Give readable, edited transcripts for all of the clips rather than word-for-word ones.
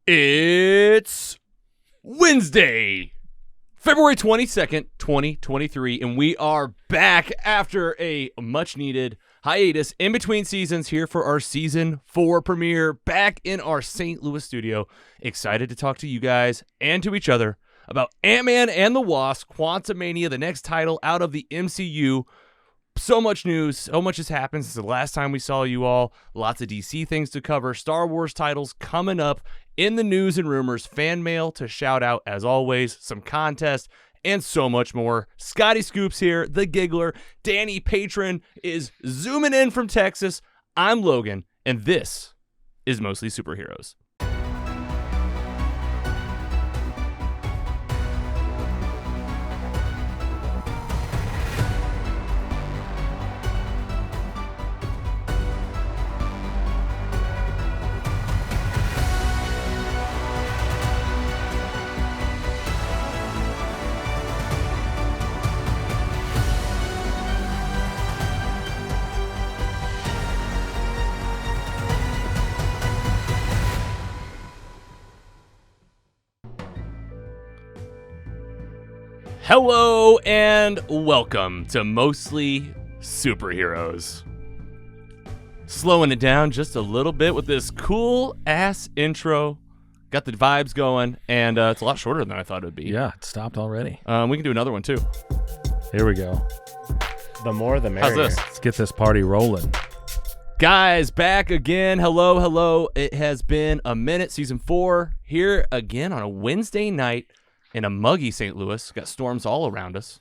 It's Wednesday, February 22nd, 2023, and we are back after a much-needed hiatus in between seasons here for our Season 4 premiere, back in our St. Louis studio. Excited to talk to you guys and to each other about Ant-Man and the Wasp, Quantumania, the next title out of the MCU. So much news, so much has happened since the last time we saw you all. Lots of DC things to cover, Star Wars titles coming up in the news and rumors, fan mail to shout out as always, some contests, and so much more. Scotty Scoop's here, the Giggler. Danny Patron is zooming in from Texas. I'm Logan, and this is Mostly Superheroes. Hello and welcome to Mostly Superheroes. Slowing it down just a little bit with this cool-ass intro. Got the vibes going, and it's a lot shorter than I thought it would be. Yeah, it stopped already. We can do another one, too. Here we go. The more, the merrier. How's this? Let's get this party rolling. Guys, back again. Hello. It has been a minute. Season 4 here again on a Wednesday night. In a muggy St. Louis. Got storms all around us.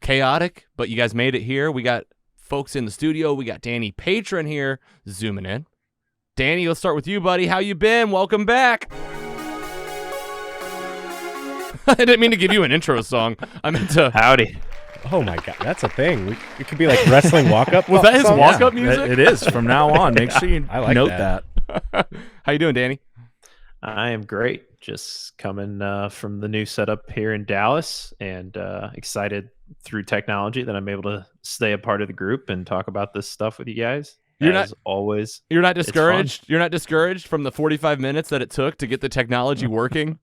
Chaotic, but you guys made it here. We got folks in the studio. We got Danny Patron here zooming in. Danny, let's start with you, buddy. How you been? Welcome back. I didn't mean to give you an intro song. I meant to... Howdy. Oh my God, that's a thing. It could be like wrestling walk-up. Was that his song? walk-up music? It is from now on. Make sure you I like note that. How you doing, Danny? I am great. Just coming from the new setup here in Dallas, and excited through technology that I'm able to stay a part of the group and talk about this stuff with you guys. Always. You're not discouraged? You're not discouraged from the 45 minutes that it took to get the technology working?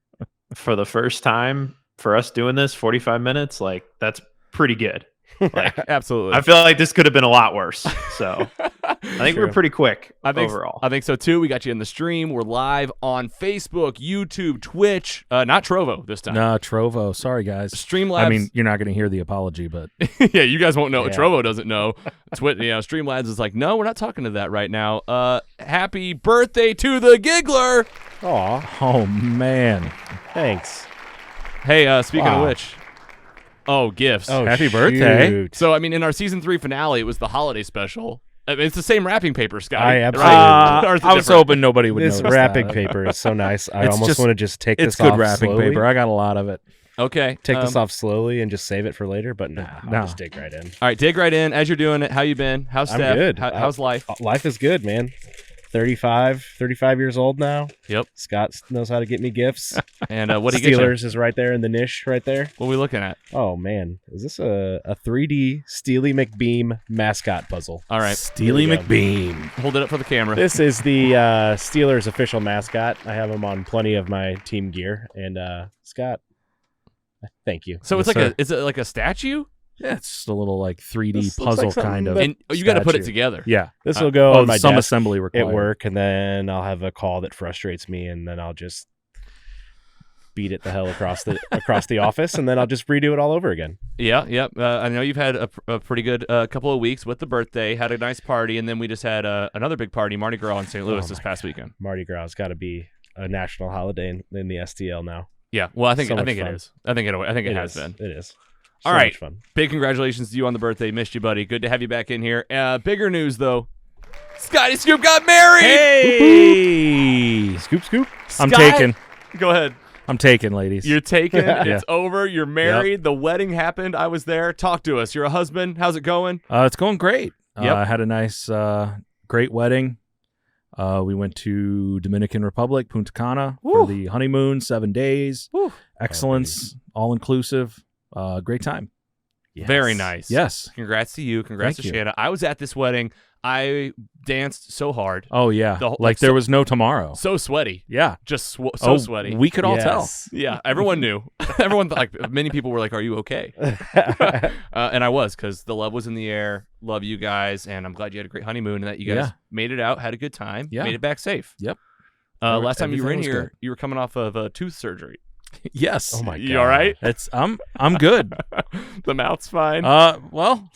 For the first time for us doing this, 45 minutes, like that's pretty good. Like, absolutely. I feel like this could have been a lot worse. So I think we're pretty quick overall. I think so too. We got you in the stream. We're live on Facebook, YouTube, Twitch. Not Trovo this time. No, Trovo. Sorry, guys. Streamlabs. I mean, you're not going to hear the apology, but yeah, you guys won't know. Yeah. Trovo doesn't know. Streamlabs is like, no, we're not talking to that right now. Happy birthday to the Giggler. Aw, oh man, thanks. Hey, speaking of which. Oh, gifts. Oh, happy birthday. shoot. So, I mean, in our season 3 finale, it was the holiday special. I mean, it's the same wrapping paper, Scott. I absolutely- Or is it I was different? hoping nobody would This notice wrapping that. paper is so nice. I It's almost just- want to just take It's this good off wrapping slowly. paper. I got a lot of it. Okay. Take this off slowly and just save it for later, but nah, I'll No. just dig right in. All right, dig right in. As you're doing it, how you been? How's I'm Steph? good. How's life? Life is good, man. 35 years old now. Yep. Scott knows how to get me gifts. And what do you get? Steelers is right there in the niche right there. What are we looking at? Oh, man. Is this a 3D Steely McBeam mascot puzzle? All right. Steely Here we go. McBeam. Hold it up for the camera. This is the Steelers official mascot. I have him on plenty of my team gear. And Scott, thank you. So Yes, it's like sir. is it like a statue? Yeah, it's just a little like 3D This looks puzzle like something kind of. that- And you got to put it statue. together. Yeah. This will go on my some desk assembly required. at work, and then I'll have a call that frustrates me, and then I'll just beat it the hell across the office, and then I'll just redo it all over again. Yeah, yep. I know you've had a pretty good couple of weeks with the birthday, had a nice party, and then we just had another big party, Mardi Gras in St. Louis Oh this my past God. weekend. Mardi Gras has got to be a national holiday in the STL now. Yeah, well, I think So much it fun. is. I think it has is. been. It is. All So right. much fun. Big congratulations to you on the birthday. Missed you, buddy. Good to have you back in here. Bigger news, though. Scotty Scoop got married! Hey! Scoop, scoop. I'm Scott- taken. Go ahead. I'm taking, ladies. You're taken. Yeah. It's over. You're married. The wedding happened. I was there. Talk to us. You're a husband. How's it going? It's going great. Yep. I had a nice, great wedding. We went to Dominican Republic, Punta Cana Woo. for the honeymoon, 7 days. Woo. Excellence, all inclusive. Great time. Yes. Very nice. Yes. Congrats to you. Congrats Thank to you. Shanna. I was at this wedding. I danced so hard. Oh yeah. The whole- Like there was no tomorrow. So sweaty. Yeah. Just so Oh, sweaty. We could all tell. Yes. Yeah, everyone knew. Everyone, many people were like, "Are you okay?" And I was, because the love was in the air. Love you guys, and I'm glad you had a great honeymoon and that you guys Yeah. made it out, had a good time, Yeah. made it back safe. Yep. Last time you were in Everything was here, you were coming off of a tooth surgery. Yes. Oh my god. You all right? I'm good. The mouth's fine. Well,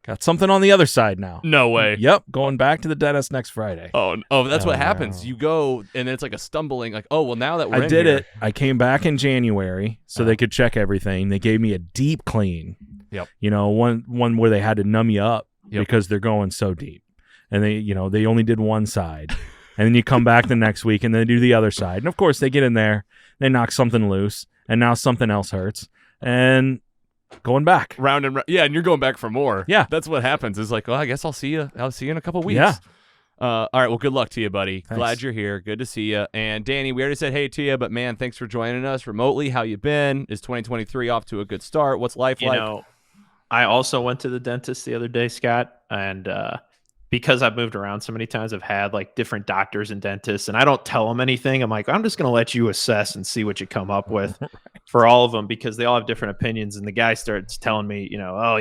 got something on the other side now. No way. Yep, going back to the dentist next Friday. Oh, that's what Oh, happens. no. You go, and then it's like a stumbling. Like, oh, well, now that we're I in did here- it. I came back in January so they could check everything. They gave me a deep clean. Yep. You know, one where they had to numb you up Yep. because they're going so deep. And they only did one side. And then you come back the next week and they do the other side. And of course they get in there, they knock something loose, and now something else hurts. And going back. round and round. Yeah, and you're going back for more. Yeah. That's what happens. It's like, well, I guess I'll see you in a couple weeks. Yeah. All right. Well, good luck to you, buddy. Thanks. Glad you're here. Good to see you. And Danny, we already said hey to you, but man, thanks for joining us remotely. How you been? Is 2023 off to a good start? What's life You like? know, I also went to the dentist the other day, Scott, and because I've moved around so many times, I've had like different doctors and dentists, and I don't tell them anything. I'm like, I'm just going to let you assess and see what you come up with for all of them, because they all have different opinions. And the guy starts telling me, oh,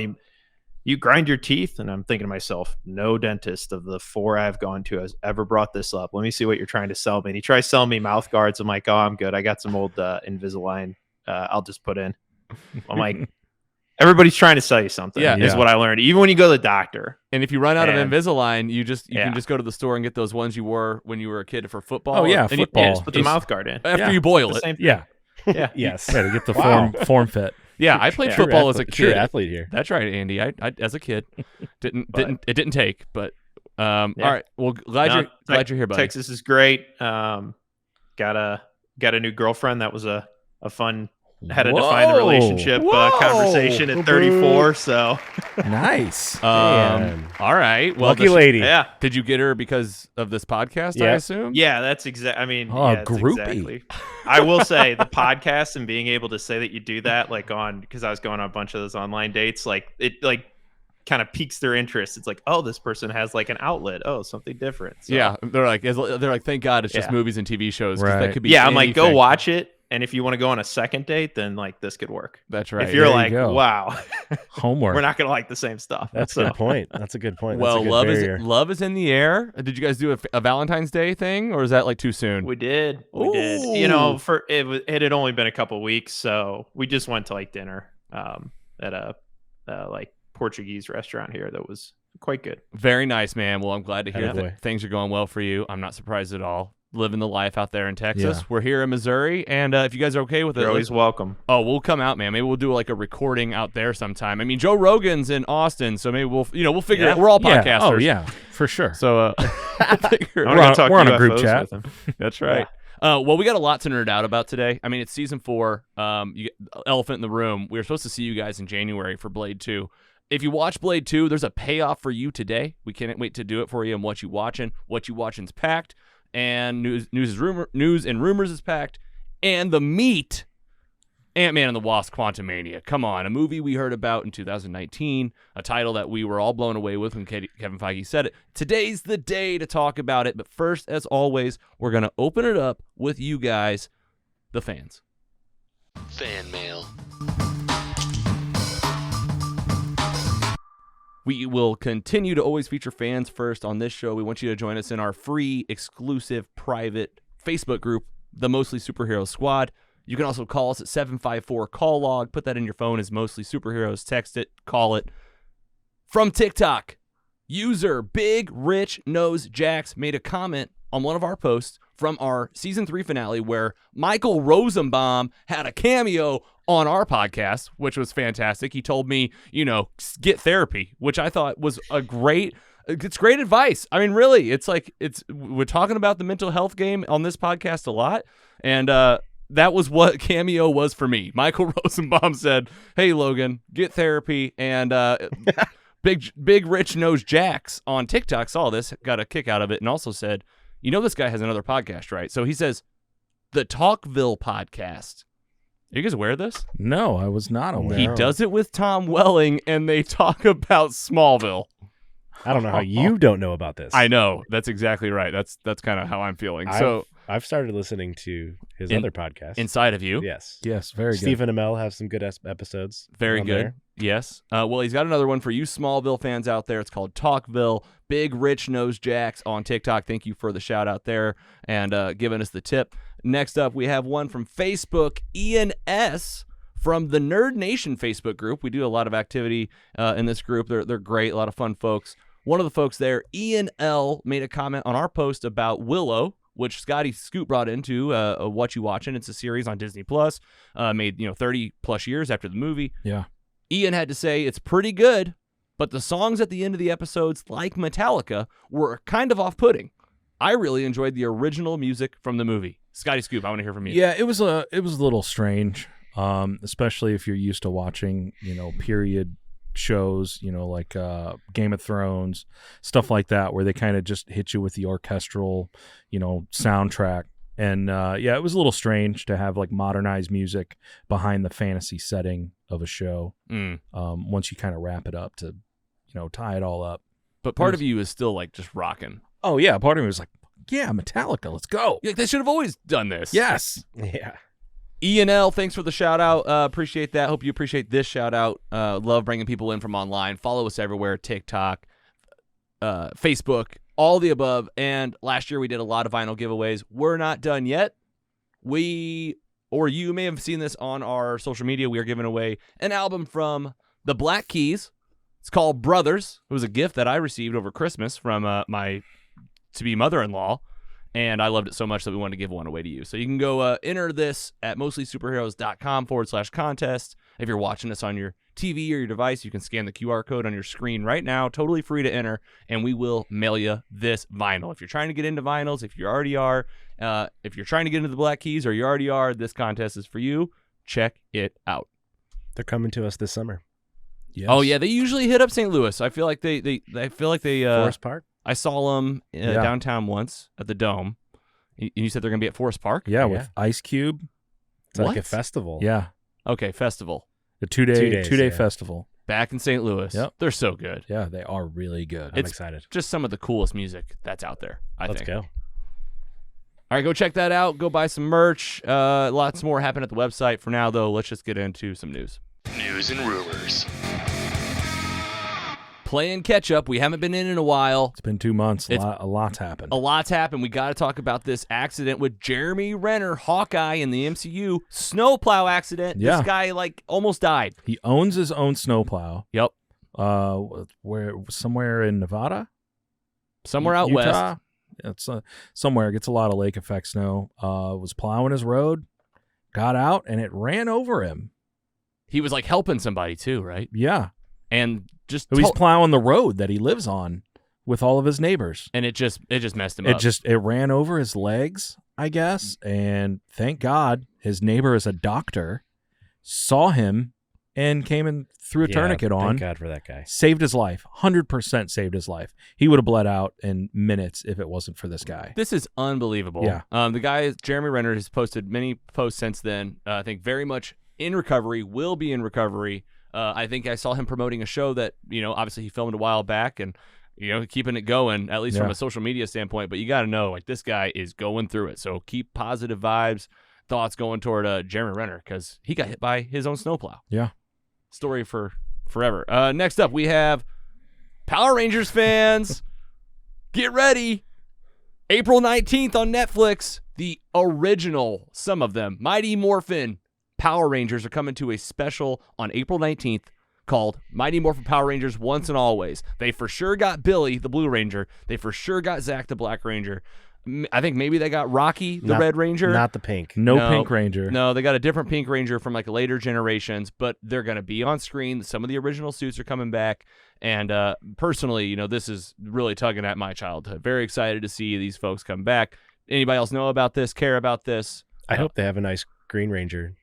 you grind your teeth, and I'm thinking to myself, no dentist of the 4 I've gone to has ever brought this up. Let me see what you're trying to sell me. And he tries selling me mouth guards. I'm like, oh, I'm good. I got some old Invisalign. I'll just put in. I'm like, everybody's trying to sell you something. Yeah. Is Yeah. what I learned. Even when you go to the doctor. And if you run out of And- Invisalign, you Yeah. can just go to the store and get those ones you wore when you were a kid for football. Oh, yeah, and football. You, Yeah, just put the you- mouth guard in. after Yeah. you boil The it. same thing. Yeah. Yeah. Yes. Yeah, to get the Wow. form fit. Yeah, I played Yeah. football as a True kid. athlete here. That's right, Andy. I as a kid didn't But- it didn't take, but Yeah. all right. Well, glad No, you're here, buddy. Texas is great. Got a new girlfriend. That was a fun how to define the Whoa. relationship Whoa. conversation at 34. So Nice. Man. All right. Well, Lucky lady. yeah, did you get her because of this podcast? I Yeah. assume. yeah, that's exact. I mean, Oh, yeah, it's groupie. exactly. I will say the podcast and being able to say that you do that, like because I was going on a bunch of those online dates, like it like kind of piques their interest. It's like, oh, this person has like an outlet. Oh, something different. So, Yeah, they're like, thank God it's just Yeah. movies and TV shows. 'Cause that Right. could be. yeah. I'm like, go anything. watch it, and if you want to go on a second date, then like this could work. That's right. If you're There you like, go. wow, Homework. we're not gonna like the same stuff. That's So, a good point. That's a good point. well, That's a good love barrier. is in the air. Did you guys do a Valentine's Day thing, or is that like too soon? We did. We Ooh. did. You know, it had only been a couple weeks, so we just went to like dinner at a like Portuguese restaurant here that was quite good. Very nice, man. Well, I'm glad to hear Attaboy. that things are going well for you. I'm not surprised at all. Living the life out there in Texas. Yeah. We're here in Missouri, and if you guys are okay with it, You're always welcome. we'll come out, man. Maybe we'll do like a recording out there sometime. I mean, Joe Rogan's in Austin, so maybe we'll figure it. We're all podcasters. Yeah. Oh yeah, for sure. So we'll figure it I'm out. gonna talk we're on a UFOs group chat. with him. That's right. Well, we got a lot to nerd out about today. I mean, it's season 4. You get Elephant in the Room. We were supposed to see you guys in January for Blade 2. If you watch Blade 2, there's a payoff for you today. We can't wait to do it for you and what you watching. What you watching's packed, and news and rumors is packed, and the meat. Ant-Man and the Wasp: Quantumania. Come on, a movie we heard about in 2019, a title that we were all blown away with when Kevin Feige said it. Today's the day to talk about it, but first, as always, we're going to open it up with you guys, the fans. Fan mail. We will continue to always feature fans first on this show. We want you to join us in our free, exclusive, private Facebook group, the Mostly Superheroes Squad. You can also call us at 754-CALL-LOG. Put that in your phone as Mostly Superheroes. Text it, call it. From TikTok, user Big Rich Nose Jax made a comment on one of our posts from our season 3 finale where Michael Rosenbaum had a cameo on our podcast, which was fantastic. He told me, get therapy, which I thought was it's great advice. I mean, really, we're talking about the mental health game on this podcast a lot. And, that was what cameo was for me. Michael Rosenbaum said, hey, Logan, get therapy. And Big Rich Nose Jax on TikTok saw this, got a kick out of it, and also said, this guy has another podcast, right? So he says, the Talkville podcast. Are you guys aware of this? No, I was not aware. He does it with Tom Welling, and they talk about Smallville. I don't know how you don't know about this. I know. That's exactly right. That's kind of how I'm feeling. I've started listening to his other podcast. Inside of You. Yes. Yes, very good. Stephen Amell have some good episodes. Very on good. there. Yes. Well, he's got another one for you Smallville fans out there. It's called Talkville. Big Rich Nose Jacks on TikTok. Thank you for the shout out there and giving us the tip. Next up, we have one from Facebook, Ian S. from the Nerd Nation Facebook group. We do a lot of activity in this group. They're great, a lot of fun folks. One of the folks there, Ian L., made a comment on our post about Willow, which Scotty Scoop brought into What You Watchin'. It's a series on Disney Plus, made 30 plus years after the movie. Yeah. Ian had to say it's pretty good, but the songs at the end of the episodes, like Metallica, were kind of off-putting. I really enjoyed the original music from the movie. Scotty Scoop, I want to hear from you. Yeah, it was a little strange, especially if you're used to watching, period shows, like Game of Thrones, stuff like that, where they kind of just hit you with the orchestral, soundtrack. And it was a little strange to have like modernized music behind the fantasy setting of a show. Once you kind of wrap it up to, tie it all up. But part of you is still like just rocking. Oh yeah, part of me was like, yeah, Metallica, let's go. Like, they should have always done this. Yes. Yeah. Ian L., thanks for the shout out. Appreciate that. Hope you appreciate this shout out. Love bringing people in from online. Follow us everywhere: TikTok, Facebook, all the above. And last year we did a lot of vinyl giveaways. We're not done yet. You may have seen this on our social media. We are giving away an album from the Black Keys. It's called Brothers. It was a gift that I received over Christmas from my to-be mother-in-law. And I loved it so much that we wanted to give one away to you. So you can go enter this at mostlysuperheroes.com/contest. If you're watching this on your TV or your device, you can scan the QR code on your screen right now. Totally free to enter, and we will mail you this vinyl. If you're trying to get into vinyls, if you already are, if you're trying to get into the Black Keys or you already are, this contest is for you. Check it out. They're coming to us this summer. Yes. Oh, yeah, they usually hit up St. Louis. I feel like they Forest Park? I saw them downtown once at the Dome. You said they're going to be at Forest Park? Yeah, with Ice Cube. It's like a festival. Yeah. Okay, festival. The two-day yeah. festival. Back in St. Louis. Yep. They're so good. Yeah, they are really good. I'm excited. Just some of the coolest music that's out there, I Let's think. go. All right, go check that out. Go buy some merch. Lots more happen at the website. For now, though, let's just get into some news. News and rumors. Playing catch up. We haven't been in a while. It's been 2 months. A lot's happened. A lot's happened. We got to talk about this accident with Jeremy Renner, Hawkeye in the MCU. Snowplow accident. Yeah. This guy almost died. He owns his own snowplow. Yep. Somewhere in Nevada? Somewhere out Utah? west. It's somewhere. It gets a lot of lake effect snow. Was plowing his road, got out, and it ran over him. He was helping somebody too, right? Yeah. And just He's plowing the road that he lives on with all of his neighbors. and it just messed him up. It ran over his legs, I guess. And thank God his neighbor is a doctor, saw him and came and threw a tourniquet on. Thank God for that guy. Saved his life. 100% saved his life. He would have bled out in minutes if it wasn't for this guy. This is unbelievable. Yeah. The guy, Jeremy Renner, has posted many posts since then. I think very much in recovery, will be in recovery. I think I saw him promoting a show that, obviously he filmed a while back and, keeping it going, at least from a social media standpoint. But you got to know, this guy is going through it. So keep positive vibes, thoughts going toward Jeremy Renner because he got hit by his own snowplow. Yeah. Story for forever. Next up, we have Power Rangers fans. Get ready. April 19th on Netflix, the original, some of them, Mighty Morphin Power Rangers are coming to a special on April 19th called Mighty Morphin Power Rangers Once and Always. They for sure got Billy, the Blue Ranger. They for sure got Zach, the Black Ranger. I think maybe they got Rocky, the Red Ranger. Not the pink. No Pink Ranger. No, they got a different Pink Ranger from later generations, but they're going to be on screen. Some of the original suits are coming back. And personally, this is really tugging at my childhood. Very excited to see these folks come back. Anybody else know about this, care about this? I hope they have a nice Green Ranger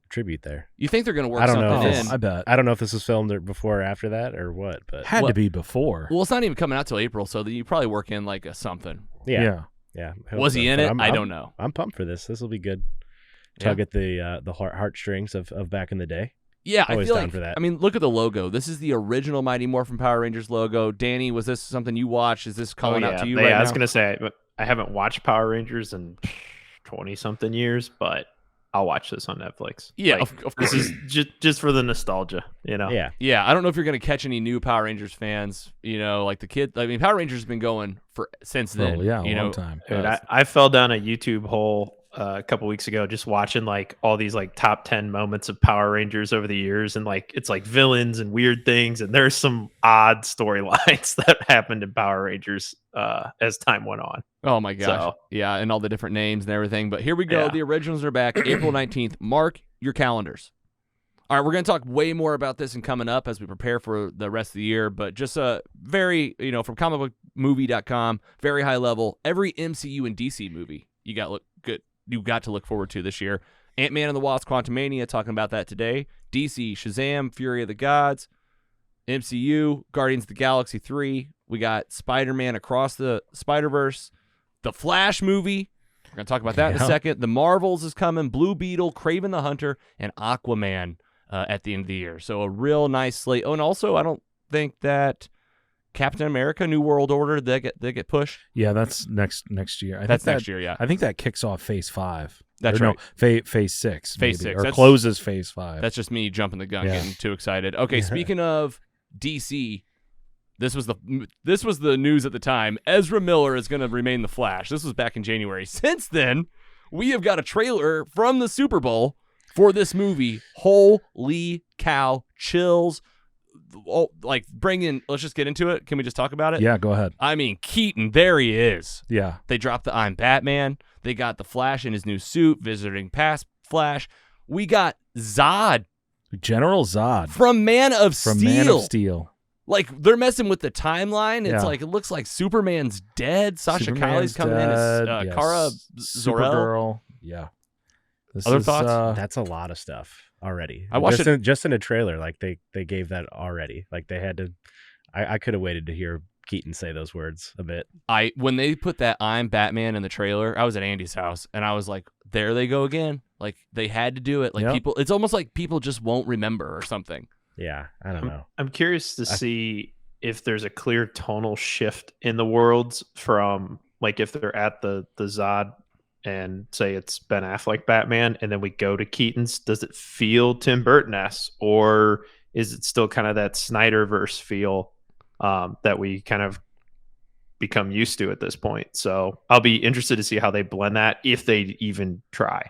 tribute there. You think they're going to work I don't know something if in? it's- I bet. I don't know if this was filmed before or after that or what, but Had What? to be before. Well, it's not even coming out till April, so you probably work in a something. yeah. I hope Was he so, in but it? I I'm- don't know. I'm pumped for this. This will be good. tug at the heartstrings of back in the day. Yeah, I Always feel down like, for that. I mean, look at the logo. This is the original Mighty Morphin Power Rangers logo. Danny, was this something you watched? Is this calling out to you right I was now? going to say, I haven't watched Power Rangers in 20-something years, but I'll watch this on Netflix. Yeah, Like, of this course. is just for the nostalgia, Yeah. Yeah, I don't know if you're going to catch any new Power Rangers fans. Like the kid. I mean, Power Rangers has been going since then. Oh yeah, a you long know, time. Dude, I fell down a YouTube hole a couple weeks ago just watching like all these like top 10 moments of Power Rangers over the years, and like it's like villains and weird things, and there's some odd storylines that happened in Power Rangers as time went on. Oh my gosh. So- Yeah, and all the different names and everything. But here we go. Yeah. The originals are back April 19th. Mark your calendars. All right, we're going to talk way more about this and coming up as we prepare for the rest of the year. But just a very, from comicbookmovie.com, very high level. Every MCU and DC movie you got to look forward to this year. Ant-Man and the Wasp, Quantumania, talking about that today. DC, Shazam, Fury of the Gods. MCU, Guardians of the Galaxy 3. We got Spider-Man Across the Spider-Verse. The Flash movie. We're going to talk about that in a second. The Marvels is coming. Blue Beetle, Kraven the Hunter, and Aquaman at the end of the year. So a real nice slate. Oh, and also I don't think that Captain America, New World Order, they get pushed. Yeah, that's next year. That's next year, yeah. I think that kicks off Phase 5. That's or right. No, Phase 6. Phase maybe, 6. or closes Phase 5. That's just me jumping the gun, Yeah. getting too excited. Okay, speaking of DC, this was the news at the time. Ezra Miller is going to remain the Flash. This was back in January. Since then, we have got a trailer from the Super Bowl for this movie. Holy cow, chills. Oh, like let's just get into it. Can we just talk about it? Yeah, go ahead. I mean, Keaton, there he is. Yeah. They dropped the I'm Batman. They got the Flash in his new suit, visiting past Flash. We got Zod General Zod from Man of from Steel. Man of Steel. Like, they're messing with the timeline. It's Yeah. like, it looks like Superman's dead. Sasha Superman's Kylie's coming in as dead, yes. Kara Zor-El. Supergirl. Yeah. This Other is, thoughts? That's a lot of stuff already. I watched just in a trailer. Like they gave that already. Like they had to. I could have waited to hear Keaton say those words a bit. When they put that I'm Batman in the trailer, I was at Andy's house, and I was like, there they go again. Like, they had to do it. Like, Yep. people, it's almost like people just won't remember or something. Yeah, I don't know. I'm curious to see if there's a clear tonal shift in the worlds from like if they're at the Zod and say it's Ben Affleck Batman, and then we go to Keaton's. Does it feel Tim Burton-esque, or is it still kind of that Snyderverse feel that we kind of become used to at this point? So I'll be interested to see how they blend that, if they even try.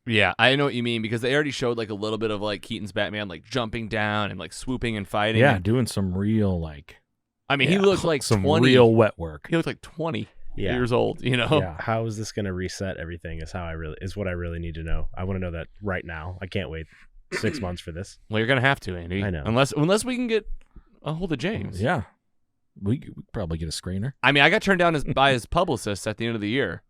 Yeah, I know what you mean, because they already showed like a little bit of like Keaton's Batman like jumping down and like swooping and fighting. Yeah, doing some real I mean, he looked like some 20. real wet work. He looked like 20 Yeah. years old, Yeah. How is this going to reset everything? Is what I really need to know. I want to know that right now. I can't wait 6 months for this. Well, you're gonna have to, Andy. I know. Unless we can get a hold of James. Yeah. We could probably get a screener. I mean, I got turned down by his publicist at the end of the year.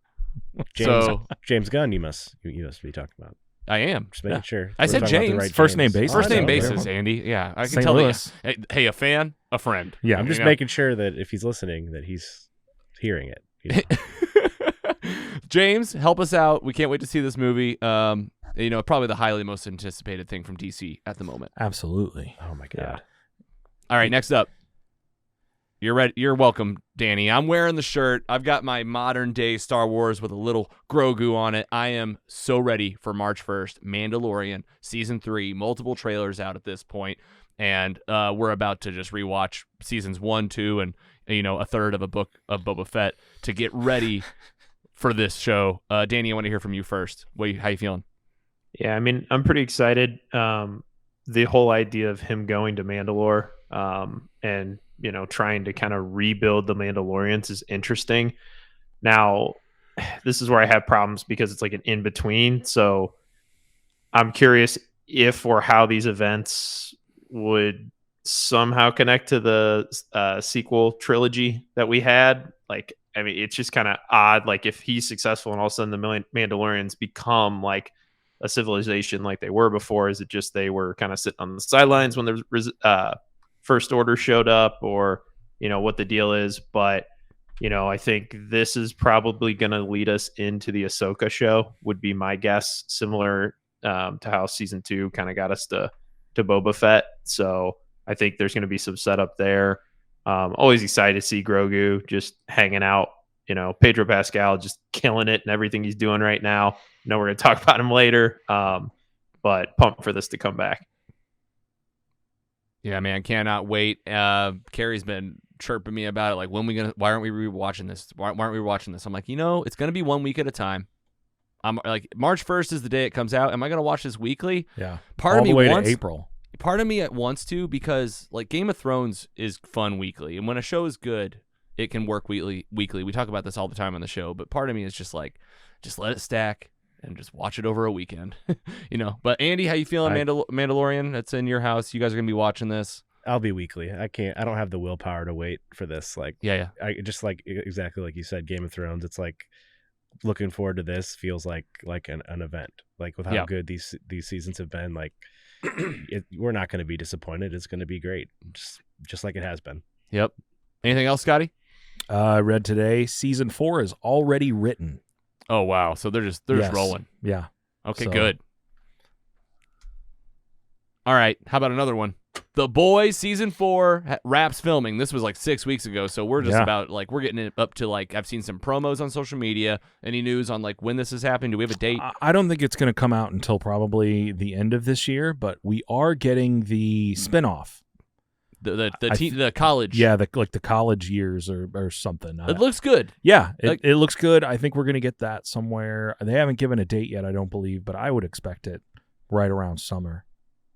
James Gunn, you must be talking about. I am. Just making sure. I We're said talking about the James. right First James. name basis. First I name know, basis, yeah. Andy. Yeah, I can St. tell Louis. you. Hey, a fan, a friend. Yeah. I'm just making sure that if he's listening, that he's hearing it. You know? James, help us out. We can't wait to see this movie. Probably the highly most anticipated thing from DC at the moment. Absolutely. Oh my god. All right, next up. You're ready. You're welcome, Danny. I'm wearing the shirt. I've got my modern day Star Wars with a little Grogu on it. I am so ready for March 1st. Mandalorian season 3, multiple trailers out at this point, and we're about to just rewatch seasons 1, 2, and a third of a book of Boba Fett to get ready for this show. Danny, I want to hear from you first. How you feeling? Yeah, I mean, I'm pretty excited. The whole idea of him going to Mandalore and trying to kind of rebuild the Mandalorians is interesting. Now, this is where I have problems because it's like an in-between. So I'm curious if or how these events would somehow connect to the sequel trilogy that we had. Like, I mean, it's just kind of odd. Like, if he's successful and all of a sudden the Mandalorians become like a civilization like they were before, is it just they were kind of sitting on the sidelines when the First Order showed up, or what the deal is? But I think this is probably going to lead us into the Ahsoka show, would be my guess, similar to how season 2 kind of got us to Boba Fett. So I think there's going to be some setup there. Always excited to see Grogu just hanging out. Pedro Pascal just killing it and everything he's doing right now. I know we're going to talk about him later, but pumped for this to come back. Yeah, man, cannot wait. Carrie's been chirping me about it, like, why aren't we rewatching this? Why aren't we watching this? I'm like, it's going to be 1 week at a time. I'm like, March 1st is the day it comes out. Am I going to watch this weekly? Yeah. Part All of me the way wants, to April. Part of me wants to, because like Game of Thrones is fun weekly, and when a show is good, it can work weekly. We talk about this all the time on the show, but part of me is just like, just let it stack and just watch it over a weekend, But Andy, how you feeling? Mandalorian, it's in your house. You guys are gonna be watching this. I'll be weekly. I don't have the willpower to wait for this. Like, Yeah. I just like exactly like you said, Game of Thrones. It's like looking forward to this feels like an event. Like with how good these seasons have been. Like, we're not going to be disappointed. It's going to be great, just like it has been. Yep. Anything else, Scotty? I read today season 4 is already written. Oh wow! So they're just rolling. Yeah. Okay, So- good. All right. How about another one? The Boys season 4 wraps filming. This was like 6 weeks ago, so we're just about like we're getting it up to like I've seen some promos on social media. Any news on like when this is happening? Do we have a date? I don't think it's going to come out until probably the end of this year, but we are getting the spinoff. The college. Yeah, the college years or something. It looks good. Yeah, it looks good. I think we're going to get that somewhere. They haven't given a date yet, I don't believe, but I would expect it right around summer.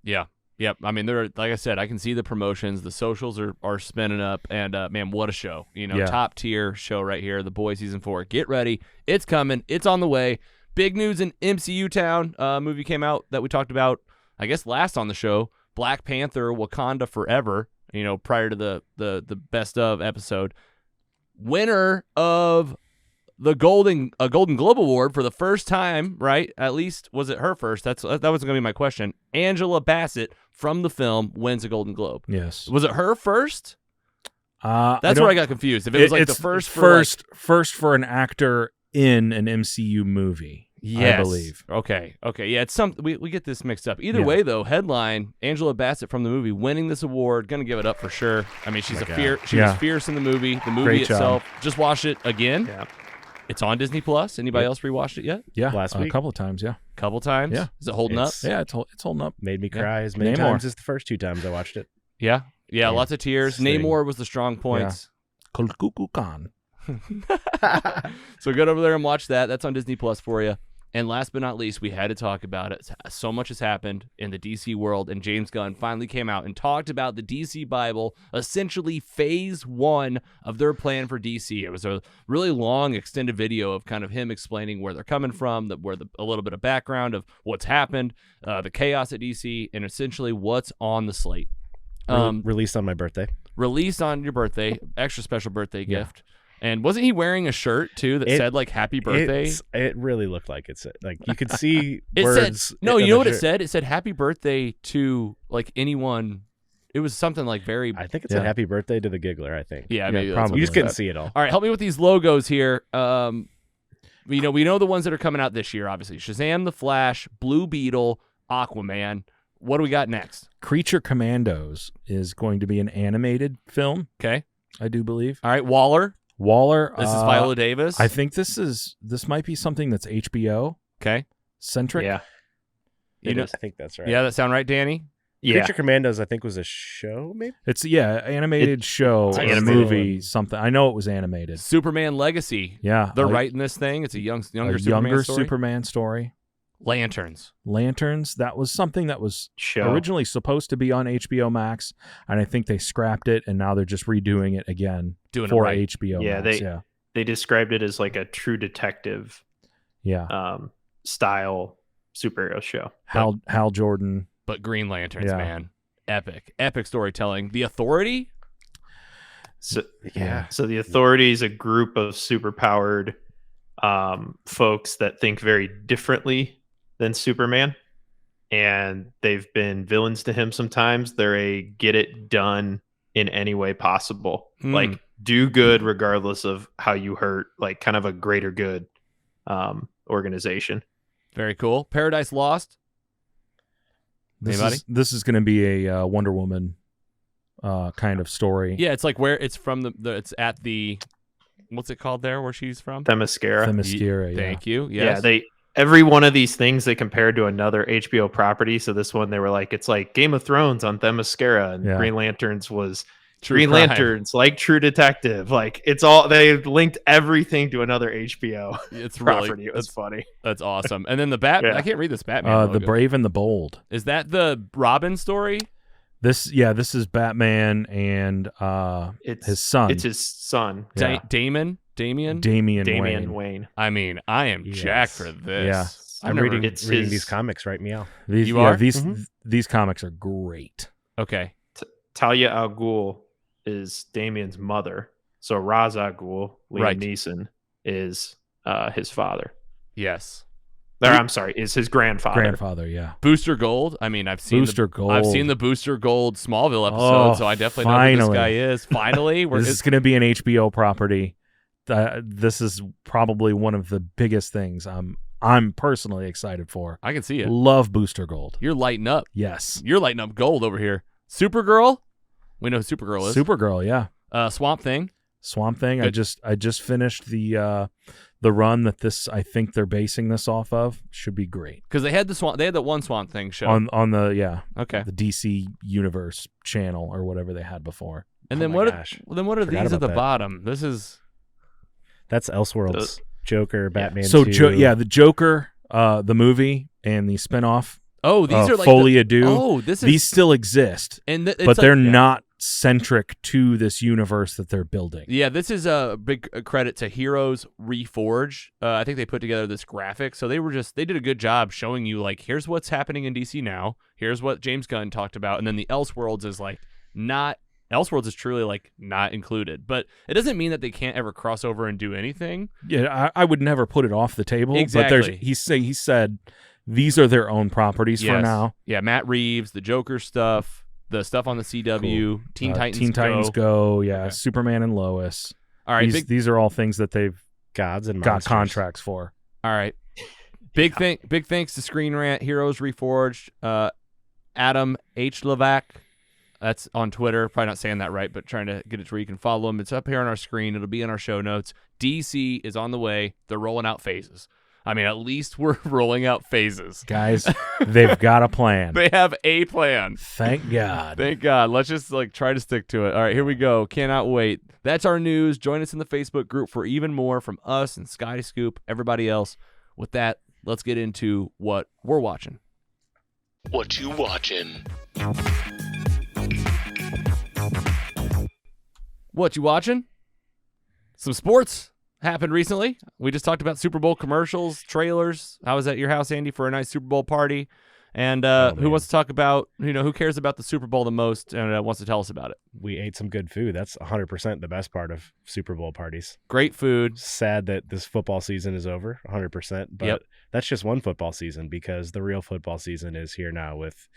Yeah. Yep. I mean, like I said, I can see the promotions. The socials are spinning up, and man, what a show! Top tier show right here. The Boys season 4. Get ready, it's coming. It's on the way. Big news in MCU town. Movie came out that we talked about, I guess, last on the show. Black Panther: Wakanda Forever. Prior to the best of episode, winner of the Golden Globe Award for the first time, right? At least was it her first? That was going to be my question. Angela Bassett from the film wins a Golden Globe. Yes. Was it her first? That's where I got confused. If it was like the first for an actor in an MCU movie. Yes. I believe. Okay. Yeah, it's we get this mixed up. Either way, though, headline: Angela Bassett from the movie winning this award. Gonna give it up for sure. I mean, she's was fierce in the movie. The movie Great itself. job. Just watch it again. Yeah. It's on Disney Plus. Anybody else rewatched it yet? Yeah, Last a week. couple of times. Yeah, Couple times. Yeah. Is it holding up? It's- yeah, it's holding up. Made me cry as many Namor. times as the first 2 times I watched it. Yeah. Lots of tears. Sting. Namor was the strong points. Kulkukukan. So go over there and watch that. That's on Disney Plus for you. And last but not least, we had to talk about it. So much has happened in the DC world, and James Gunn finally came out and talked about the DC Bible, essentially phase 1 of their plan for DC. It was a really long, extended video of kind of him explaining where they're coming from, a little bit of background of what's happened, the chaos at DC, and essentially what's on the slate. Released on my birthday. Released on your birthday, extra special birthday gift. And wasn't he wearing a shirt too that said like "Happy Birthday"? It really looked like it said, like you could see It words. said no. on You the know what it shirt. said? It said "Happy Birthday" to like anyone. It was something like very. I think it said "Happy Birthday" to the Giggler. I think. Yeah, maybe that's probably. You what just it couldn't said. see it all. All right, help me with these logos here. We know the ones that are coming out this year. Obviously, Shazam, The Flash, Blue Beetle, Aquaman. What do we got next? Creature Commandos is going to be an animated film, Okay. I do believe. All right, Waller. Waller. This is Viola Davis. I think this might be something that's HBO Okay. centric. Yeah. You know, I think that's right. yeah, that sound right, Danny? Yeah. Creature Commandos, I think, was a show, maybe. It's animated show, It's or animated. movie, something. I know it was animated. Superman Legacy. Yeah, They're writing this thing. It's a younger a Superman younger story. Superman story. Lanterns. Lanterns. That was something that was Show. originally supposed to be on HBO Max, and I think they scrapped it, and now they're just redoing it again Doing it for right. HBO Yeah, Max. They described it as like a True Detective Yeah. style superhero show. Hal Jordan. But Green Lanterns, Yeah. man. Epic storytelling. The Authority? So Yeah. So the Authority is a group of superpowered folks that think very differently than Superman, and they've been villains to him sometimes. They're a get it done in any way possible. Hmm. Like do good regardless of how you hurt, like kind of a greater good organization. Very cool. Paradise Lost. Anybody? This is going to be a Wonder Woman kind of story. Yeah, it's like where it's from. It's at the, what's it called there? Where she's from? Themyscira. Themyscira, yeah. Thank you. Yes. Yeah, every one of these things they compared to another HBO property. So this one they were like, it's like Game of Thrones on Themyscira, and Yeah. Green Lanterns was True Green crime. Lanterns, like True Detective. Like it's all they linked everything to another HBO It's really property. It was funny. that's awesome. And then the Batman. Yeah. I can't read this Batman. The logo. Brave and the Bold. Is that the Robin story? This is Batman and It's his son. It's his son, Yeah. Damian. Damian Wayne. I mean, I am Yes. jacked for this. Yeah. I'm never- reading it's reading his- these comics right meow. These, You are? these comics are great. Okay. Talia al Ghul is Damien's mother. So Ra's al Ghul, Liam Right. Neeson, is his father. Yes. Or, I'm sorry, is his grandfather. Yeah. Booster Gold. I mean, I've seen Booster Gold. I've seen the Booster Gold Smallville episode, Oh, so I definitely know who this finally. guy is. Finally, This is going to be an HBO property. This is probably one of the biggest things I'm personally excited for. I can see it. Love Booster Gold. You're lighting up. Yes. You're lighting up gold over here. Supergirl. We know who Supergirl is. Supergirl, yeah. Swamp Thing. Swamp Thing. Good. I just finished the run that I think they're basing this off of. Should be great. Because they had that one Swamp Thing show. On the Okay. the DC Universe channel or whatever they had before. And Oh then my what? gosh. What are Forgot these at about the that. bottom? This is That's Elseworlds. Joker, Batman. So 2. the Joker, the movie and the spinoff, these are like Folie à Deux. this is These still exist, and it's but like- they're not centric to this universe that they're building. Yeah, this is a big credit to Heroes Reforge. I think they put together this graphic, so they did a good job showing you like here's what's happening in DC now. Here's what James Gunn talked about, and then the Elseworlds is like not. Elseworlds is truly like not included, but it doesn't mean that they can't ever cross over and do anything. Yeah, I would never put it off the table. Exactly. But he said these are their own properties for Yes. now. Yeah, Matt Reeves, the Joker stuff, the stuff on the CW, Teen Titans Go. Yeah, Okay. Superman and Lois. All right, These are all things that they've Gods and got monsters. contracts for. All right. Big thanks to Screen Rant, Heroes Reforged, Adam H. Levac. That's on Twitter. Probably not saying that right, but trying to get it to where you can follow him. It's up here on our screen. It'll be in our show notes. DC is on the way. They're rolling out phases. I mean, at least we're rolling out phases. Guys, they've got a plan. They have a plan. Thank God. Thank God. Let's just try to stick to it. All right, here we go. Cannot wait. That's our news. Join us in the Facebook group for even more from us and Scotty Scoop, everybody else. With that, let's get into what we're watching. What you watching? What you watching? Some sports happened recently. We just talked about Super Bowl commercials, trailers. I was at your house, Andy, for a nice Super Bowl party. And who man. wants to talk about, who cares about the Super Bowl the most and wants to tell us about it? We ate some good food. That's 100% the best part of Super Bowl parties. Great food. Sad that this football season is over, 100%. But Yep. that's just one football season because the real football season is here now with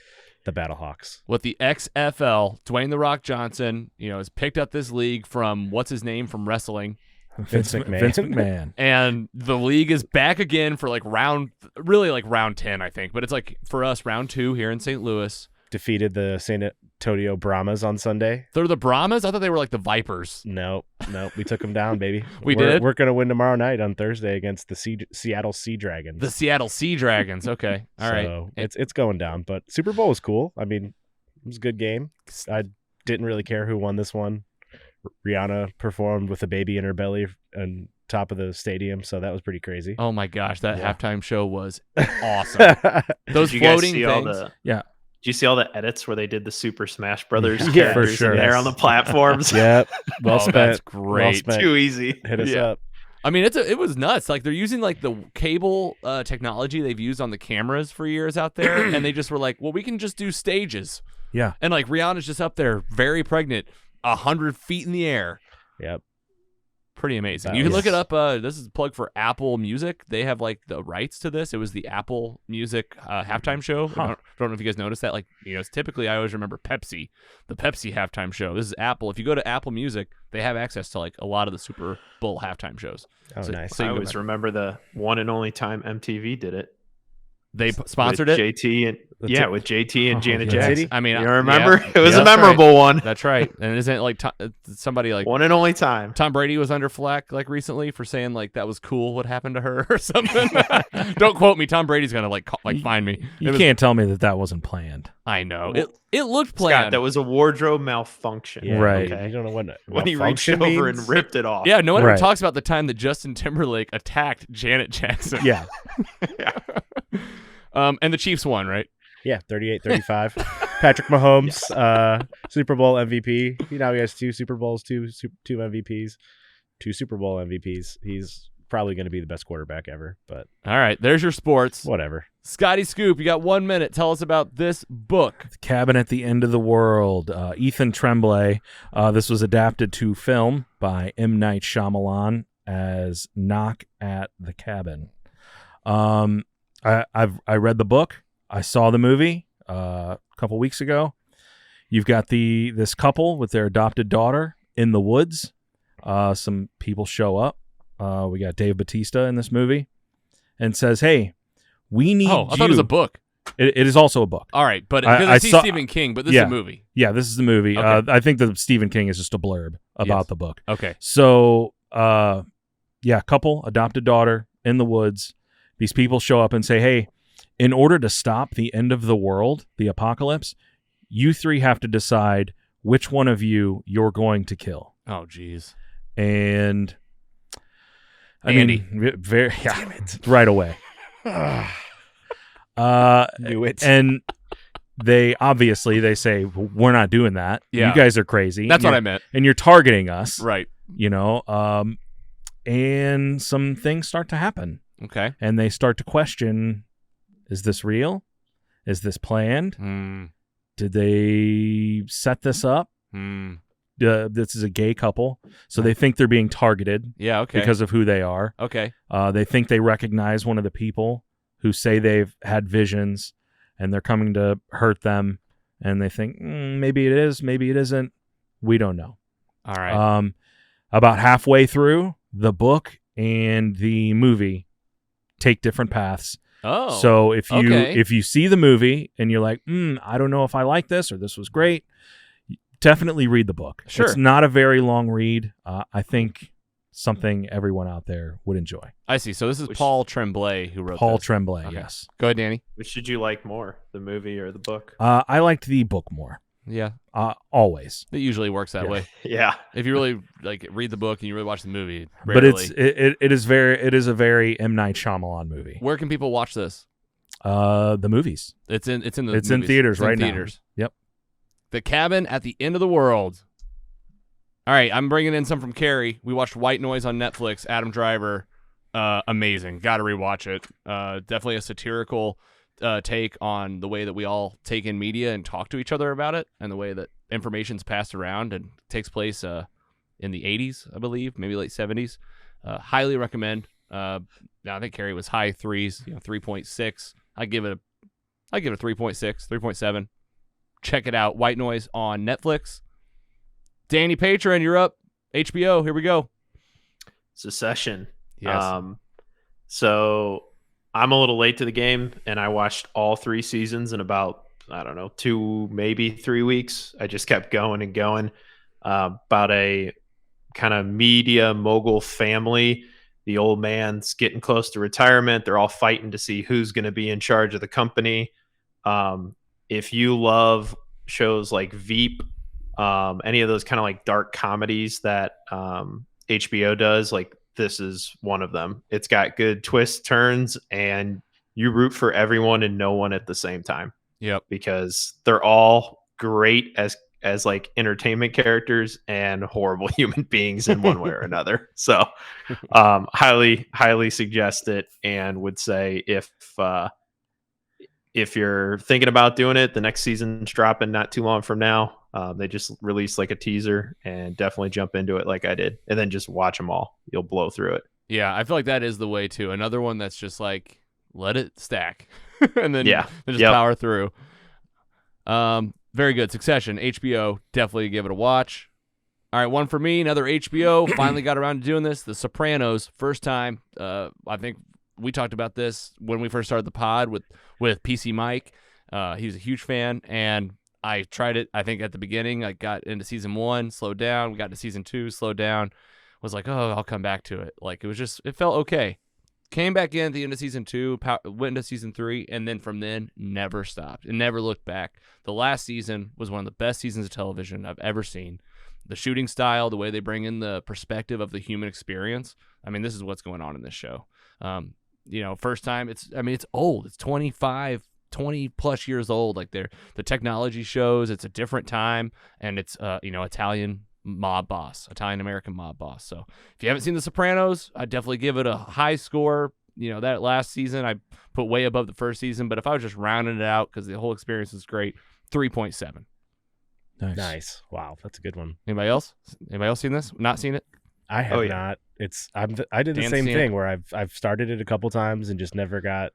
the Battlehawks. With the XFL, Dwayne "The Rock" Johnson, has picked up this league from what's his name from wrestling. Vince McMahon. Vince McMahon. And the league is back again for round 10, I think. But it's for us, round 2 here in St. Louis. Defeated the San Antonio Brahmas on Sunday. They're the Brahmas? I thought they were the Vipers. No, we took them down, baby. We did? We're going to win tomorrow night on Thursday against the Seattle Sea Dragons. The Seattle Sea Dragons. Okay. All right. So it's going down. But Super Bowl was cool. I mean, it was a good game. I didn't really care who won this one. Rihanna performed with a baby in her belly on top of the stadium, so that was pretty crazy. Oh my gosh, that Yeah. halftime show was awesome. Those Did you guys floating see things. Yeah. Did you see all the edits where they did the Super Smash Brothers Yeah, characters for sure. in there Yes. on the platforms? Yep. Well Oh, spent. that's Well great. spent. Too easy. Hit us Yeah. up. I mean, it was nuts. They're using the cable technology they've used on the cameras for years out there, and they just were well, we can just do stages. Yeah. And Rihanna's just up there, very pregnant, 100 feet in the air. Yep. Pretty amazing. That You can look was- it up. This is a plug for Apple Music. They have like the rights to this. It was the Apple Music halftime show. Huh. I don't know if you guys noticed that. Like, it's typically I always remember Pepsi, the Pepsi halftime show. This is Apple. If you go to Apple Music, they have access to like a lot of the Super Bowl halftime shows. Oh, So- nice. so you I can go always back. remember the one and only time MTV did it. They sponsored with it. JT and with JT and Oh, Janet yeah. Jackson. I mean, You remember? yeah. It was Yeah, a that's memorable one. That's right. And isn't it like somebody like One and only time. Tom Brady was under flack like recently for saying like that was cool what happened to her or something? Don't quote me. Tom Brady's gonna like find me. You It was- can't tell me that wasn't planned. I know it looked planned. Scott, that was a wardrobe malfunction. Yeah, Right. You don't know what When he reached malfunction over means? and ripped it off. Yeah, no one ever Right. talks about the time that Justin Timberlake attacked Janet Jackson. Yeah. And the Chiefs won, right? Yeah, 38-35. Patrick Mahomes, Super Bowl MVP. He has 2 Super Bowls, two MVPs, 2 Super Bowl MVPs. He's probably going to be the best quarterback ever, but All right, there's your sports. whatever. Scotty Scoop, you got 1 minute. Tell us about this book. The Cabin at the End of the World. Ethan Tremblay. This was adapted to film by M. Night Shyamalan as Knock at the Cabin. I read the book. I saw the movie a couple weeks ago. You've got this couple with their adopted daughter in the woods. Some people show up. We got Dave Bautista in this movie and says, "Hey, we need Oh, I thought it was a book. It is also a book. All right, but I because I see saw- Stephen King, but this yeah. is a movie. Yeah, this is the movie. Okay. I think that Stephen King is just a blurb about Yes. the book. Okay. So, couple, adopted daughter in the woods. These people show up and say, "Hey, in order to stop the end of the world, the apocalypse, you 3 have to decide which one of you're going to kill." Oh, geez. And I Andy. mean, very right away. Knew it. And they say, "We're not doing that. Yeah. You guys are crazy." That's And what I you're- meant. And you're targeting us, Right. and some things start to happen, Okay. and they start to question: is this real? Is this planned? Hmm. Did they set this up? This is a gay couple, so they think they're being targeted Yeah. Okay. because of who they are. Okay. They think they recognize one of the people who say they've had visions, and they're coming to hurt them, and they think maybe it is, maybe it isn't. We don't know. All right. About halfway through, the book and the movie take different paths. Oh. So if okay. you see the movie and you're like, I don't know if I like this or this was great, definitely read the book. Sure. It's not a very long read. I think something everyone out there would enjoy. I see. So this is Which- Paul Tremblay who wrote Paul this. Tremblay, Okay. yes. Go ahead, Danny. Which did you like more, the movie or the book? I liked the book more. Yeah. Always. It usually works that Yeah. way. Yeah. If you really like read the book and you really watch the movie, But rarely. it is a very M. Night Shyamalan movie. Where can people watch this? The movies. It's in the It's in movies. theaters It's in right now. theaters. Yep. The Cabin at the End of the World. All right, I'm bringing in some from Carrie. We watched White Noise on Netflix. Adam Driver, amazing. Got to rewatch it. Definitely a satirical take on the way that we all take in media and talk to each other about it, and the way that information's passed around, and takes place in the 80s, I believe, maybe late 70s. Highly recommend. Now I think Carrie was high 3s, 3.6. I give it a 3.6, 3.7. Check it out. White Noise on Netflix. Danny Patron, you're up. HBO, here we go. Secession. Yes. So I'm a little late to the game, and I watched all 3 seasons in about, 2, maybe 3 weeks. I just kept going and going. About a kind of media mogul family. The old man's getting close to retirement. They're all fighting to see who's going to be in charge of the company. If you love shows like Veep, any of those kind of like dark comedies that HBO does, like this is one of them. It's got good twists, turns, and you root for everyone and no one at the same time. Yep. Because they're all great as like entertainment characters and horrible human beings in one way or another. So highly suggest it, and would say if if you're thinking about doing it, the next season's dropping not too long from now. They just released like a teaser, and definitely jump into it like I did, and then just watch them all. You'll blow through it. Yeah, I feel like that is the way too. Another one that's just like let it stack, and then just power through. Very good. Succession, HBO, definitely give it a watch. All right, one for me, another HBO. Finally got around to doing this. The Sopranos, first time. I think we talked about this when we first started the pod with PC Mike. He was a huge fan, and I tried it. I think at the beginning, I got into season 1, slowed down. We got to season 2, slowed down. Was like, oh, I'll come back to it. Like it felt okay. Came back in at the end of season 2, went into season 3, and then from then never stopped and never looked back. The last season was one of the best seasons of television I've ever seen. The shooting style, the way they bring in the perspective of the human experience. I mean, this is what's going on in this show. First time, it's old. It's 20 plus years old. Like the technology shows it's a different time, and it's Italian American mob boss. So if you haven't seen The Sopranos, I'd definitely give it a high score. That last season I put way above the first season, but if I was just rounding it out because the whole experience is great, 3.7. Nice. Wow, that's a good one. Anybody else seen this? Not seen it? I have not. I did the Dan's same seen thing it? where I've started it a couple times and just never got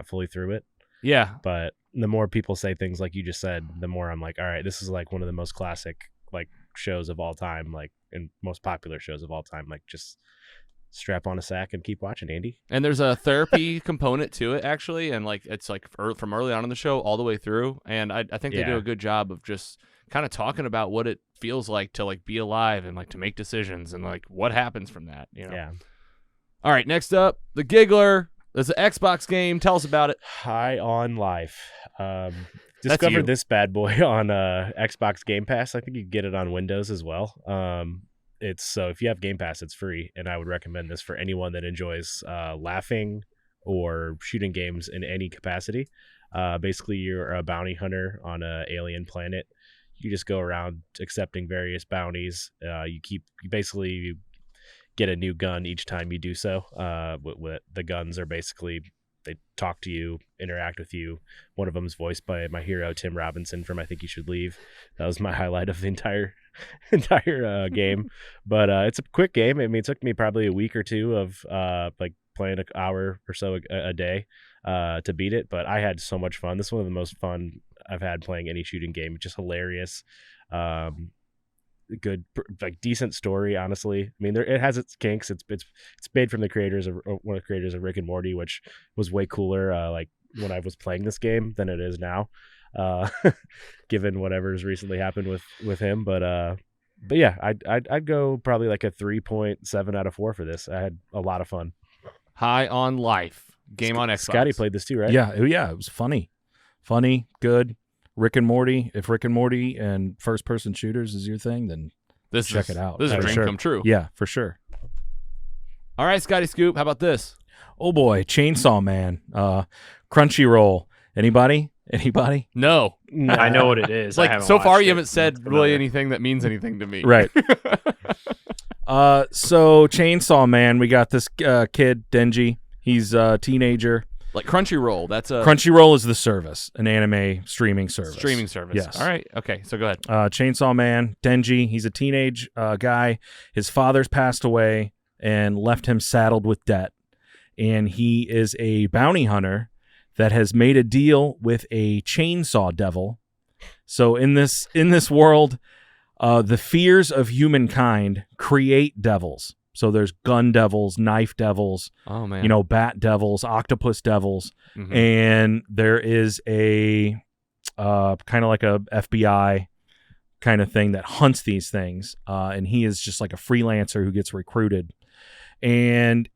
fully through it. Yeah. But the more people say things like you just said, the more I'm like, all right, this is like one of the most classic like shows of all time, like, and most popular shows of all time. Like, just strap on a sack and keep watching, Andy. And there's a therapy component to it, actually, and like it's like from early on in the show all the way through. And I think they do a good job of just kind of talking about what it feels like to like be alive and like to make decisions and like what happens from that. Yeah. All right, next up, the Giggler. There's an Xbox game. Tell us about it. High on Life. Discovered this bad boy on Xbox Game Pass. I think you can get it on Windows as well. So if you have Game Pass, it's free, and I would recommend this for anyone that enjoys laughing or shooting games in any capacity. Basically, you're a bounty hunter on an alien planet. You just go around accepting various bounties. You get a new gun each time you do so. The guns are basically, they talk to you, interact with you. One of them is voiced by my hero Tim Robinson from I Think You Should Leave. That was my highlight of the entire game. But it's a quick game. I mean, it took me probably a week or two of like playing an hour or so a day to beat it. But I had so much fun. This is one of the most fun I've had playing any shooting game. Just hilarious. Good, like decent story, honestly. I mean, it has its kinks. It's made from the creators of one of the creators of Rick and Morty, which was way cooler like when I was playing this game than it is now, given whatever's recently happened with him. But yeah, I'd go probably like a 3.7 out of 4 for this. I had a lot of fun. High on Life game on Xbox. Scotty played this too, right? Yeah, it was funny, good. Rick and Morty. If Rick and Morty and first-person shooters is your thing, then check it out. This is a dream come true. Yeah, for sure. All right, Scotty Scoop, how about this? Oh boy, Chainsaw Man, Crunchyroll. Anybody? No. I know what it is. Like so far, you haven't said really anything that means anything to me. Right. So Chainsaw Man, we got this kid Denji. He's a teenager. Like Crunchyroll, Crunchyroll is the service, an anime streaming service. Yes. All right. Okay. So go ahead. Chainsaw Man, Denji. He's a teenage guy. His father's passed away and left him saddled with debt, and he is a bounty hunter that has made a deal with a chainsaw devil. So in this world, the fears of humankind create devils. So there's gun devils, knife devils, bat devils, octopus devils, and there is a kind of like a FBI kind of thing that hunts these things, and he is just like a freelancer who gets recruited, and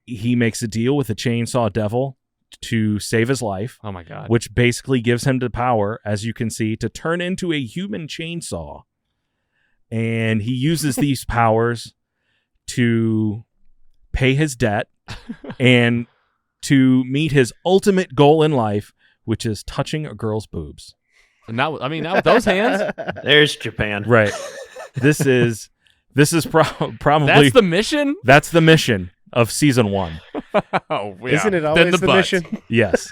he makes a deal with a chainsaw devil to save his life. Oh my God! Which basically gives him the power, as you can see, to turn into a human chainsaw, and he uses these powers to pay his debt and to meet his ultimate goal in life, which is touching a girl's boobs. Not with those hands. There's Japan. Right. This is probably that's the mission. That's the mission of season 1. Oh, yeah. Isn't it always the mission? Yes.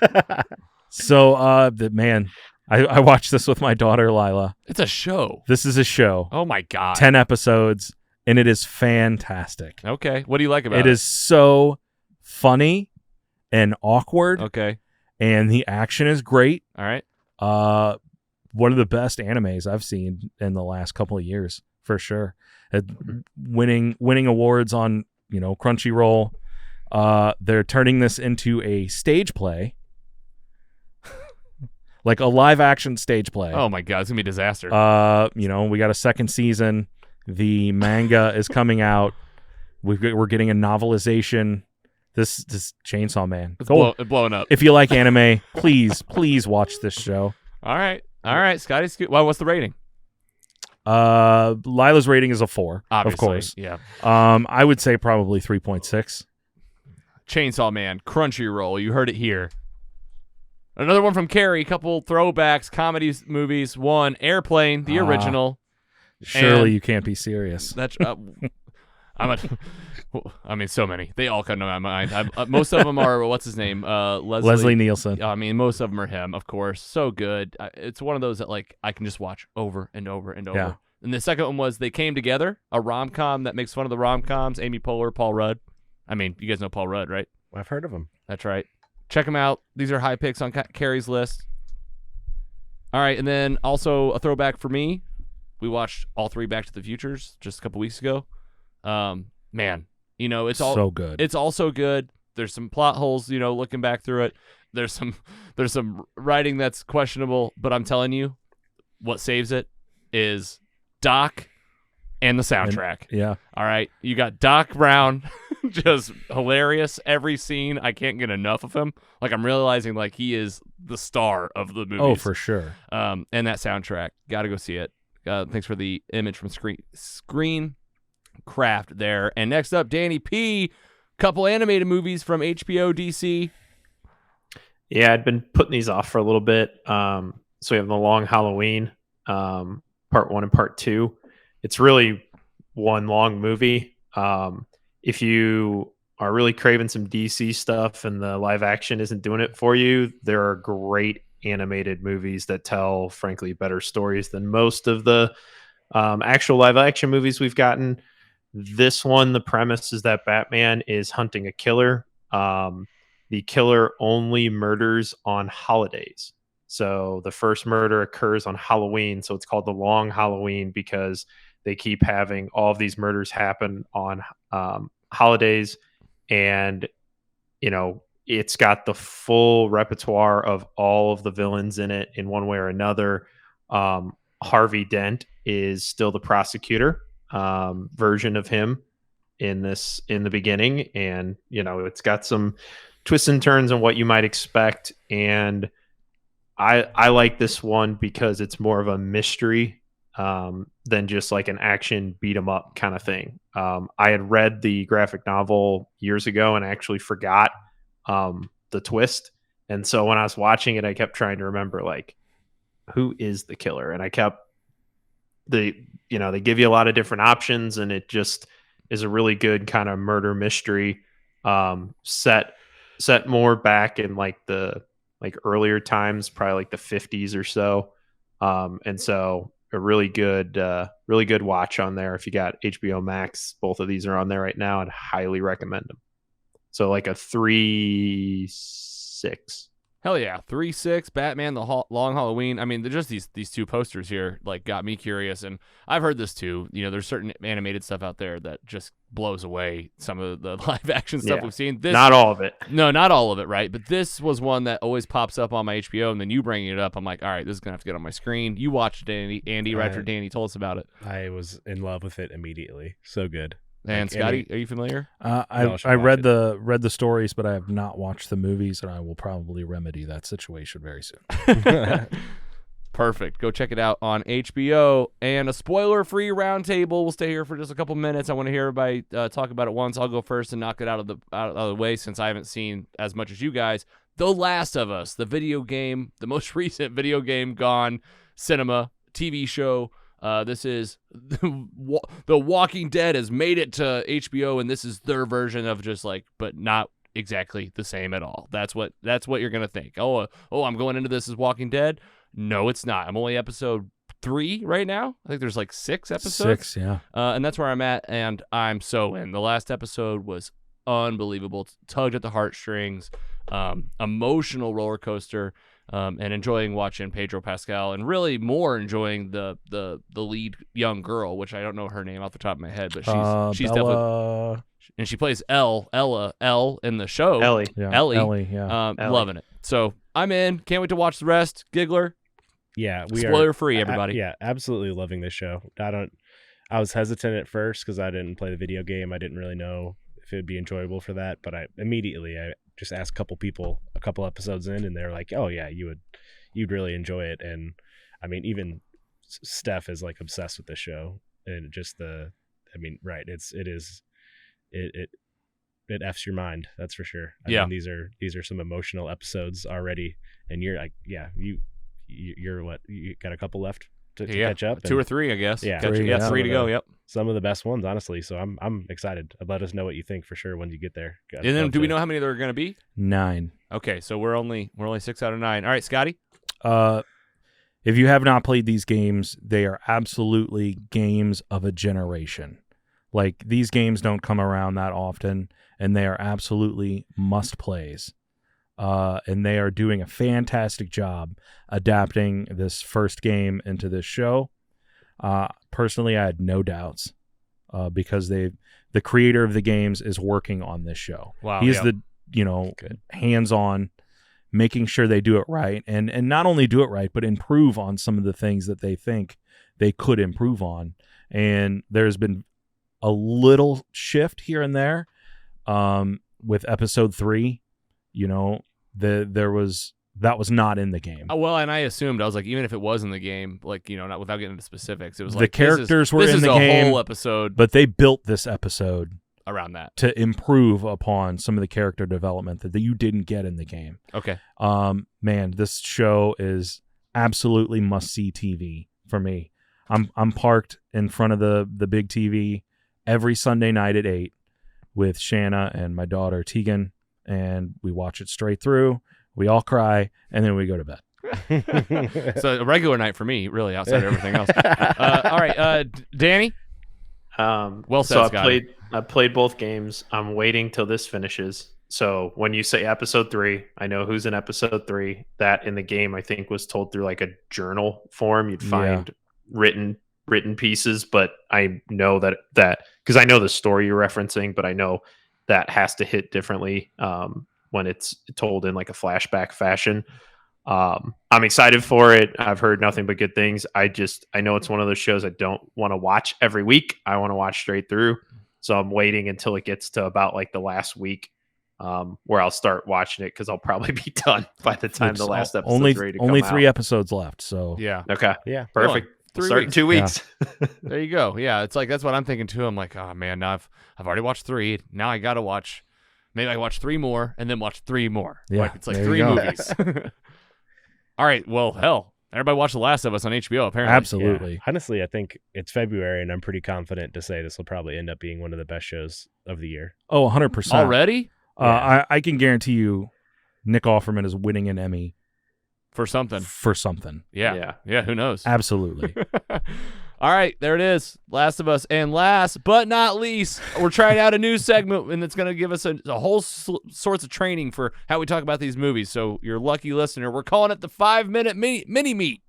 So, man, I watched this with my daughter, Lila. It's a show. This is a show. Oh, my God. 10 episodes, and it is fantastic. Okay. What do you like about it? It is so funny and awkward, Okay. and the action is great. All right. One of the best animes I've seen in the last couple of years, for sure. Winning awards on, Crunchyroll. They're turning this into a stage play. Like a live action stage play. Oh, my God. It's going to be a disaster. We got a second season. The manga is coming out. We're getting a novelization. This Chainsaw Man. It's blowing up. If you like anime, please watch this show. All right. Scotty Scoop. Well, what's the rating? Lila's rating is a 4, Obviously, of course. Yeah. I would say probably 3.6. Chainsaw Man, Crunchyroll. You heard it here. Another one from Carrie. Couple throwbacks, comedies, movies. One, Airplane, the original. Surely And- you can't be serious. That's. So many. They all come to my mind. Most of them are. What's his name? Leslie Nielsen. I mean, most of them are him, of course. So good. It's one of those that I can just watch over and over and over. Yeah. And the second one was They Came Together, a rom-com that makes fun of the rom-coms. Amy Poehler, Paul Rudd. I mean, you guys know Paul Rudd, right? I've heard of him. That's right. Check them out. These are high picks on Carrie's list. All right, and then also a throwback for me. We watched all 3 Back to the Futures just a couple weeks ago. Man, it's all so good. It's also good. There's some plot holes, looking back through it. There's some writing that's questionable, but I'm telling you, what saves it is Doc and the soundtrack. Yeah. All right, you got Doc Brown, just hilarious every scene. I can't get enough of him. I'm realizing he is the star of the movie. Oh, for sure. And that soundtrack, got to go see it. Thanks for the image from Screen Craft there. And next up, Danny P. Couple animated movies from HBO DC. Yeah, I'd been putting these off for a little bit. So we have The Long Halloween, part 1 and part 2. It's really one long movie. If you are really craving some DC stuff and the live action isn't doing it for you, there are great animated movies that tell, frankly, better stories than most of the actual live action movies we've gotten. This one, the premise is that Batman is hunting a killer. The killer only murders on holidays. So the first murder occurs on Halloween. So it's called The Long Halloween because they keep having all of these murders happen on holidays. And, it's got the full repertoire of all of the villains in it in one way or another. Harvey Dent is still the prosecutor version of him in the beginning. And, it's got some twists and turns on what you might expect. And I like this one because it's more of a mystery than just an action beat 'em up kind of thing. I had read the graphic novel years ago and actually forgot the twist. And so when I was watching it, I kept trying to remember who is the killer? And I kept they give you a lot of different options, and it just is a really good kind of murder mystery set more back in the earlier times, probably the 50s or so. And so a really good watch on there. If you got HBO Max, both of these are on there right now, and highly recommend them. So a 3.6. Hell yeah, 3.6. Batman, the Long Halloween. I mean, they're just these 2 posters here got me curious, and I've heard this too. There's certain animated stuff out there that just blows away some of the live action stuff we've seen. Not all of it. No, not all of it, right? But this was one that always pops up on my HBO, and then you bringing it up, I'm like, all right, this is gonna have to get on my screen. You watched it, Andy, right after Danny told us about it. I was in love with it immediately. So good. And Scotty, are you familiar? I read the stories, but I have not watched the movies, and I will probably remedy that situation very soon. Perfect. Go check it out on HBO. And a spoiler-free roundtable. We'll stay here for just a couple minutes. I want to hear everybody talk about it once. I'll go first and knock it out of the way since I haven't seen as much as you guys. The Last of Us, the video game, the most recent video game gone cinema TV show. This is The Walking Dead has made it to HBO, and this is their version of just but not exactly the same at all. That's what you're gonna think. Oh, I'm going into this as Walking Dead. No, it's not. I'm only episode 3 right now. I think there's like 6 episodes. 6, yeah. And that's where I'm at, and I'm so in. The last episode was unbelievable. Tugged at the heartstrings, emotional roller coaster, and enjoying watching Pedro Pascal, and really more enjoying the lead young girl, which I don't know her name off the top of my head, but she's Bella... definitely, and she plays Ella in the show. Ellie. Yeah. Ellie, yeah. Ellie. loving it. So I'm in. Can't wait to watch the rest. Giggler, Yeah, we are spoiler free, everybody. yeah, absolutely loving this show. I was hesitant at first because I didn't play the video game. I didn't really know if it would be enjoyable for that, but I just asked a couple people a couple episodes in, and they're like, "Oh yeah, you'd really enjoy it." And I mean, even Steph is like obsessed with this show, and just right? It F's your mind, that's for sure. I mean, these are some emotional episodes already, and you're like, yeah, you're what, you got a couple left to catch up? 2 or 3, I guess. Yeah. 3 to go. Yep. Some of the best ones, honestly. So I'm excited. Let us know what you think for sure when you get there. And then, do we know how many there are going to be? 9. Okay, so we're only 6 out of 9. All right, Scotty. If you have not played these games, they are absolutely games of a generation. Like, these games don't come around that often, and they are absolutely must-plays. And they are doing a fantastic job adapting this first game into this show. Personally, I had no doubts because the creator of the games is working on this show. Wow, He's yeah. Good. hands-on, making sure they do it right, and not only do it right, but improve on some of the things that they think they could improve on. And there's been a little shift here and there with episode 3. That was not in the game. Oh, well, and I assumed, I was like, even if it was in the game, like, not without getting into specifics, it was The like characters were this in is the a game, whole episode but they built this episode around that. to improve upon some of the character development that you didn't get in the game. Okay. Man, this show is absolutely must-see TV for me. I'm parked in front of the big TV every Sunday night at 8 with Shana and my daughter Tegan, and we watch it straight through. We all cry, and then we go to bed. So a regular night for me, really, outside of everything else. All right, Danny? Well said, so Scotty. I played both games. I'm waiting till this finishes. So when you say episode 3, I know who's in episode 3. That in the game, I think, was told through like a journal form. You'd find written pieces, but I know that because I know the story you're referencing, but I know that has to hit differently when it's told in like a flashback fashion. I'm excited for it. I've heard nothing but good things. I know it's one of those shows I don't want to watch every week. I want to watch straight through. So I'm waiting until it gets to about like the last week where I'll start watching it, because I'll probably be done by the time the last episode's ready to come only out. 3 episodes left. So Yeah. Okay. Yeah. Perfect. 3 Start in weeks. 2 weeks. There you go. Yeah, it's like that's what I'm thinking too. I'm like, oh man, now I've already watched 3. Now I gotta watch. Maybe I watch 3 more and then watch 3 more. Yeah, Like, it's like there 3 you go. movies. All right. Well, hell, everybody watched The Last of Us on HBO. Apparently, absolutely. Yeah. Honestly, I think it's February, and I'm pretty confident to say this will probably end up being one of the best shows of the year. Oh, 100%. Already I can guarantee you Nick Offerman is winning an Emmy for something. for something. Yeah. Who knows? Absolutely. All right, there it is. Last of Us. And last but not least, we're trying out a new segment, and it's going to give us a whole sorts of training for how we talk about these movies. So you're a lucky listener. We're calling it the 5-minute mini meet.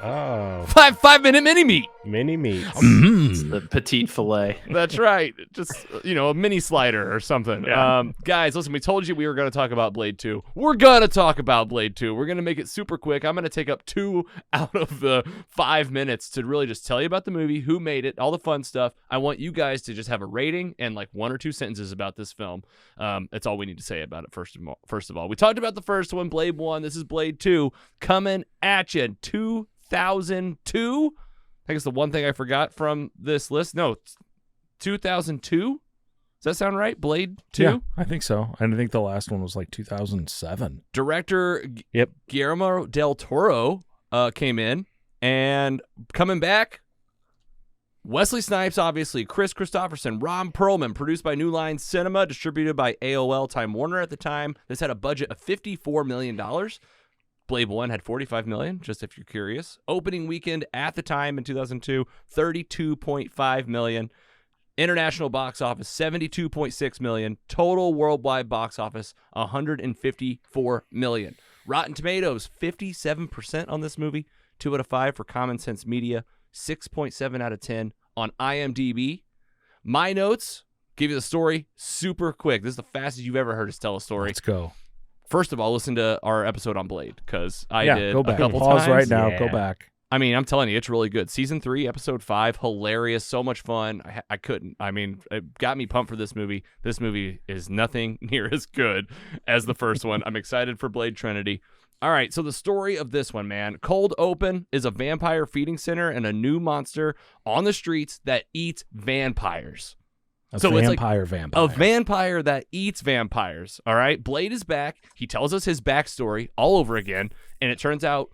Oh, 5-minute mini meet. mini meats. The petite filet. That's right. Just, a mini slider or something. Yeah. Guys, listen, we told you we were going to talk about Blade 2. We're going to talk about Blade 2. We're going to make it super quick. I'm going to take up 2 out of the 5 minutes to really just tell you about the movie, who made it, all the fun stuff. I want you guys to just have a rating and like 1 or 2 sentences about this film. That's all we need to say about it, first of all. We talked about the first one, Blade 1. This is Blade 2 coming at you. 2002? I think it's the one thing I forgot from this list. No, 2002? Does that sound right? Blade 2? Yeah, I think so. And I think the last one was like 2007. Director Yep. Guillermo del Toro came in, and coming back, Wesley Snipes, obviously. Chris Christopherson, Ron Perlman, produced by New Line Cinema, distributed by AOL Time Warner at the time. This had a budget of $54 million. Blade 1 had $45 million, just if you're curious. Opening weekend at the time in 2002, $32.5 million. International box office, $72.6 million. Total worldwide box office, $154 million. Rotten Tomatoes, 57% on this movie. 2 out of 5 for Common Sense Media. 6.7 out of 10 on IMDb. My notes, give you the story super quick. This is the fastest you've ever heard us tell a story. Let's go. First of all, listen to our episode on Blade, because I did go back. a couple Pause times. right now. Yeah. Go back. I mean, I'm telling you, it's really good. Season 3, episode 5, hilarious, so much fun. I couldn't. I mean, it got me pumped for this movie. This movie is nothing near as good as the first one. I'm excited for Blade Trinity. All right, so the story of this one, man. Cold Open is a vampire feeding center and a new monster on the streets that eats vampires. So it's like vampire. A vampire that eats vampires, all right? Blade is back. He tells us his backstory all over again, and it turns out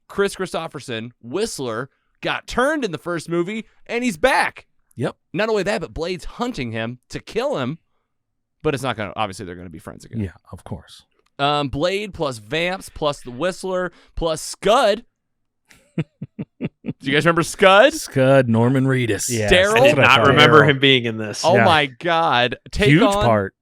Chris Christopherson, Whistler, got turned in the first movie, and he's back. Yep. Not only that, but Blade's hunting him to kill him, but it's not going to, obviously they're going to be friends again. Yeah, of course. Blade plus Vamps plus the Whistler plus Scud. Do you guys remember Scud? Scud, Norman Reedus. Yeah, Daryl? that's I did what not thought. remember Daryl. him being in this. Oh Yeah. my God. Huge part.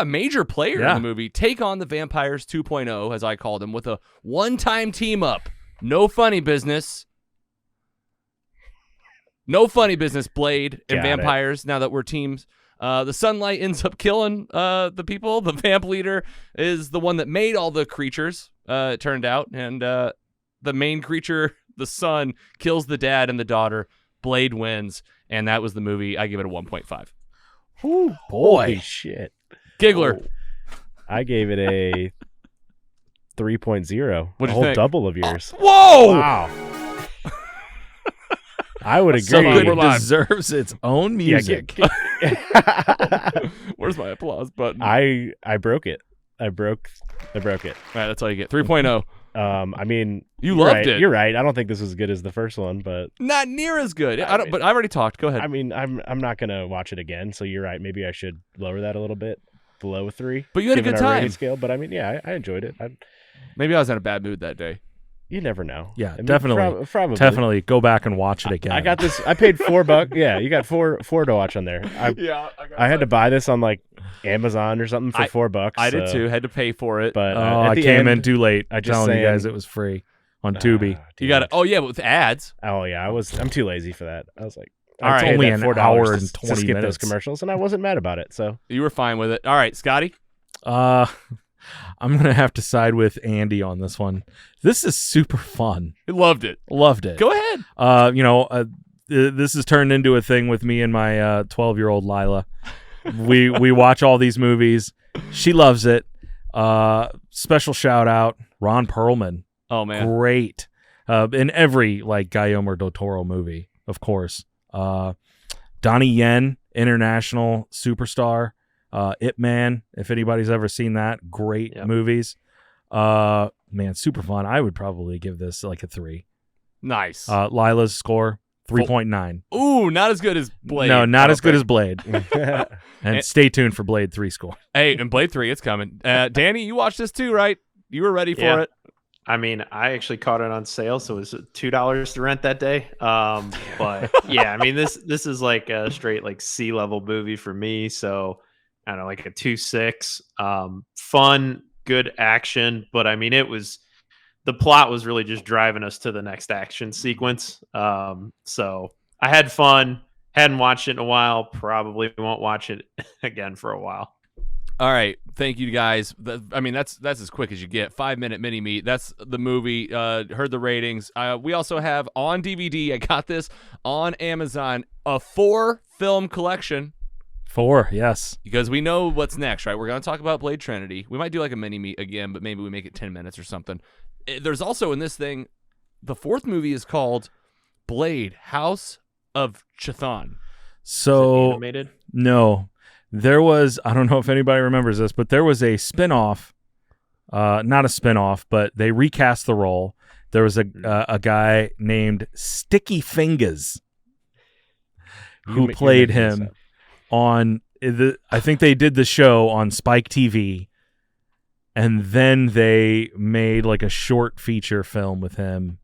Major player Yeah. in the movie. Take on the Vampires 2.0, as I called him, with a one-time team up. No funny business. No funny business, Blade and Got it. vampires, now that we're teams. The sunlight ends up killing the people. The vamp leader is the one that made all the creatures, it turned out. And the main creature, the son, kills the dad and the daughter. Blade wins. And that was the movie. I give it a 1.5. Holy Boy. shit. Giggler. I gave it a 3.0. What'd a you whole think? double of yours. Whoa! Wow. I would agree. So good, we're it live. deserves its own music. Where's my applause button? I broke it. I broke it. All right, that's all you get. 3.0. I mean, You you're loved right. it. You're right. I don't think this is as good as the first one, but Not near as good. I But mean- I've already talked. Go ahead. I mean, I'm not gonna watch it again. So you're right. Maybe I should lower that a little bit, below a 3. But you had a given good our rating time. scale. But I mean, yeah, I enjoyed it. Maybe I was in a bad mood that day. You never know. Yeah, I mean, definitely. probably. Definitely go back and watch it again. I got this. I paid $4. Yeah, you got four to watch on there. Yeah, I had to buy this on like Amazon or something for $4. I did so- too. Had to pay for it. But Oh, at I the came end, in too late. I just telling you guys saying- it was free on Tubi. You got it. Oh yeah, with ads. Oh yeah, I'm too lazy for that. I was like, All right. paid Only that an $4 hour to- and to 20 skip those minutes. commercials, and I wasn't mad about it. So You were fine with it. All right, Scotty. I'm gonna have to side with Andy on this one. This is super fun. I loved it. Loved it. Go ahead. This has turned into a thing with me and my 12-year-old Lila. We watch all these movies. She loves it. Special shout out Ron Perlman. Oh man. Great. In every like Guillermo del Toro movie, of course. Donnie Yen, international superstar. Ip Man, if anybody's ever seen that, great Yep. movies. Man, super fun. I would probably give this like a 3. Nice. Lila's score 3.9. Ooh, not as good as Blade. No, I not don't as good as think. Blade. And stay tuned for Blade 3 score. Hey, and Blade 3, it's coming. Danny, you watched this too, right? You were ready for Yeah. it. I mean, I actually caught it on sale, so it was $2 to rent that day. But yeah, I mean, this is like a straight like C-level movie for me. So I don't know, like a 2.6. Fun, good action, but I mean, the plot was really just driving us to the next action sequence. So I had fun. Hadn't watched it in a while. Probably won't watch it again for a while. All right, thank you guys. I mean, that's as quick as you get. 5-minute mini meet. That's the movie. Heard the ratings. We also have on DVD. I got this on Amazon. A 4-film collection 4, yes. because we know what's next, right? We're gonna talk about Blade Trinity. We might do like a mini meet again, but maybe we make it 10 minutes or something. There's also in this thing, the 4th movie is called Blade: House of Chthon. So Animated. no, there was, I don't know if anybody remembers this, but there was a spinoff, not a spinoff, but they recast the role. There was a guy named Sticky Fingers. who played him on I think they did the show on Spike TV, and then they made like a short feature film with him.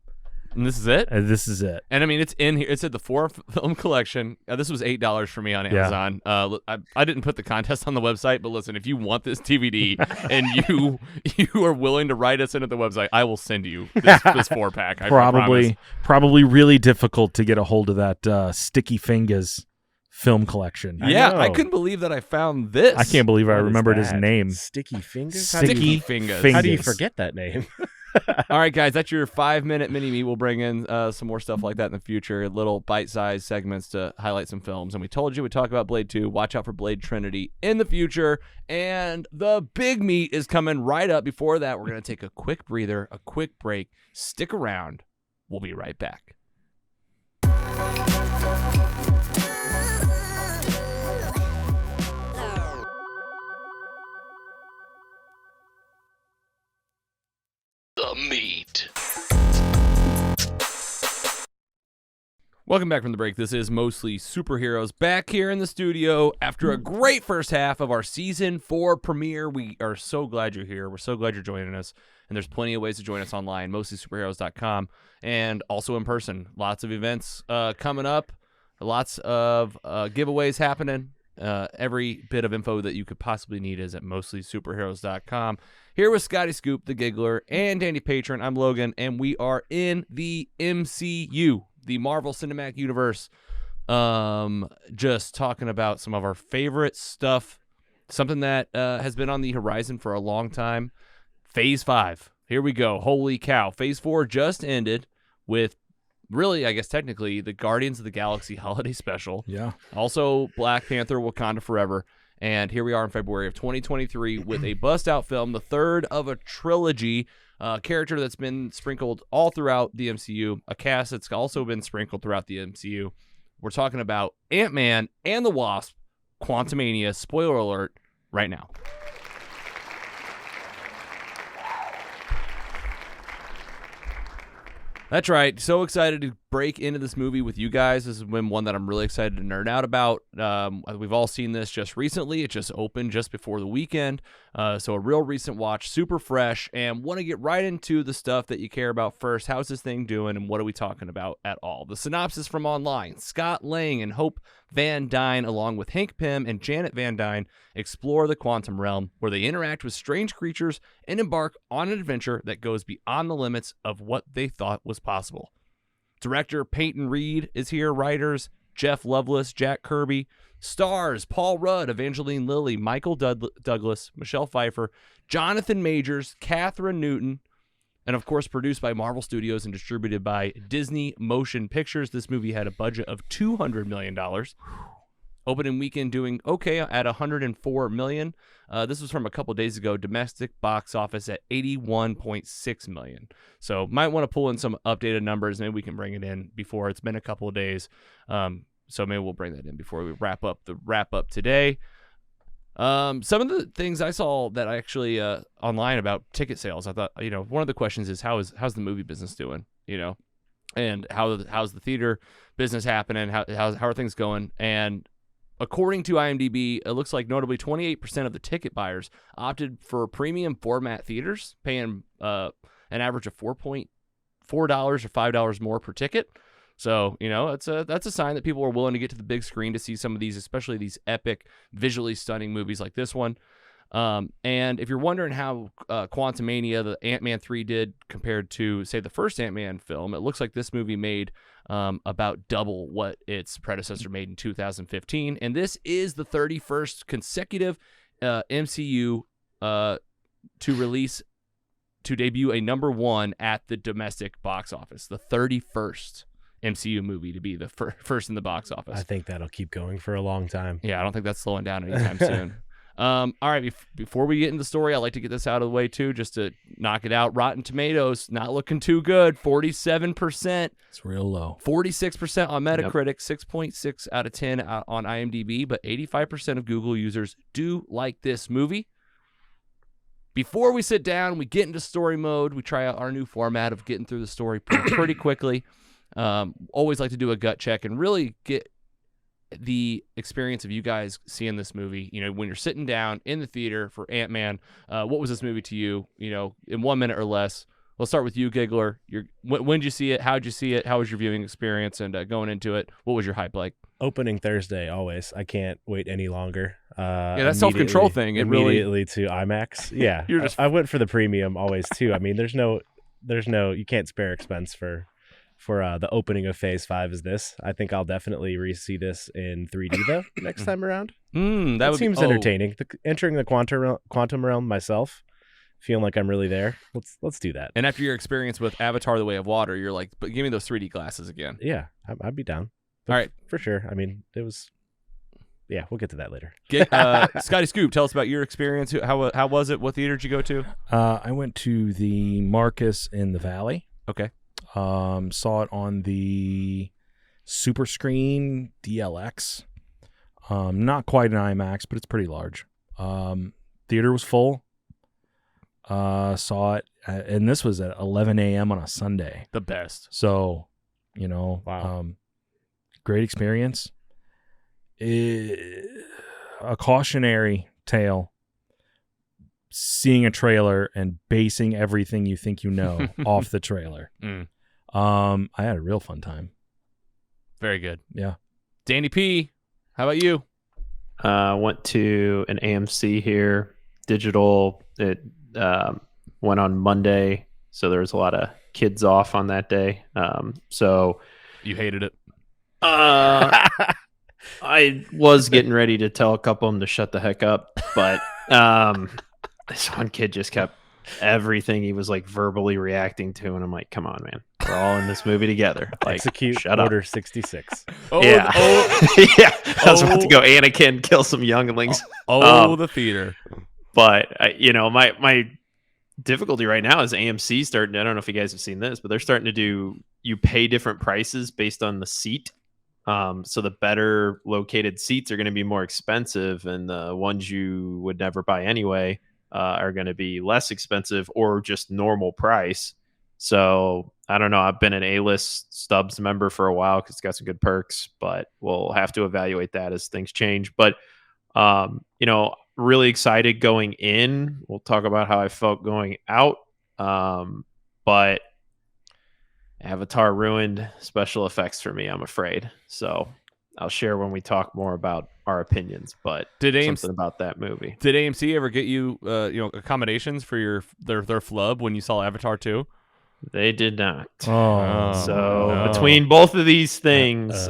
And this is it? This is it. And I mean, it's in here. It's at the 4-film collection. This was $8 for me on Amazon. I didn't put the contest on the website, but listen, if you want this DVD and you are willing to write us in at the website, I will send you this 4-pack. Probably really difficult to get a hold of that Sticky Fingers film collection. I couldn't believe that I found this. I can't believe I remembered his name. Sticky Fingers? Sticky Fingers. How do you forget that name? All right, guys, that's your 5-minute mini-me. We'll bring in some more stuff like that in the future, little bite-sized segments to highlight some films. And we told you we'd talk about Blade 2. Watch out for Blade Trinity in the future. And the big meat is coming right up. Before that, we're going to take a quick breather, a quick break. Stick around. We'll be right back. The meat. Welcome back from the break. This is Mostly Superheroes back here in the studio after a great first half of our season 4 premiere. We are so glad you're here. We're so glad you're joining us. And there's plenty of ways to join us online, mostlysuperheroes.com, and also in person. Lots of events coming up, lots of giveaways happening. Every bit of info that you could possibly need is at mostlysuperheroes.com. Here with Scotty Scoop, the Giggler, and Danny Patron. I'm Logan, and we are in the MCU, the Marvel Cinematic Universe. Just talking about some of our favorite stuff, something that has been on the horizon for a long time. Phase 5. Here we go. Holy cow. Phase 4 just ended with, really, I guess technically, the Guardians of the Galaxy Holiday Special. Yeah. Also, Black Panther, Wakanda Forever. And here we are in February of 2023 with a bust-out film, the third of a trilogy, character that's been sprinkled all throughout the MCU, a cast that's also been sprinkled throughout the MCU. We're talking about Ant-Man and the Wasp, Quantumania, spoiler alert, right now. That's right. So excited to break into this movie with you guys. This has been one that I'm really excited to nerd out about. We've all seen this just recently. It just opened just before the weekend. So a real recent watch, super fresh, and want to get right into the stuff that you care about first. How's this thing doing, and what are we talking about at all? The synopsis from online. Scott Lang and Hope Van Dyne, along with Hank Pym and Janet Van Dyne, explore the quantum realm, where they interact with strange creatures and embark on an adventure that goes beyond the limits of what they thought was possible. Director Peyton Reed is here. Writers Jeff Loveless, Jack Kirby. Stars Paul Rudd, Evangeline Lilly, Michael Douglas, Michelle Pfeiffer, Jonathan Majors, Catherine Newton, and of course produced by Marvel Studios and distributed by Disney Motion Pictures. This movie had a budget of $200 million. Opening weekend doing okay at $104 million. This was from a couple days ago. Domestic box office at $81.6 million. So might want to pull in some updated numbers. Maybe we can bring it in before it's been a couple of days. So maybe we'll bring that in before we wrap up today. Some of the things I saw that I actually online about ticket sales, I thought, one of the questions is how's the movie business doing, and how's the theater business happening? How are things going? And according to IMDb, it looks like notably 28% of the ticket buyers opted for premium format theaters, paying an average of $4 or $5 more per ticket. So, that's a sign that people are willing to get to the big screen to see some of these, especially these epic, visually stunning movies like this one. And if you're wondering how Quantumania, the Ant-Man 3 did compared to, say, the first Ant-Man film, it looks like this movie made about double what its predecessor made in 2015. And this is the 31st consecutive MCU to debut a number 1 at the domestic box office. The 31st MCU movie to be the first in the box office. I think that'll keep going for a long time. Yeah, I don't think that's slowing down anytime soon. All right, before we get into the story, I'd like to get this out of the way too, just to knock it out. Rotten Tomatoes, not looking too good. 47%. It's real low. 46% on Metacritic, 6.6 out of 10 on IMDb, but 85% of Google users do like this movie. Before we sit down, we get into story mode. We try out our new format of getting through the story pretty quickly. Always like to do a gut check and really get the experience of you guys seeing this movie, when you're sitting down in the theater for Ant-Man, what was this movie to you, in 1 minute or less? We'll start with you, Giggler. When did you see it? How did you see it? How was your viewing experience? And going into it, what was your hype like? Opening Thursday, always. I can't wait any longer. That self-control thing. Immediately to IMAX. Yeah, You're just... I went for the premium always too. I mean, there's no, you can't spare expense for the opening of Phase 5 is this. I think I'll definitely re-see this in 3D though next time around. That seems entertaining. Entering the quantum realm myself, feeling like I'm really there. Let's do that. And after your experience with Avatar: The Way of Water, you're like, but give me those 3D glasses again. Yeah, I'd be down. But all right, for sure. I mean, it was. Yeah, we'll get to that later. Scotty Scoop, tell us about your experience. How was it? What theater did you go to? I went to the Marcus in the Valley. Okay. Saw it on the Super Screen DLX. Not quite an IMAX, but it's pretty large. Theater was full. Saw it, and this was at 11 a.m. on a Sunday. The best. So, wow. Great experience. A cautionary tale. Seeing a trailer and basing everything you think you know off the trailer. I had a real fun time. Very good. Yeah. Danny P, how about you? Went to an AMC here, digital. It went on Monday, so there was a lot of kids off on that day. So you hated it. I was getting ready to tell a couple of them to shut the heck up, but this one kid just kept everything he was like verbally reacting to, and I'm like, come on, man, we're all in this movie together. Like, execute shut Order up. 66. Yeah. Yeah, I was about to go Anakin, kill some younglings. The theater. But my difficulty right now is AMC starting. I don't know if you guys have seen this, but they're starting to do, you pay different prices based on the seat. So the better located seats are going to be more expensive, and the ones you would never buy anyway are going to be less expensive or just normal price. So I don't know. I've been an A-list Stubs member for a while because it's got some good perks, but we'll have to evaluate that as things change. But really excited going in. We'll talk about how I felt going out. But Avatar ruined special effects for me, I'm afraid. So I'll share when we talk more about our opinions. But something about that movie. Did AMC ever get you, accommodations for their flub when you saw Avatar 2? They did not. So between both of these things,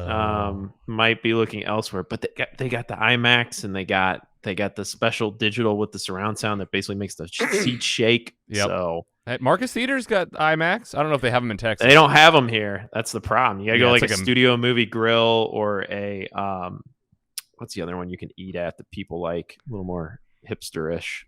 might be looking elsewhere. But they got the IMAX, and they got the special digital with the surround sound that basically makes the seat shake. Yep. So Marcus Theater's got IMAX. I don't know if they have them in Texas. They don't have them here. That's the problem. You gotta go like a a studio movie grill or a what's the other one you can eat at that people like, a little more hipsterish.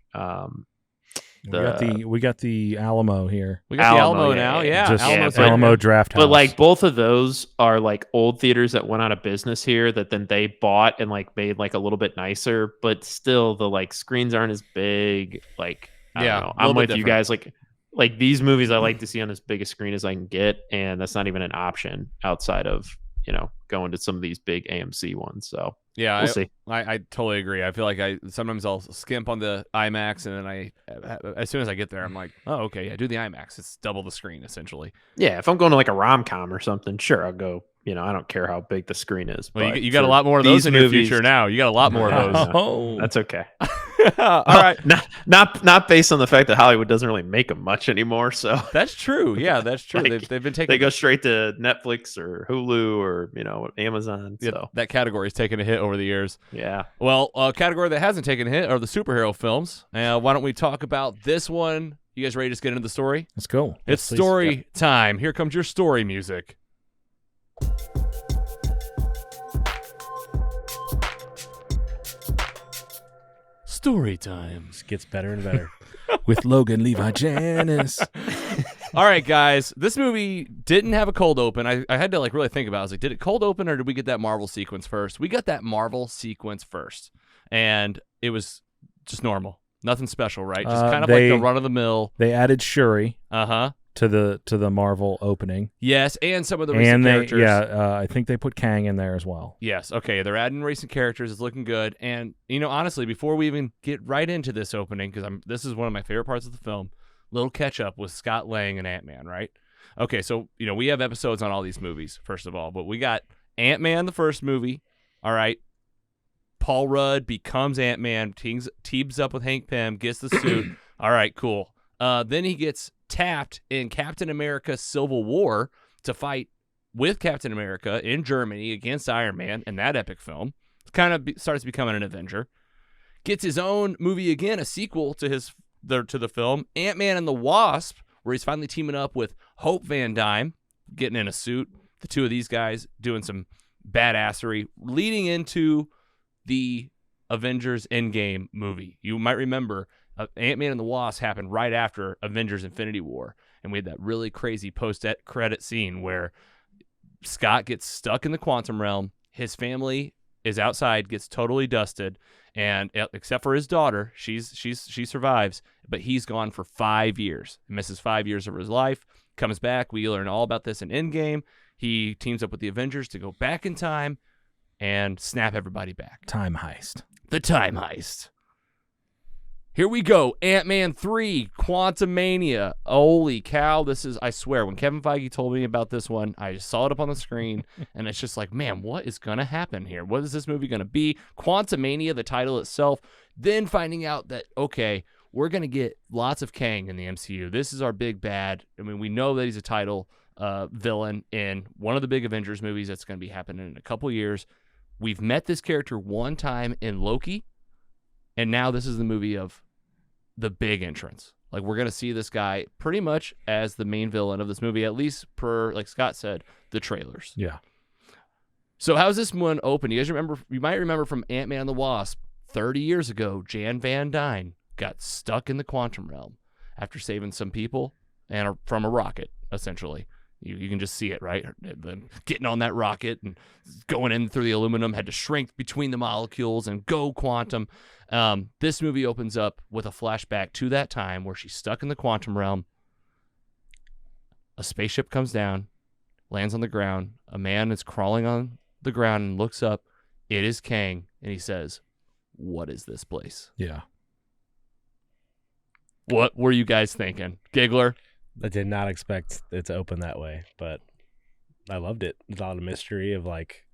We got the Alamo here. We got the Alamo now. Yeah. Just Alamo's Alamo Draft House. But like both of those are like old theaters that went out of business here that then they bought and like made like a little bit nicer, but still the like screens aren't as big. Like, I don't know. I'm with you guys. Like these movies I like to see on as big a screen as I can get, and that's not even an option outside of, going to some of these big AMC ones. So yeah, we'll see. I totally agree. I feel like sometimes I'll skimp on the IMAX, and then as soon as I get there, I'm like, oh, okay, yeah, do the IMAX. It's double the screen essentially. Yeah, if I'm going to like a rom-com or something, sure, I'll go. I don't care how big the screen is. Well, but you got a lot more of those in your future now. You got a lot more of those. Oh, that's okay. All right, not based on the fact that Hollywood doesn't really make them much anymore. So that's true. Yeah, that's true. Like, they've been taking. They go straight to Netflix or Hulu or Amazon. Yeah, so that category's taken a hit over the years. Yeah. Well, a category that hasn't taken a hit are the superhero films. Why don't we talk about this one? You guys ready to just get into the story? Let's go. It's story time. Here comes your story music. Story time. This gets better and better. With Logan Levi Janis. All right, guys. This movie didn't have a cold open. I had to really think about it. I was like, did it cold open or did we get that Marvel sequence first? We got that Marvel sequence first. And it was just normal. Nothing special, right? Just kind of like the run-of-the-mill. They added Shuri. Uh-huh. to the Marvel opening. Yes, and some of the recent characters. I think they put Kang in there as well. Yes, okay, they're adding recent characters. It's looking good. And, honestly, before we even get right into this opening, because this is one of my favorite parts of the film, little catch-up with Scott Lang and Ant-Man, right? Okay, so, we have episodes on all these movies, first of all, but we got Ant-Man, the first movie, all right? Paul Rudd becomes Ant-Man, teams up with Hank Pym, gets the suit. All right, cool. Then he gets tapped in Captain America Civil War to fight with Captain America in Germany against Iron Man in that epic film. Kind of starts becoming an Avenger. Gets his own movie again, a sequel to the film, Ant-Man and the Wasp, where he's finally teaming up with Hope Van Dyne, getting in a suit. The two of these guys doing some badassery, leading into the Avengers Endgame movie. You might remember Ant-Man and the Wasp happened right after Avengers Infinity War, and we had that really crazy post-credit scene where Scott gets stuck in the quantum realm. His family is outside, gets totally dusted, and except for his daughter, she survives, but he's gone for 5 years. He misses 5 years of his life, comes back. We learn all about this in Endgame. He teams up with the Avengers to go back in time and snap everybody back. Time heist. The time heist. Here we go. Ant-Man 3, Quantumania. Holy cow. This is, I swear, when Kevin Feige told me about this one, I just saw it up on the screen, and it's just like, man, what is going to happen here? What is this movie going to be? Quantumania, the title itself. Then finding out that, okay, we're going to get lots of Kang in the MCU. This is our big bad. I mean, we know that he's a title villain in one of the big Avengers movies that's going to be happening in a couple years. We've met this character one time in Loki, and now this is the movie of the big entrance. Like, we're going to see this guy pretty much as the main villain of this movie, at least per, like Scott said, the trailers. Yeah. So how's this one open? You guys remember, you might remember from Ant-Man and the Wasp, 30 years ago, Jan Van Dyne got stuck in the quantum realm after saving some people and from a rocket, essentially. You can just see it, right? Them getting on that rocket and going in through the aluminum, had to shrink between the molecules and go quantum. This movie opens up with a flashback to that time where she's stuck in the quantum realm. A spaceship comes down, lands on the ground. A man is crawling on the ground and looks up. It is Kang, and he says, "What is this place?" Yeah. What were you guys thinking? Giggler? I did not expect it to open that way, but I loved it. There's a lot of mystery of, like,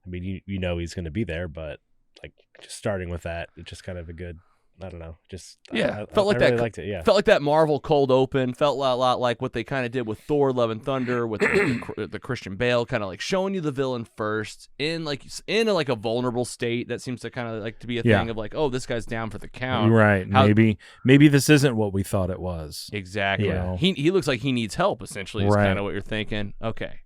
I mean, you know he's going to be there, but like just starting with that, it's just kind of a good, I don't know, just yeah, I really liked it. Yeah, felt like that Marvel cold open. Felt a lot like what they kind of did with Thor: Love and Thunder with the Christian Bale, kind of like showing you the villain first in a vulnerable state. That seems to kind of like to be a thing of like, oh, this guy's down for the count. Right. Maybe this isn't what we thought it was. Exactly. You know? He looks like he needs help. Essentially, is Right. kind of what you're thinking. Okay.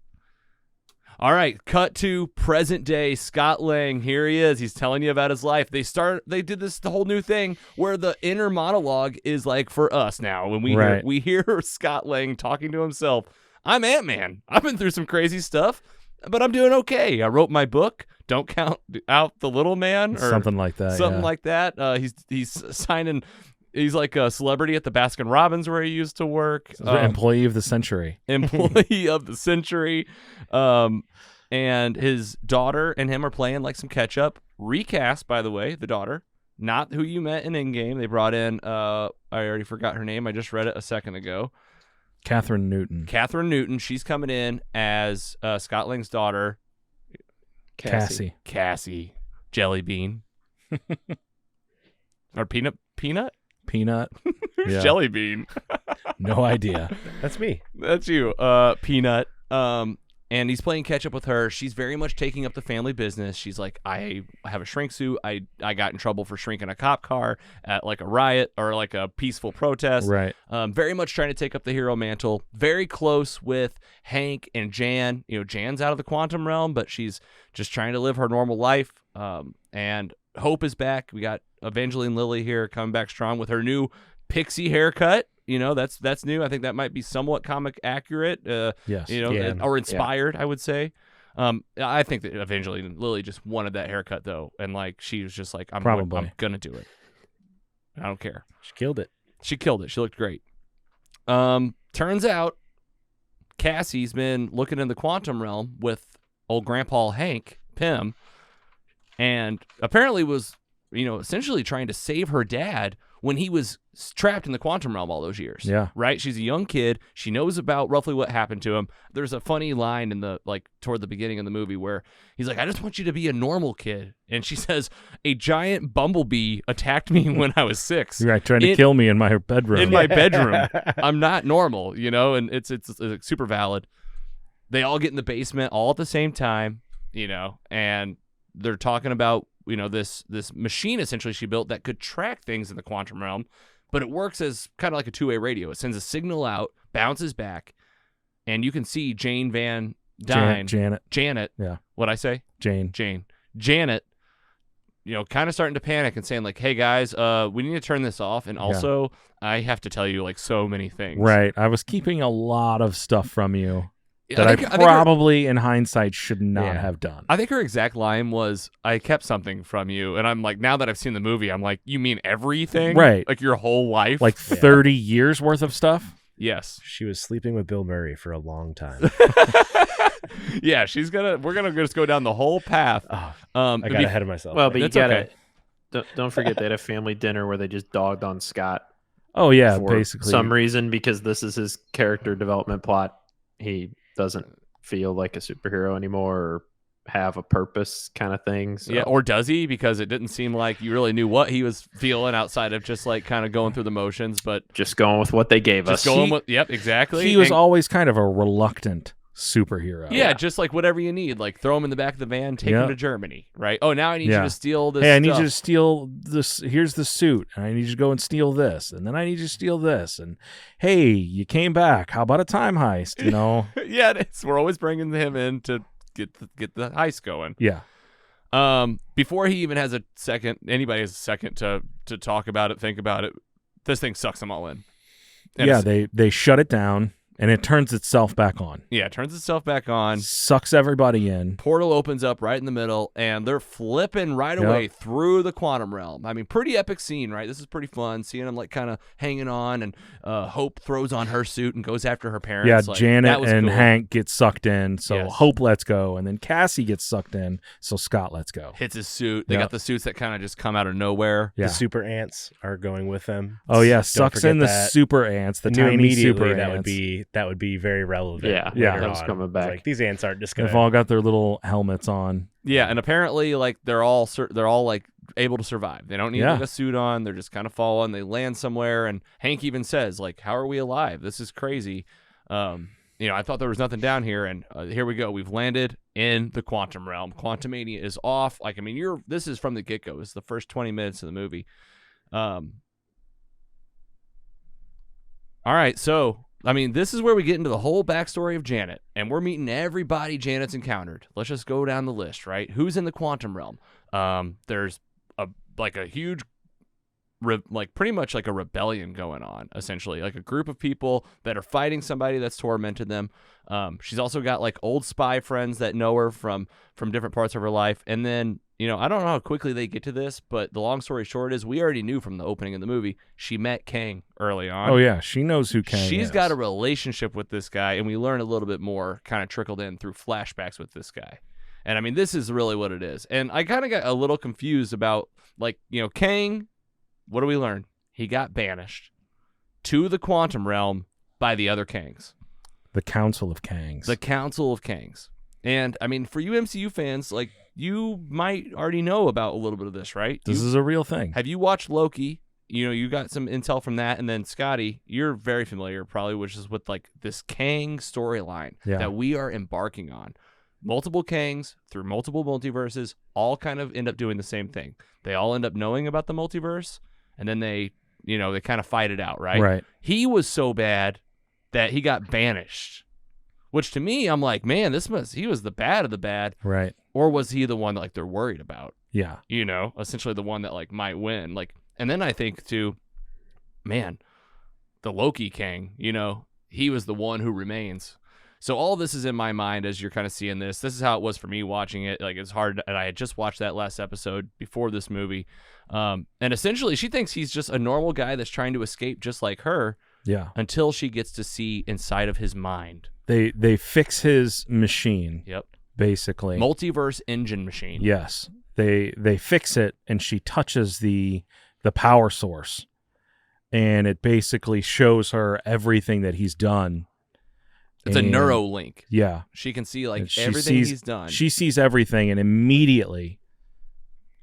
All right, cut to present day. Scott Lang, here he is. He's telling you about his life. They did the whole new thing where the inner monologue is like for us now. When we hear Scott Lang talking to himself, I'm Ant-Man. I've been through some crazy stuff, but I'm doing okay. I wrote my book. Don't count out the little man, or something like that. Something like that. He's signing. He's like a celebrity at the Baskin Robbins where he used to work. Employee of the century. Employee of the century. And his daughter and him are playing like some catch up. Recast, by the way, the daughter. Not who you met in Endgame. They brought in, I already forgot her name. I just read it a second ago. Catherine Newton. Catherine Newton. She's coming in as Scott Lang's daughter. Cassie. Jelly Bean. Or Peanut? Peanut. Who's Yeah. Jelly Bean? No idea. that's me. That's you. Peanut. And he's playing catch up with her. She's very much taking up the family business. She's like, I have a shrink suit. I got in trouble for shrinking a cop car at like a riot or like a peaceful protest. Right. Very much trying to take up the hero mantle. Very close with Hank and Jan. You know, Jan's out of the quantum realm, but she's just trying to live her normal life. And Hope is back. We got Evangeline Lilly here coming back strong with her new pixie haircut. You know, that's new. I think that might be somewhat comic accurate. Yes. You know, Yeah. or inspired, I would say. I think that Evangeline Lilly just wanted that haircut though, and like she was just like, I'm gonna do it. I don't care. She killed it. She killed it. She looked great. So turns out Cassie's been looking in the quantum realm with old Grandpa Hank Pym, and apparently was, essentially trying to save her dad when he was trapped in the quantum realm all those years. Yeah. Right? She's a young kid. She knows about roughly what happened to him. There's a funny line toward the beginning of the movie where he's like, I just want you to be a normal kid. And she says, a giant bumblebee attacked me when I was 6. You're right, trying to kill me in my bedroom. In my bedroom. I'm not normal, and it's super valid. They all get in the basement all at the same time, and they're talking about, this machine essentially she built that could track things in the quantum realm, but it works as kind of like a two-way radio. It sends a signal out, bounces back, and you can see Jane Van Dyne. Janet. Yeah. What'd I say? Jane. Janet, kind of starting to panic and saying like, hey guys, we need to turn this off. And also I have to tell you like so many things. Right. I was keeping a lot of stuff from you that I probably in hindsight should not have done. I think her exact line was, I kept something from you. And I'm like, now that I've seen the movie, I'm like, you mean everything? Right. Like your whole life? Like 30 years worth of stuff? Yes. She was sleeping with Bill Murray for a long time. Yeah, we're gonna just go down the whole path. I got ahead of myself. Well, but you That's gotta okay. don't forget they had a family dinner where they just dogged on Scott. Oh yeah, for basically some reason, because this is his character development plot. He doesn't feel like a superhero anymore or have a purpose, kind of thing. So. Yeah, or does he? Because it didn't seem like you really knew what he was feeling outside of just like kind of going through the motions, but just going with what they gave us. Yep, exactly. He was always kind of a reluctant superhero. Yeah, just like whatever you need, like throw him in the back of the van, take him to Germany, right? Oh, now I need you to steal this. Hey, I need stuff. you to steal this. Here's the suit, and I need you to go and steal this, and then I need you to steal this, and hey, you came back. How about a time heist? Yeah, it is. We're always bringing him in to get the heist going. Yeah. Before he even has anybody has a second to talk about it, think about it, this thing sucks them all in. And they shut it down, and it turns itself back on. Yeah, it turns itself back on. Sucks everybody in. Portal opens up right in the middle, and they're flipping right away through the quantum realm. I mean, pretty epic scene, right? This is pretty fun, seeing them like kind of hanging on, and Hope throws on her suit and goes after her parents. Yeah, like, Janet and cool. Hank get sucked in, so Hope lets go, and then Cassie gets sucked in, so Scott lets go. Hits his suit. They got the suits that kind of just come out of nowhere. Yeah. The super ants are going with them. Oh yeah, sucks in the super ants, the tiny super that ants. That would be very relevant. Yeah, that was coming back. Like, these ants aren't just gonna. They've all got their little helmets on. Yeah, and apparently, like they're all like able to survive. They don't need like a suit on. They're just kind of falling. They land somewhere, and Hank even says, like, "How are we alive? This is crazy." I thought there was nothing down here, and here we go. We've landed in the quantum realm. Quantumania is off. Like, I mean, this is from the get-go. It's the first 20 minutes of the movie. All right, so. I mean, this is where we get into the whole backstory of Janet, and we're meeting everybody Janet's encountered. Let's just go down the list, right? Who's in the quantum realm? There's a huge, pretty much like a rebellion going on, essentially, like a group of people that are fighting somebody that's tormented them. She's also got like old spy friends that know her from different parts of her life, and then. I don't know how quickly they get to this, but the long story short is we already knew from the opening of the movie she met Kang early on. Oh, yeah. She knows who Kang is. She's got a relationship with this guy, and we learn a little bit more kind of trickled in through flashbacks with this guy. And, I mean, this is really what it is. And I kind of got a little confused about, Kang, what do we learn? He got banished to the quantum realm by the other Kangs. The Council of Kangs. The Council of Kangs. And, I mean, for you MCU fans, you might already know about a little bit of this, right? This is a real thing. Have you watched Loki? You got some intel from that. And then, Scotty, you're very familiar probably, which is with, this Kang storyline that we are embarking on. Multiple Kangs through multiple multiverses all kind of end up doing the same thing. They all end up knowing about the multiverse, and then they kind of fight it out, right? Right. He was so bad that he got banished. Which to me, I'm like, man, he was the bad of the bad. Right. Or was he the one that they're worried about? Yeah. Essentially the one that might win. And then I think too, man, the Loki Kang, he was the one who remains. So all this is in my mind as you're kind of seeing this. This is how it was for me watching it. It's hard. And I had just watched that last episode before this movie. And essentially she thinks he's just a normal guy that's trying to escape just like her. Yeah. until she gets to see inside of his mind. They fix his machine. Yep. Basically. Multiverse engine machine. Yes. They fix it, and she touches the power source, and it basically shows her everything that he's done. It's a neuro link. Yeah. She can see And she everything sees- he's done. She sees everything and immediately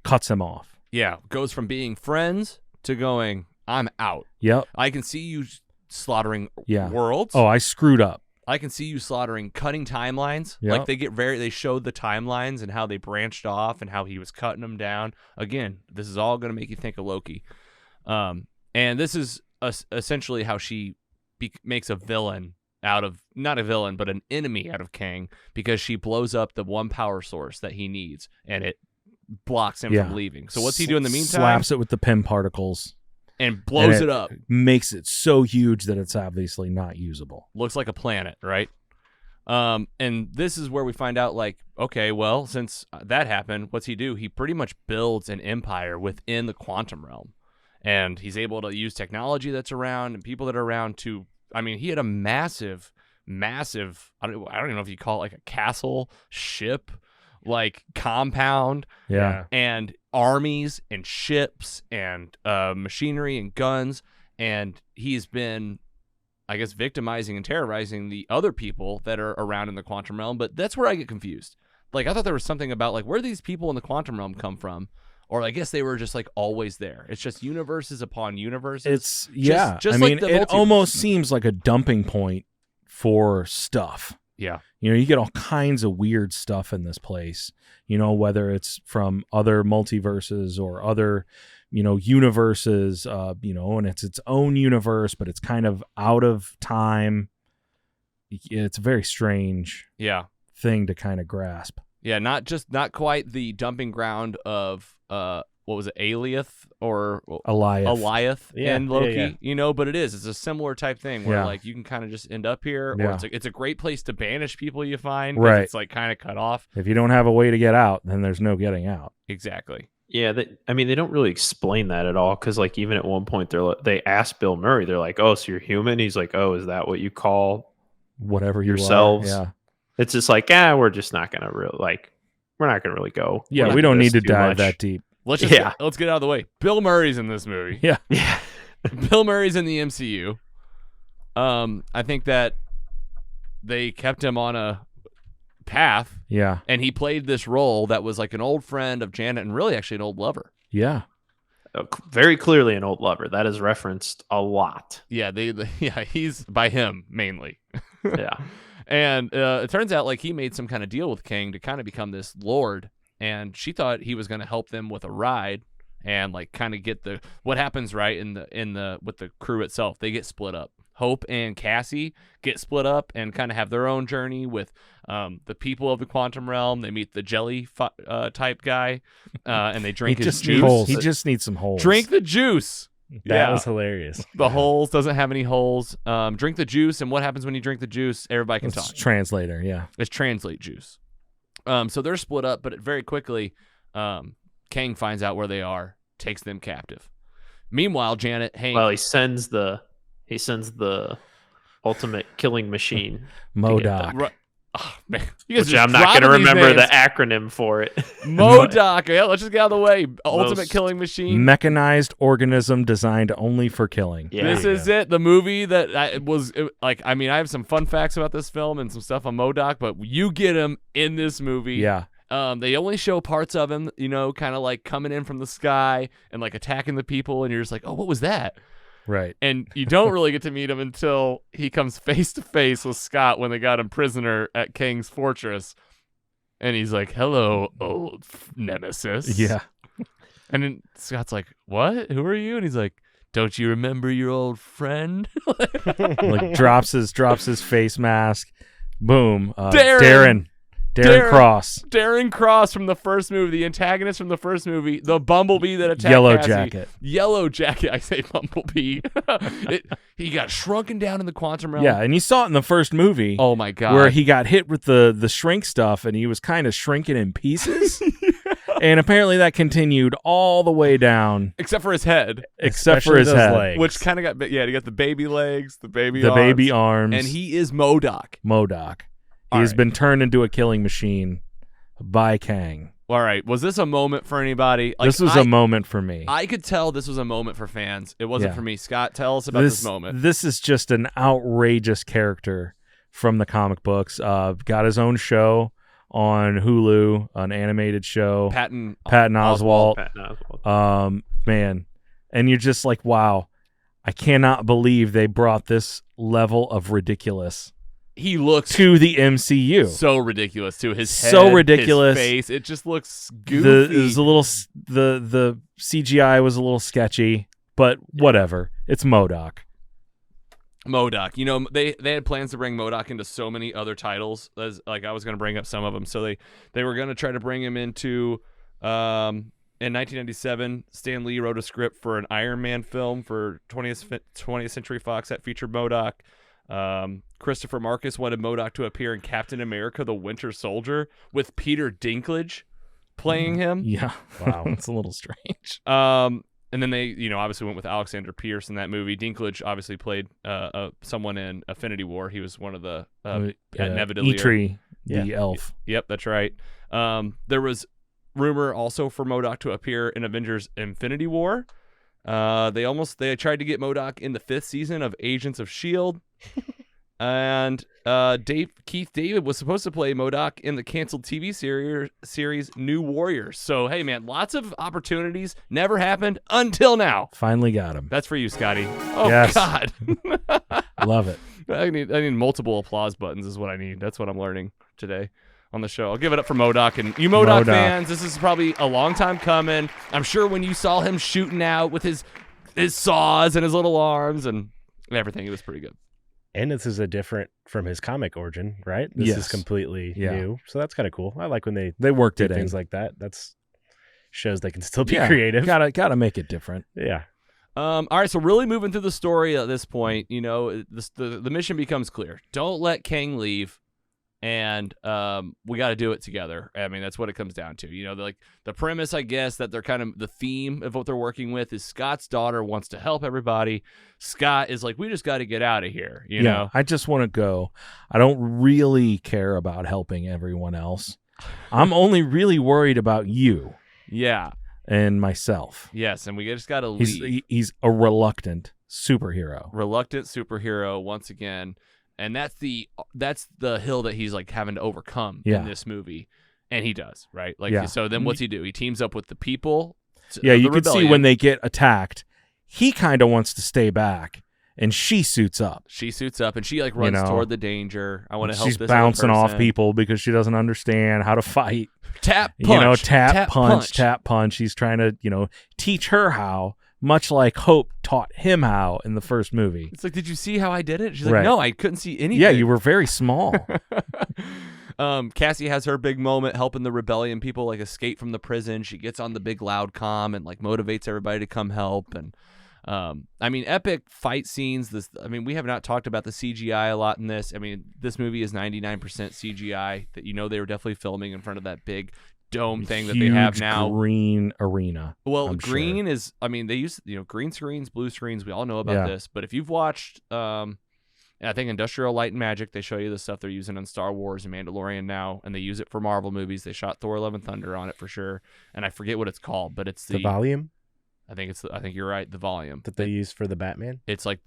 cuts him off. Yeah, goes from being friends to going, I'm out. Yep. I can see you slaughtering Yeah. worlds. Oh, I screwed up. I can see you slaughtering, cutting timelines. Yep. Like they showed the timelines and how they branched off and how he was cutting them down. Again, this is all going to make you think of Loki. And this is essentially how she makes a villain out of, not a villain, but an enemy out of Kang, because she blows up the one power source that he needs, and it blocks him from leaving. So what's he do in the meantime? Slaps it with the PIM particles. And blows And it up. Makes it so huge that it's obviously not usable. Looks like a planet, right? And this is where we find out, okay, well, since that happened, what's he do? He pretty much builds an empire within the quantum realm. And he's able to use technology that's around and people that are around to, he had a massive, I don't even know if you call it like a castle, ship, compound. Yeah. And armies and ships and machinery and guns, and he's been, I guess, victimizing and terrorizing the other people that are around in the quantum realm. But that's where I get confused. I thought there was something about where these people in the quantum realm come from, or I guess they were just always there. It's just universes upon universes. It's just like the it multiverse. almost seems like a dumping point for stuff. Yeah. You get all kinds of weird stuff in this place, whether it's from other multiverses or other, universes, and it's its own universe, but it's kind of out of time. It's a very strange thing to kind of grasp. Yeah, not quite the dumping ground of what was it, Aliath or Eliath and Loki, but it's a similar type thing where you can kind of just end up here, or it's a great place to banish people you find, right? It's kind of cut off. If you don't have a way to get out, then there's no getting out. Exactly. Yeah, they don't really explain that at all, because even at one point they ask Bill Murray, they're like, "Oh, so you're human?" He's like, "Oh, is that what you call whatever yourselves?" Yeah. It's just we're just not gonna we're not gonna really go. Yeah, we don't need to dive that deep. Let's get out of the way. Bill Murray's in this movie. Yeah. Bill Murray's in the MCU. I think that they kept him on a path. Yeah. And he played this role that was an old friend of Janet, and really actually an old lover. Yeah. Very clearly an old lover. That is referenced a lot. Yeah, he's by him mainly. Yeah. And it turns out he made some kind of deal with Kang to kind of become this lord, and she thought he was going to help them with a ride and kind of get what happens right in the with the crew itself. They get split up. Hope and Cassie get split up and kind of have their own journey with the people of the quantum realm. They meet the jelly type guy, and they drink his juice. He just needs some holes. Drink the juice. That was hilarious. The holes doesn't have any holes. Drink the juice, and what happens when you drink the juice? Everybody can talk. Translator, yeah. It's translate juice. So they're split up, but very quickly, Kang finds out where they are, takes them captive. Meanwhile, Janet, Hank. Well, he sends the ultimate killing machine. MODOK. Right. Oh, man. Which I'm not going to remember the acronym for it. MODOK. Yeah, let's just get out of the way. Ultimate killing machine. Mechanized organism designed only for killing. Yeah, this is it. The movie that I have some fun facts about this film and some stuff on MODOK, but you get him in this movie. Yeah. They only show parts of him, kind of coming in from the sky and attacking the people, and you're just oh, what was that? Right. And you don't really get to meet him until he comes face to face with Scott when they got him prisoner at Kang's fortress. And he's like, "Hello, old nemesis." Yeah. And then Scott's like, "What? Who are you?" And he's like, "Don't you remember your old friend?" drops his face mask. Boom. Darren Cross. Darren Cross from the first movie, the antagonist from the first movie, the Bumblebee that attacked Yellow Cassie. Jacket. Yellow Jacket. I say Bumblebee. He got shrunken down in the quantum realm. Yeah, and you saw it in the first movie. Oh my god. Where he got hit with the shrink stuff, and he was kind of shrinking in pieces. And apparently that continued all the way down, Except for his head, except for Especially his those head. legs. which kind of got, he got the baby legs, the baby The arms. baby arms. And he is MODOK. MODOK. All He's right. been turned into a killing machine by Kang. All right. Was this a moment for anybody? Like, This was a moment for me. I could tell this was a moment for fans. It wasn't Yeah. for me. Scott, tell us about this moment. This is just an outrageous character from the comic books. Got his own show on Hulu, an animated show. Patton Oswalt. Patton Oswalt. Man. And you're just like, wow, I cannot believe they brought this level of ridiculous He looks to the MCU. so ridiculous too. His So head, ridiculous. his face. It just looks goofy. The CGI was a little sketchy, but whatever. It's MODOK. MODOK. You know, they had plans to bring MODOK into so many other titles. As like I was going to bring up some of them. So they were going to try to bring him into in 1997, Stan Lee wrote a script for an Iron Man film for 20th Century Fox that featured MODOK. Christopher Marcus wanted MODOK to appear in Captain America: The Winter Soldier with Peter Dinklage playing him. Yeah. Wow. It's a little strange. And then they, obviously went with Alexander Pierce in that movie. Dinklage obviously played someone in Affinity War. He was one of the inevitably Eitri, the Yeah. elf. Yep, that's right. There was rumor also for MODOK to appear in Avengers Infinity War. They tried to get MODOK in the 5th season of Agents of S.H.I.E.L.D. And Keith David was supposed to play MODOK in the canceled TV series New Warriors. So, hey, man, lots of opportunities. Never happened until now. Finally got him. That's for you, Scotty. Oh, Yes. God. Love it. I need multiple applause buttons is what I need. That's what I'm learning today on the show. I'll give it up for MODOK. And you MODOK fans, this is probably a long time coming. I'm sure when you saw him shooting out with his saws and his little arms and everything, it was pretty good. And this is a different from his comic origin, right? This Yes. is completely Yeah. new. So that's kind of cool. I like when they They worked do it things in. like that. That's shows they can still be Yeah, creative. Gotta make it different. Yeah. All right, so really moving through the story at this point, the mission becomes clear. Don't let Kang leave, and we got to do it together. I mean, that's what it comes down to. The premise, I guess, that they're kind of the theme of what they're working with is Scott's daughter wants to help everybody. Scott is like, we just got to get out of here. You know, I just want to go. I don't really care about helping everyone else. I'm only really worried about you yeah, and myself. yes, and we just got to leave. He's a reluctant superhero. Reluctant superhero once again, and that's the hill that he's like having to overcome Yeah. in this movie, and he does, right? Like, Yeah. so then what's he do? He teams up with the people. Yeah, of you the can see rebellion. when they get attacked, he kind of wants to stay back, and she suits up. She suits up and she like runs toward the danger. I want to help She's this bouncing other off person. people because she doesn't understand how to fight. Tap punch. Tap punch. He's trying to, teach her how, much like Hope taught him how in the first movie. It's like, did you see how I did it? She's like, Right. no, I couldn't see anything. Yeah, you were very small. Cassie has her big moment helping the rebellion people like escape from the prison. She gets on the big loud comm and like motivates everybody to come help. And epic fight scenes. We have not talked about the CGI a lot in this. I mean, this movie is 99% CGI. That they were definitely filming in front of that big dome thing that they have Huge now. Green arena. Well, I'm green is. They use green screens, blue screens. We all know about Yeah. this. But if you've watched, I think Industrial Light and Magic, they show you the stuff they're using on Star Wars and Mandalorian now, and they use it for Marvel movies. They shot Thor: Love and Thunder on it for sure, and I forget what it's called, but it's The volume I think you're right. The volume that they use for the Batman. It's like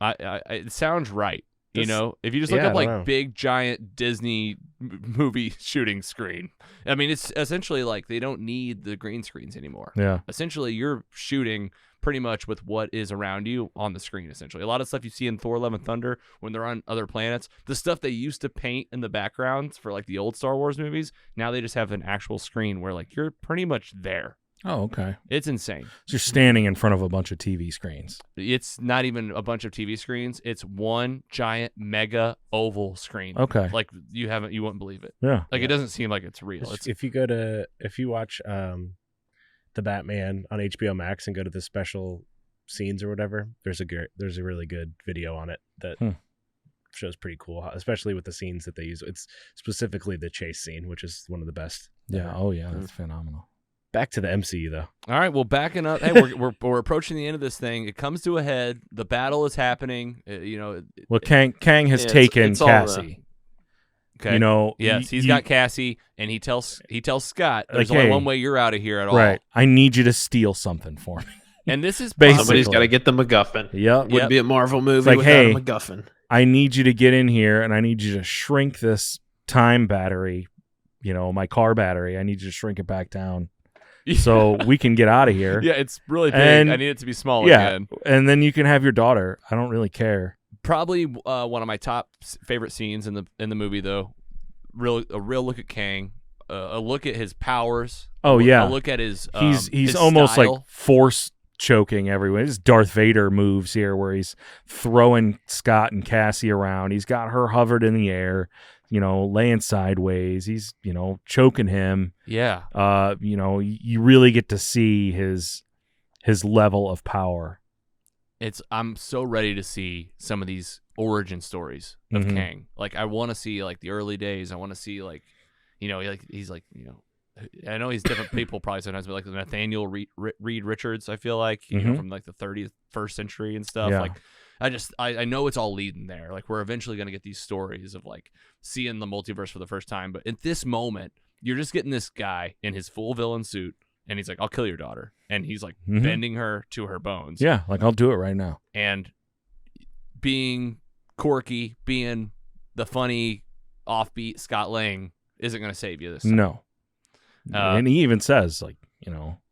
it sounds right. This- If you just look yeah, up I don't like know. big giant Disney movie shooting screen, it's essentially like they don't need the green screens anymore. Yeah. Essentially, you're shooting pretty much with what is around you on the screen. Essentially, a lot of stuff you see in Thor: Love and Thunder when they're on other planets, the stuff they used to paint in the backgrounds for like the old Star Wars movies, now they just have an actual screen where like you're pretty much there. Oh, okay. It's insane. So you're standing in front of a bunch of TV screens. It's not even a bunch of TV screens. It's one giant mega oval screen. Okay. Like you wouldn't believe it. Yeah. Like it doesn't seem like it's real. It's If you watch the Batman on HBO Max and go to the special scenes or whatever, there's a really good video on it that shows pretty cool, especially with the scenes that they use. It's specifically the chase scene, which is one of the best. Yeah. Oh, yeah. That's phenomenal. Back to the MCU though. All right, well, backing up. Hey, we're approaching the end of this thing. It comes to a head. The battle is happening. Well, Kang has it's- taken it's all Cassie. Okay. You know, Yes, he's got Cassie, and he tells Scott, "There's Like, only hey, one way you're out of here at all." right. I need you to steal something for me. And this is Basically. Somebody's got to get the MacGuffin. Yep. Wouldn't be a Marvel movie like, without hey, a MacGuffin. I need you to get in here, and I need you to shrink this time battery. My car battery. I need you to shrink it back down so we can get out of here. Yeah, it's really big. And- I need it to be small Yeah, again. and then you can have your daughter. I don't really care. Probably one of my top favorite scenes in the movie, though. A real look at Kang, a look at his powers. Oh, yeah. a look at his. He's his almost style. like force choking everyone. His Darth Vader moves here, where he's throwing Scott and Cassie around. He's got her hovered in the air, laying sideways. He's choking him. Yeah. You really get to see his level of power. I'm so ready to see some of these origin stories of Mhm. Kang. Like, I want to see like the early days. I want to see he's like I know he's different people probably sometimes, but like the Nathaniel Reed Richards, I feel like Mhm. from like the 31st century and stuff. Yeah. Like, I know it's all leading there. Like, we're eventually gonna get these stories of like seeing the multiverse for the first time. But at this moment, you're just getting this guy in his full villain suit, and he's like, "I'll kill your daughter," and he's like Mhm. bending her to her bones. Yeah, like I'll do it right now. And being quirky, being the funny, offbeat Scott Lang isn't going to save you this time. No. And he even says, like,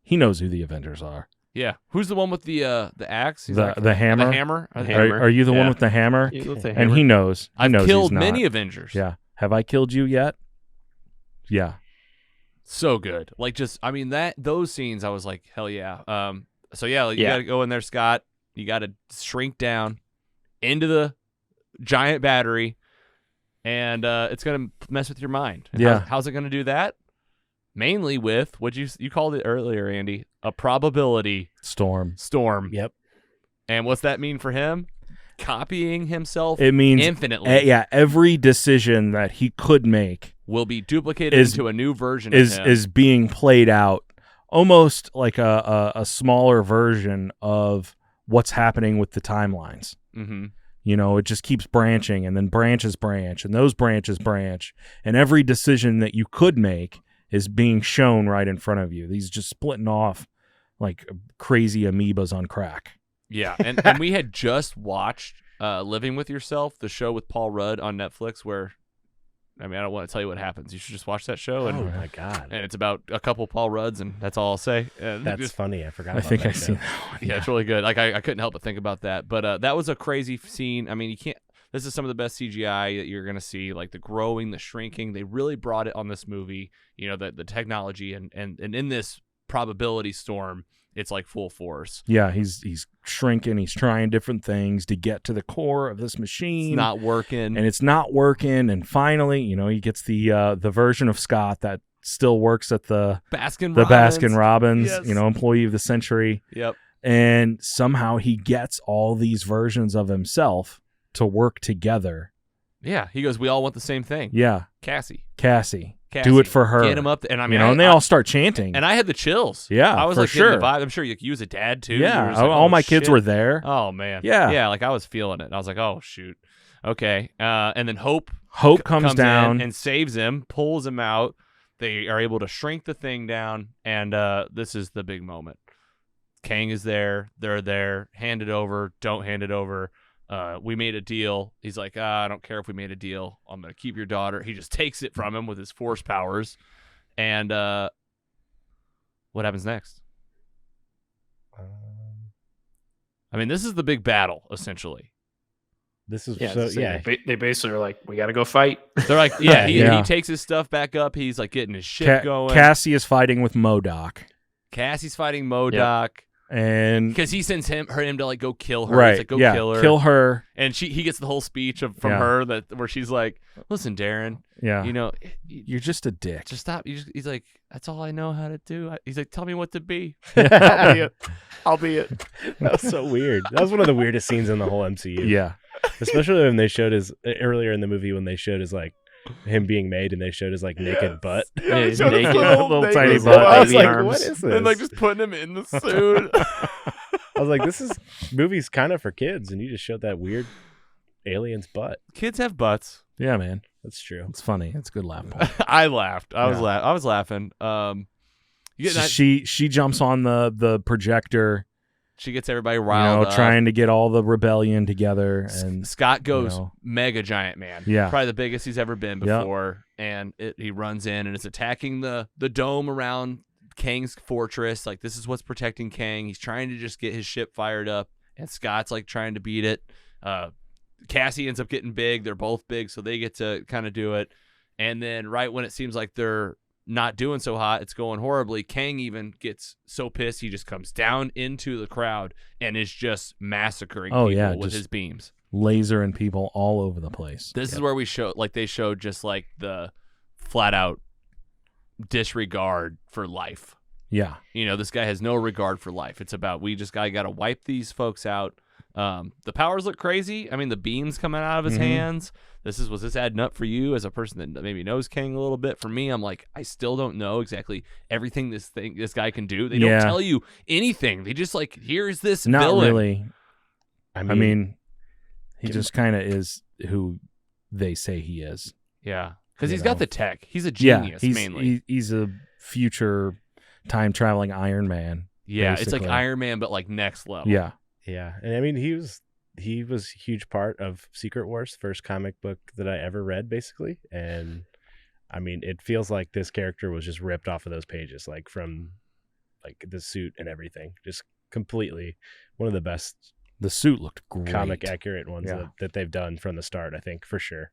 he knows who the Avengers are. Yeah. Who's the one with the axe? He's The hammer? The hammer? The hammer. Are you the one Yeah. with the hammer? You with the And hammer. he knows. He I've knows killed he's not. many Avengers. Yeah. Have I killed you yet? Yeah. So good. Like, just, I mean, those scenes, I was like, hell yeah. So yeah, you Yeah. got to go in there, Scott. You got to shrink down into the giant battery, and it's going to mess with your mind. And Yeah. How's it going to do that? Mainly with what you called it earlier, Andy, a probability Storm. storm. Yep. And what's that mean for him? Copying himself It means infinitely every decision that he could make will be duplicated is- into a new version is of him. is being played out almost like a smaller version of what's happening with the timelines. Mm-hmm. It just keeps branching, and then branches branch, and those branches branch, and every decision that you could make is being shown right in front of you. These just splitting off like crazy amoebas on crack. Yeah, and we had just watched Living with Yourself, the show with Paul Rudd on Netflix, where, I mean, I don't want to tell you what happens. You should just watch that show. And, Oh my god. and it's about a couple Paul Rudds, and that's all I'll say. And That's just- funny. I forgot I about think that I've show. seen that one. yeah, it's really good. Like, I couldn't help but think about that. But that was a crazy scene. I mean, you can't. This is some of the best CGI that you're gonna see. Like the growing, the shrinking. They really brought it on this movie. The technology and in this probability storm, it's like full force. Yeah, he's shrinking. He's trying different things to get to the core of this machine. It's not working. and it's not working. And finally, he gets the version of Scott that still works at the Baskin Robbins, Yes. employee of the century. Yep. And somehow he gets all these versions of himself to work together. Yeah. He goes, we all want the same thing. Yeah, Cassie. do it for her. Get him up. And I mean, and they all start chanting. And I had the chills. Yeah, I was for like getting the sure. vibe. I'm sure you was a dad too. Yeah, You were just like, all oh, my kids shit. were there. Oh man. Yeah. Yeah. Like I was feeling it. I was like, oh shoot. Okay. And then Hope Comes down. in and saves him, pulls him out. They are able to shrink the thing down, and this is the big moment. Kang is there. They're there. Hand it over. Don't hand it over. We made a deal. He's like, I don't care if we made a deal. I'm going to keep your daughter. He just takes it from him with his force powers. And what happens next? I mean, this is the big battle, essentially. This is Yeah, so so yeah. they basically are like, we got to go fight. They're like, yeah, Yeah. he takes his stuff back up. He's like getting his shit going. Cassie is fighting with MODOK. Cassie's fighting MODOK And because he sends him to like go kill her. right, He's like, go yeah, kill her. and And he gets the whole speech from Yeah. her where she's like, listen, Darren, yeah, you're you're just a dick. just stop. He's like, that's all I know how to do. He's like, tell me what to be. I'll be it. That was so weird. That was one of the weirdest scenes in the whole MCU. Yeah, Especially when they showed his earlier in the movie when they showed his like him being made, and they showed his like naked butt. Yeah, he's Showed his naked. little naked tiny butt. butt. I was baby like, arms. what is this? And like just putting him in the suit. I was like, this movie's kind of for kids, and you just showed that weird alien's butt. Kids have butts. Yeah, man. That's true. It's funny. It's a good laugh point. I laughed. I Yeah. was laughing. You get So that- she jumps on the projector, she gets everybody you riled know, up. trying to get all the rebellion together, and Scott goes you know. mega giant man. Yeah. Probably the biggest he's ever been Yep. before. And he runs in and it's attacking the dome around Kang's fortress. Like, this is what's protecting Kang. He's trying to just get his ship fired up. And Scott's like trying to beat it. Cassie ends up getting big. They're both big, so they get to kind of do it. And then right when it seems like they're not doing so hot, it's going horribly, Kang even gets so pissed he just comes down into the crowd and is just massacring Oh, people yeah, with just his beams. lasering people all over the place. This is where they showed just like the flat out disregard for life. Yeah. You know, this guy has no regard for life. It's about, we just got to wipe these folks out. The powers look crazy. I mean, the beams coming out of his hands. Was this adding up for you as a person that maybe knows Kang a little bit? For me, I'm like, I still don't know exactly everything this guy can do. They don't tell you anything. They just like, here's this Not villain. really. I I mean, he just kind of is who they say he is. Yeah, because You he's know. got the tech. He's a Yeah, genius he's mainly. he's a future time traveling Iron Man. Yeah, it's like basically. Iron Man, but like next level. Yeah. yeah, and I mean he was a huge part of Secret Wars, first comic book that I ever read, basically. And I mean, it feels like this character was just ripped off of those pages, like from like the suit and everything, just completely one of the best The suit looked great. comic accurate ones Yeah. that they've done from the start, I think, for sure.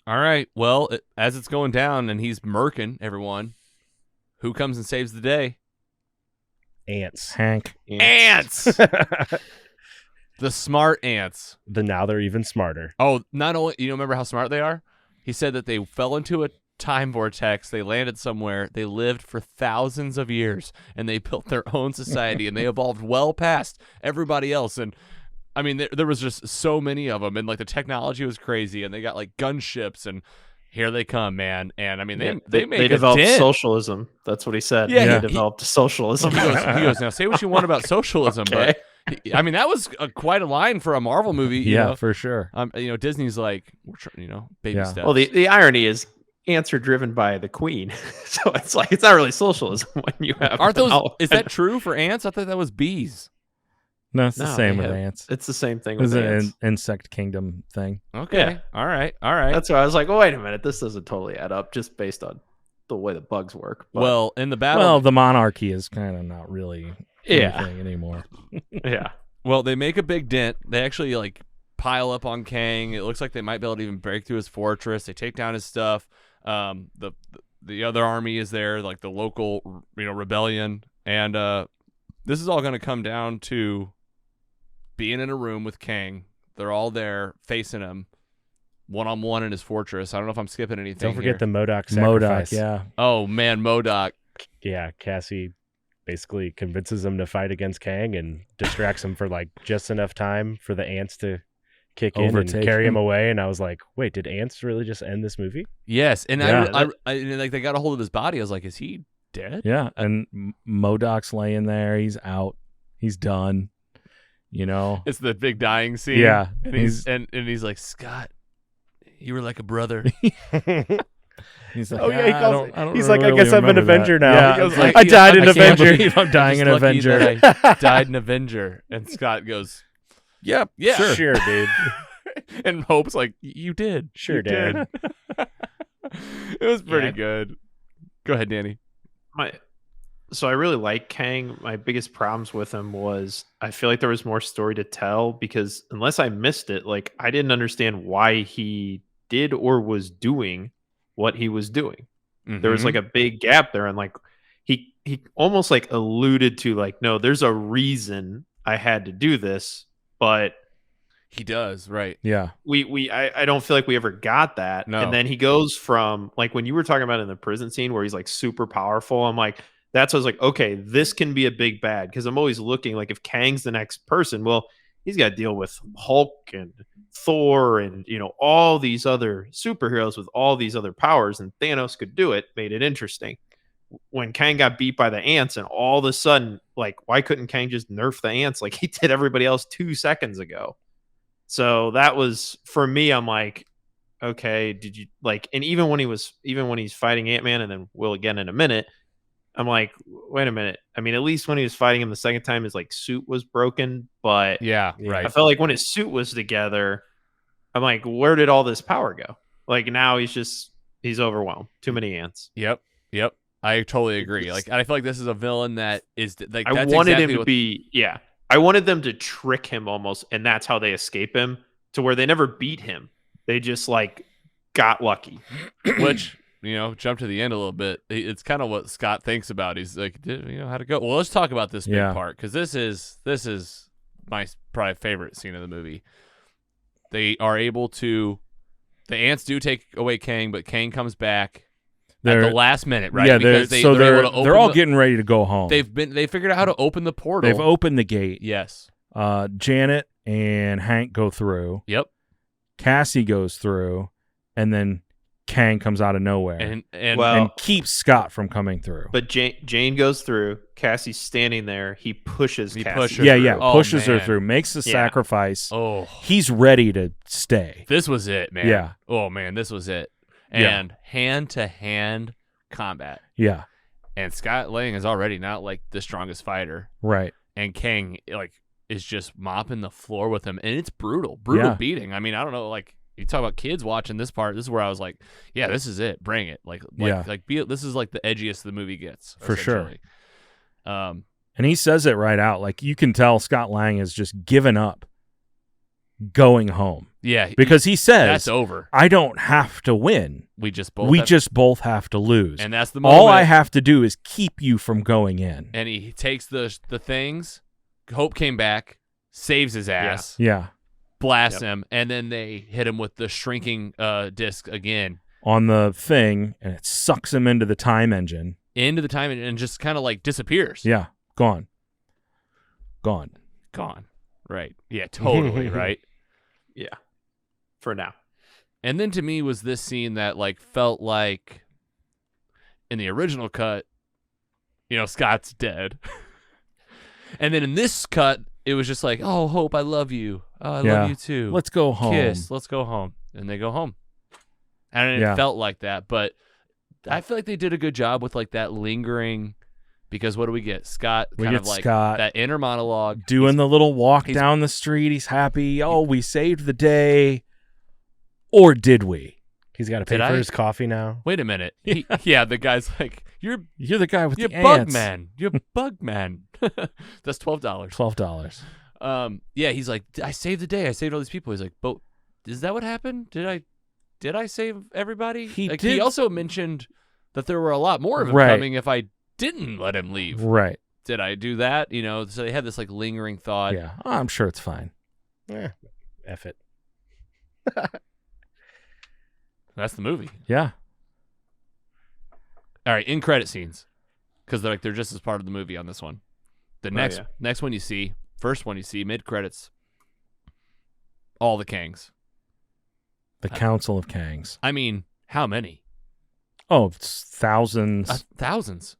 All right. Well, as it's going down and he's murking everyone, who comes and saves the day? Ants. Hank. Ants. The smart ants. Now they're even smarter. Oh, not only, remember how smart they are? He said that they fell into a time vortex. They landed somewhere. They lived for thousands of years, and they built their own society, and they evolved well past everybody else. And I mean, there was just so many of them, and like the technology was crazy, and they got like gunships, and here they come, man. And I mean, they make they a developed dent. socialism. That's what he said. Yeah, He he- developed socialism. He goes, now say what you want about socialism, Okay. but I mean, that was quite a line for a Marvel movie. You Yeah, know? for sure. Disney's like, baby Yeah. steps. Well, the irony is ants are driven by the queen, so it's like it's not really socialism when you have. Aren't those? all- Is that true for ants? I thought that was bees. No, it's the No, same they with have- ants. It's the same thing It's with an ants. insect kingdom thing. Okay. Yeah. All right. That's why I was like, oh, wait a minute, this doesn't totally add up just based on the way the bugs work. But, Well, in the battle, Well, the monarchy is kind of not really yeah, anything anymore. yeah. well, they make a big dent. They actually like pile up on Kang. It looks like they might be able to even break through his fortress. They take down his stuff. The other army is there, like the local, rebellion, and this is all going to come down to being in a room with Kang. They're all there facing him, one-on-one in his fortress. I don't know if I'm skipping anything. Don't forget here. the MODOK MODOK, sacrifice. yeah. Oh man, MODOK. Yeah, Cassie basically convinces him to fight against Kang and distracts him for like just enough time for the ants to kick in Overtake and carry him him. away. And I was like, wait, did ants really just end this movie? Yes, and Yeah. I like they got a hold of his body. I was like, is he dead? Yeah, and MODOK's laying there. He's out. He's done. It's the big dying scene. Yeah, and he's like, Scott, you were like a brother. He's like, Oh, yeah, he I calls- don't he's like, I really guess I'm an remember that." Avenger now. Yeah, He goes it's like, like, I died an I can't Avenger. believe I'm dying an Just lucky Avenger. that I died an Avenger. And Scott goes, Yep. yeah, Sure, dude. And Hope's like, you did. Sure, You Dad. did." It was pretty Yeah. good. Go ahead, Danny. So I really like Kang. My biggest problems with him was I feel like there was more story to tell because unless I missed it, like I didn't understand why he did or was doing what he was doing. There was like a big gap there, and like he almost like alluded to like, no, there's a reason I had to do this, but He does, right. Yeah. I don't feel like we ever got that. No. And then he goes from like when you were talking about in the prison scene where he's like super powerful, I'm like, that's what I was like, okay, this can be a big bad because I'm always looking like if Kang's the next person, well, he's got to deal with Hulk and Thor and all these other superheroes with all these other powers, and Thanos could do it. Made it interesting. When Kang got beat by the ants, and all of a sudden, like, why couldn't Kang just nerf the ants like he did everybody else 2 seconds ago? So that was, for me, I'm like, okay, did you like? And even when he's fighting Ant-Man, and then will again in a minute, I'm like, wait a minute. I mean, at least when he was fighting him the second time, his like suit was broken, but Yeah, Yeah. right. I felt like when his suit was together, I'm like, where did all this power go? Like now he's overwhelmed. Too many ants. Yep. I totally agree. Like, I feel like this is a villain that is like. I That's wanted exactly him to what, be, yeah. I wanted them to trick him almost, and that's how they escape him, to where they never beat him. They just like got lucky. which jump to the end a little bit. It's kind of what Scott thinks about. He's like, how'd it go? Well, let's talk about this big part, because this is my probably favorite scene of the movie. They are able to. The ants do take away Kang, but Kang comes back at the last minute, right? Yeah, because they're able to open they're all getting ready to go home. They figured out how to open the portal. They've opened the gate. Yes. Janet and Hank go through. Yep. Cassie goes through, and then Kang comes out of nowhere And keeps Scott from coming through. But Jane goes through. Cassie's standing there. He pushes Cassie. Pushes her man. through, makes the sacrifice. Oh, He's ready to stay. this was it, man. Yeah. Oh man, this was it. Yeah. And hand-to-hand combat. Yeah, And Scott Lang is already not like the strongest fighter. right. And Kang is just mopping the floor with him, and it's brutal Yeah. beating. I mean, I don't know, like you talk about kids watching this part. This is where I was like, yeah, this is it. Bring it. This is like the edgiest the movie gets For sure. essentially. And he says it right out. Like, you can tell Scott Lang has just given up going home, Yeah, because he says, that's over. I don't have to win. We just both We have- just both have to lose. and that's the moment. All I have to do is keep you from going in. And he takes the things. Hope came back, saves his ass, Yeah. blasts him, and then they hit him with the shrinking disc again On the thing, and it sucks him into the time engine. into the time, and just kind of like disappears. Yeah. Gone. Gone. Right. Yeah, totally. Right. Yeah. For now. And then to me was this scene that like felt like in the original cut, Scott's dead. And then in this cut, it was just like, oh, Hope, I love you. Oh, I love you too. Let's go home. Kiss. Let's go home. And they go home. And it felt like that. But I feel like they did a good job with like that lingering, because what do we get? Scott We kind get of like Scott that inner monologue. doing the little walk he's- down the street. He's happy. Oh, we saved the day. Or did we? He's got to pay Did for I? his coffee now. Wait a minute. The guy's like, you're You're the guy with the bug ants. man. You're bug man. That's $12. $12. He's like, I saved the day. I saved all these people. He's like, but is that what happened? Did I save everybody? He He did. also mentioned that there were a lot more of them Right. coming if I didn't let him leave. Right. Did I do that? So they had this like lingering thought. Yeah. I'm sure it's fine. F it. That's the movie. Yeah. All right, in credit scenes, because they're just as part of the movie on this one. The next one you see, first one you see, mid credits, all the Kangs. The Council of Kangs. I mean, how many? Oh, it's thousands. Thousands.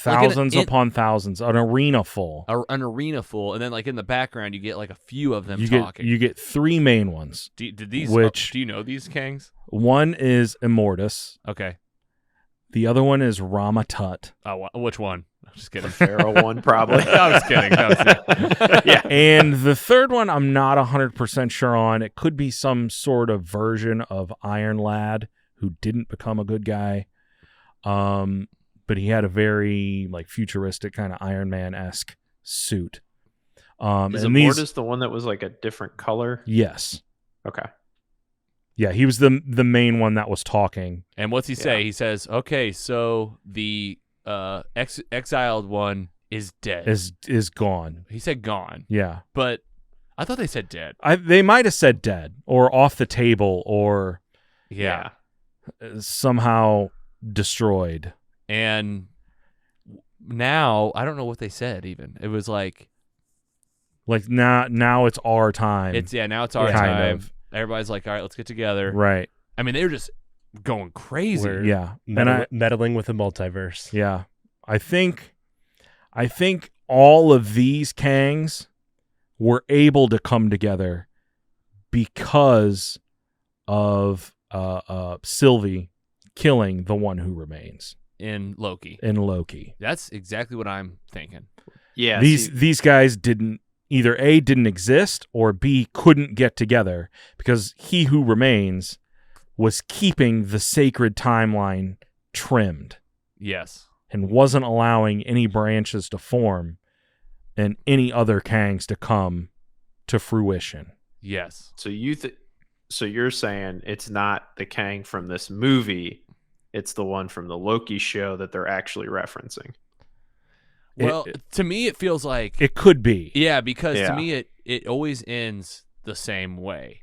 Thousands upon thousands. An arena full. An arena full, and then like in the background you get like a few of them You talking. get three main ones. do you know these Kangs? One is Immortus. Okay. The other one is Rama Tut. Which one? I'm just kidding. Pharaoh one, probably. I was kidding. Yeah. And the third one I'm not 100% sure on. It could be some sort of version of Iron Lad who didn't become a good guy. But he had a very like futuristic kind of Iron Man-esque suit. Is and Immortus the one that was like a different color? Yes. Okay. Yeah, he was the main one that was talking. And what's he say? He says, "Okay, so the exiled one is dead." Is gone. He said gone, Yeah. but I thought they said dead. They might have said dead or off the table or Yeah. somehow destroyed. And now I don't know what they said. Even it was like Like now it's our time. Now it's our kind time. of. Everybody's like, all right, let's get together. Right. I mean, they were just going crazy. Yeah. Meddling with the multiverse. Yeah. I think all of these Kangs were able to come together because of Sylvie killing the one who remains in Loki. That's exactly what I'm thinking. Yeah. These guys didn't either A, didn't exist, or B, couldn't get together because he who remains was keeping the sacred timeline trimmed. Yes. And wasn't allowing any branches to form and any other Kangs to come to fruition. Yes. So you're saying it's not the Kang from this movie, it's the one from the Loki show that they're actually referencing. Well, to me, it feels like it could be. Yeah, because to me, it always ends the same way.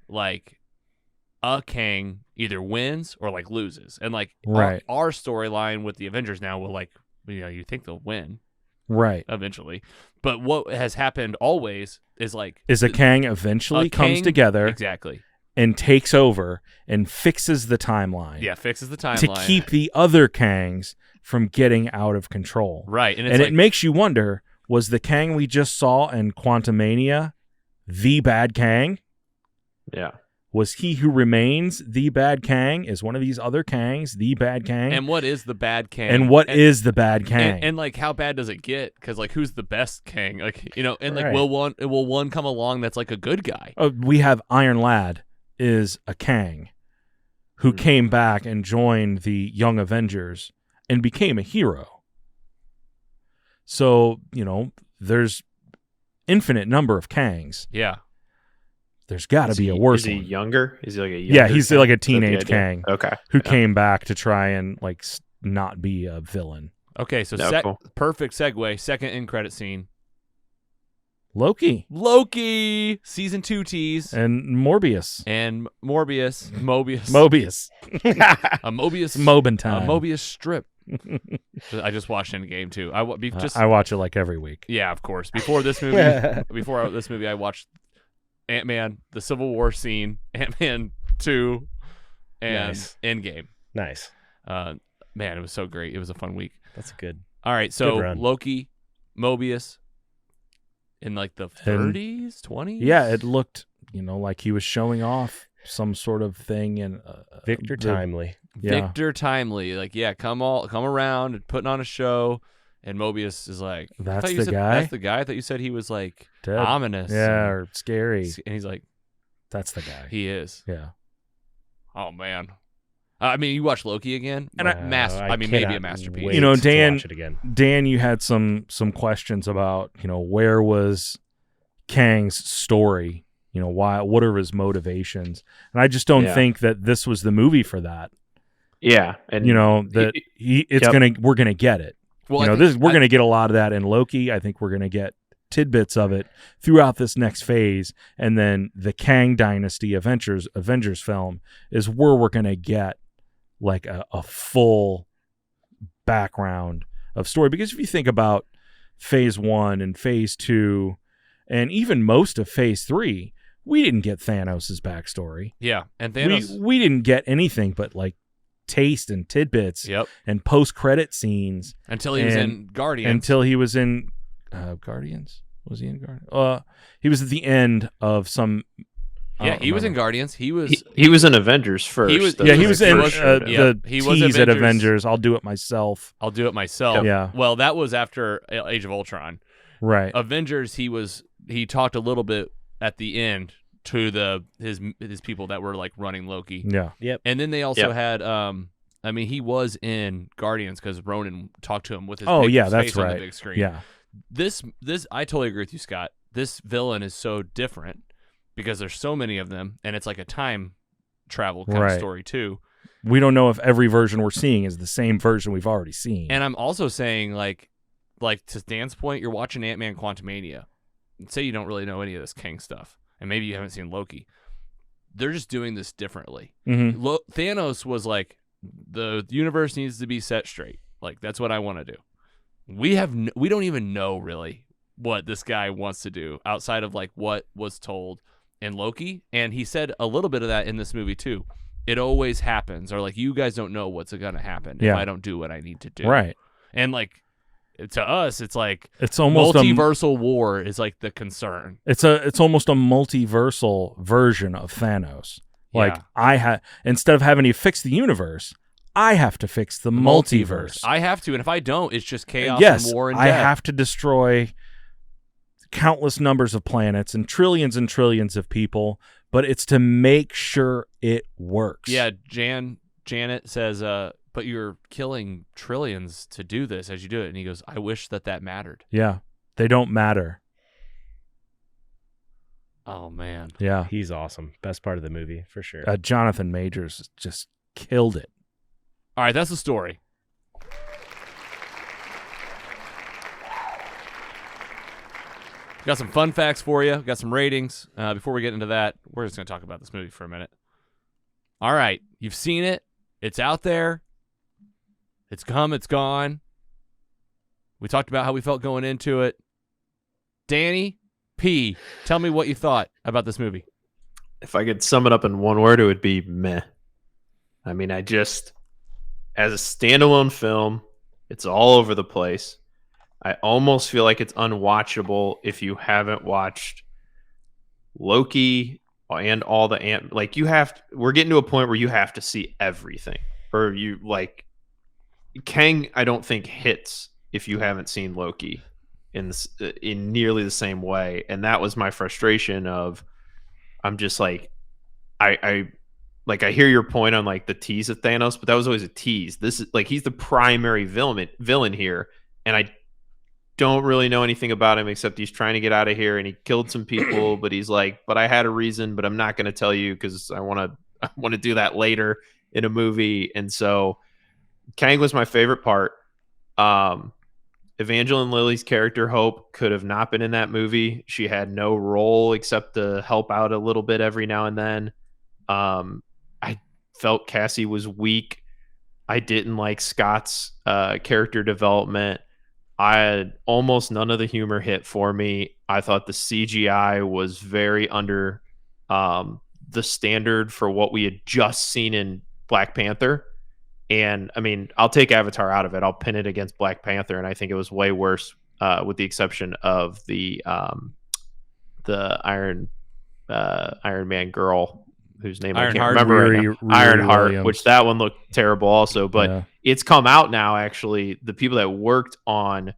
Like a Kang either wins or like loses, and like our storyline with the Avengers now will like you think they'll win, right? Eventually, but what has happened always is a Kang eventually comes together exactly and takes over and fixes the timeline. Yeah, fixes the timeline to keep the other Kangs from getting out of control. Right. And it makes you wonder, was the Kang we just saw in Quantumania the bad Kang? Yeah. Was he who remains the bad Kang? Is one of these other Kangs the bad Kang? And what is the bad Kang? And what is the bad Kang? And like, how bad does it get? Because like, who's the best Kang? Like, and like, will one come along that's like a good guy? Oh, we have Iron Lad is a Kang who came back and joined the Young Avengers and became a hero. So, there's infinite number of Kangs. Yeah. There's got to be a worse one. Is he younger? Is he like a younger Yeah, he's Kang? like a teenage Kang. Okay. Who came back to try and like not be a villain. Okay, so cool. Perfect segue. Second end credit scene. Loki, season 2 tease, and Morbius, Mobius, a Mobius Mobin time, a Mobius strip. I just watched Endgame too. I watch it like every week. Yeah, of course. Before this movie, I watched Ant-Man, the Civil War scene, Ant-Man 2, and Endgame. Nice. Man, it was so great. It was a fun week. That's good. All right, so Loki, Mobius. In like the 30s, 20s? Yeah, it looked, like he was showing off some sort of thing. And Victor Timely. Yeah. Victor Timely. Like, come around and putting on a show. And Mobius is like, That's the guy? That's the guy. I thought you said he was like dead. Ominous. Yeah, or scary. And he's like, that's the guy. He is. Yeah. Oh, man. I mean, you watch Loki again, and maybe a masterpiece. Dan, you had some questions about where was Kang's story? Why? What are his motivations? And I just don't think that this was the movie for that. Yeah, and we're gonna get it. Well, we're gonna get a lot of that in Loki. I think we're gonna get tidbits of it throughout this next phase, and then the Kang Dynasty Avengers film is where we're gonna get like a full background of story. Because if you think about phase 1 and phase 2 and even most of phase 3, we didn't get Thanos' backstory. Yeah, and Thanos, we didn't get anything but like taste and tidbits and post-credit scenes until he was in Guardians. Until he was in Guardians. Was he in Guardians? He was at the end of some. Yeah, he was in Guardians. He was in Avengers first. He was in the tease at Avengers. I'll do it myself. Yeah. Well, that was after Age of Ultron. Right. Avengers. He talked a little bit at the end to his people that were like running Loki. Yeah. Yep. And then they also had. He was in Guardians because Ronan talked to him with his that's face on the big screen. Yeah. This I totally agree with you, Scott. This villain is so different. Because there's so many of them, and it's like a time travel kind of story too. We don't know if every version we're seeing is the same version we've already seen. And I'm also saying, like to Dan's point, you're watching Ant-Man Quantumania. Say you don't really know any of this Kang stuff, and maybe you haven't seen Loki. They're just doing this differently. Mm-hmm. Thanos was like, the universe needs to be set straight. Like, that's what I want to do. We don't even know really what this guy wants to do outside of like what was told in Loki. And he said a little bit of that in this movie too. It always happens, or like you guys don't know what's going to happen if I don't do what I need to do. Right. And like to us, it's like it's almost multiversal war is like the concern. It's almost a multiversal version of Thanos. Like instead of having to fix the universe, I have to fix the multiverse. I have to, and if I don't, it's just chaos and war and I death. have to destroy countless numbers of planets and trillions of people, but it's to make sure it works. Yeah, Janet says, but you're killing trillions to do this as you do it. And he goes, I wish that mattered. Yeah, they don't matter. Oh, man. Yeah. He's awesome. Best part of the movie, for sure. Jonathan Majors just killed it. All right, that's the story. Got some fun facts for you. Got some ratings. Before we get into that, we're just going to talk about this movie for a minute. All right, you've seen it. It's out there. It's come, it's gone. We talked about how we felt going into it. Danny P., tell me what you thought about this movie. If I could sum it up in one word, it would be meh. I mean, as a standalone film, it's all over the place. I almost feel like it's unwatchable if you haven't watched Loki and all the like. We're getting to a point where you have to see everything, or you like Kang. I don't think hits if you haven't seen Loki in nearly the same way, and that was my frustration. I'm just like, I hear your point on like the tease of Thanos, but that was always a tease. This is like he's the primary villain here, and I don't really know anything about him except he's trying to get out of here and he killed some people, but he's like, but I had a reason, but I'm not going to tell you because I want to do that later in a movie. And so Kang was my favorite part. Evangeline Lilly's character Hope could have not been in that movie. She had no role except to help out a little bit every now and then. I felt Cassie was weak. I didn't like Scott's character development. I had almost none of the humor hit for me. I thought the CGI was very under the standard for what we had just seen in Black Panther. And I mean, I'll take Avatar out of it. I'll pin it against Black Panther, and I think it was way worse, with the exception of the Iron Man girl, whose name I can't remember right now. Ironheart, which that one looked terrible also. But it's come out now. Actually, the people that worked on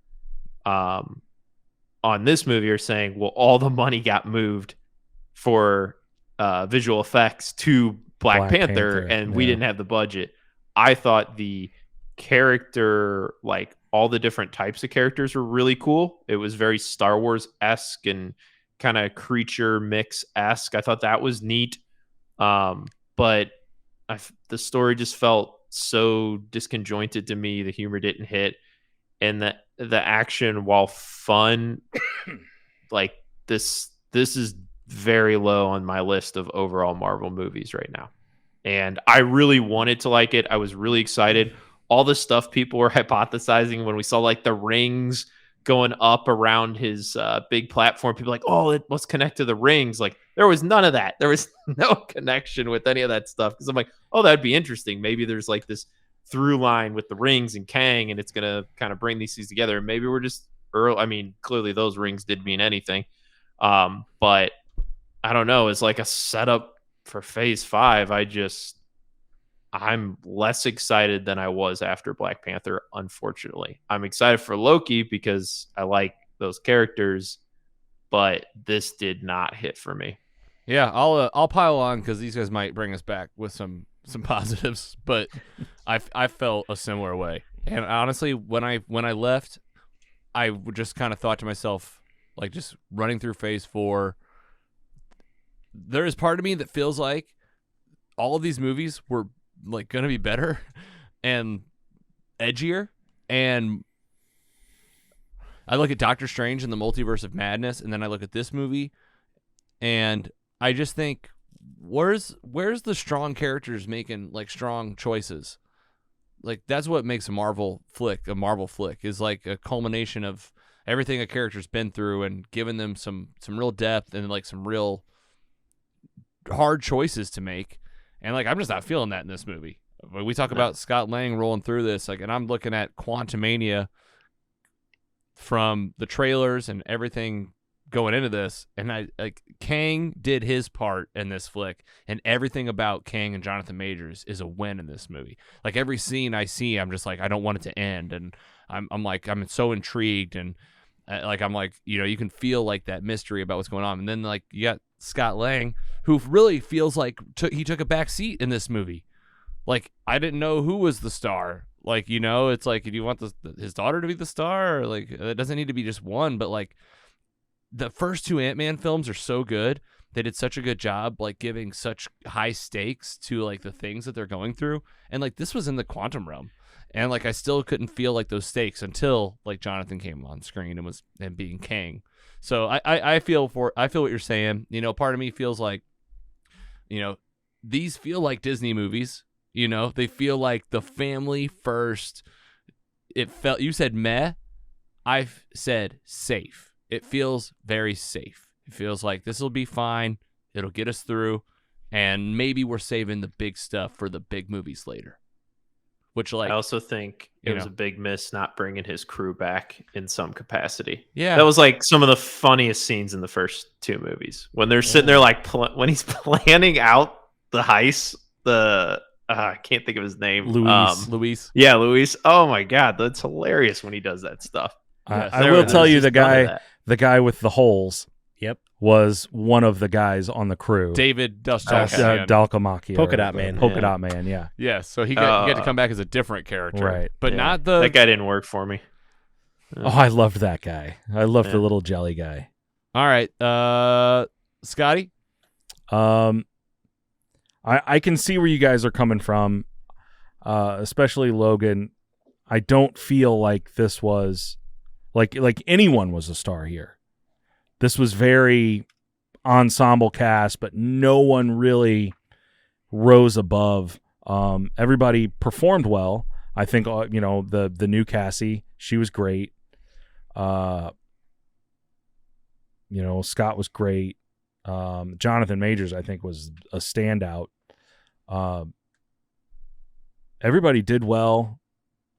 this movie are saying, well, all the money got moved for visual effects to Black Panther, and we didn't have the budget. I thought the character, like all the different types of characters, were really cool. It was very Star Wars-esque and kind of creature mix-esque. I thought that was neat. But the story just felt so disconjointed to me. The humor didn't hit, and the action, while fun, like this is very low on my list of overall Marvel movies right now. And I really wanted to like it. I was really excited. All the stuff people were hypothesizing when we saw like the rings going up around his big platform, people like, oh, it must connect to the rings. Like, there was none of that. There was no connection with any of that stuff. Because I'm like, oh, that'd be interesting. Maybe there's like this through line with the rings and Kang, and it's going to kind of bring these things together. And maybe we're just early. I mean, clearly those rings didn't mean anything. But I don't know. It's like a setup for Phase 5. I'm less excited than I was after Black Panther, unfortunately. I'm excited for Loki because I like those characters, but this did not hit for me. Yeah, I'll pile on because these guys might bring us back with some positives, but I felt a similar way. And honestly, when I left, I just kind of thought to myself, like, just running through Phase 4, there is part of me that feels like all of these movies were like going to be better and edgier. And I look at Doctor Strange and the Multiverse of Madness, and then I look at this movie, and I just think, where's the strong characters making like strong choices? Like, that's what makes a Marvel flick is like a culmination of everything a character's been through and given them some real depth and like some real hard choices to make. And like I'm just not feeling that in this movie. When we talk about Scott Lang rolling through this, like, and I'm looking at Quantumania from the trailers and everything going into this, and I like Kang did his part in this flick, and everything about Kang and Jonathan Majors is a win in this movie. Like every scene I see, I'm just like, I don't want it to end, and I'm like, I'm so intrigued, and like I'm like, you know, you can feel like that mystery about what's going on, and then like you got Scott Lang, who really feels like he took a back seat in this movie. Like I didn't know who was the star. Like, you know, it's like, do you want his daughter to be the star? Or like it doesn't need to be just one, but like the first two Ant-Man films are so good. They did such a good job, like giving such high stakes to like the things that they're going through. And like this was in the quantum realm. And like I still couldn't feel like those stakes until like Jonathan came on screen and being Kang. So I feel what you're saying. You know, part of me feels like, you know, these feel like Disney movies. You know, they feel like the family first. You said meh. I've said safe. It feels very safe. It feels like this will be fine. It'll get us through. And maybe we're saving the big stuff for the big movies later. Which, like, I also think it was a big miss not bringing his crew back in some capacity. Yeah. That was like some of the funniest scenes in the first two movies. When they're sitting there, like, when he's planning out the heist, I can't think of his name. Luis. Yeah, Luis. Oh my God, that's hilarious when he does that stuff. I will tell you, the guy with the holes. Yep. Was one of the guys on the crew. David Dalkamaki. Polka Dot Man. Polka Dot Man, yeah. Yeah, so he got to come back as a different character. Right. But not the... That guy didn't work for me. Oh, I loved that guy. I loved the little jelly guy. All right. Scotty? I can see where you guys are coming from, especially Logan. I don't feel like this was... Like anyone was a star here. This was very ensemble cast, but no one really rose above. Everybody performed well. I think you know the new Cassie, she was great. You know, Scott was great. Jonathan Majors, I think, was a standout. Everybody did well.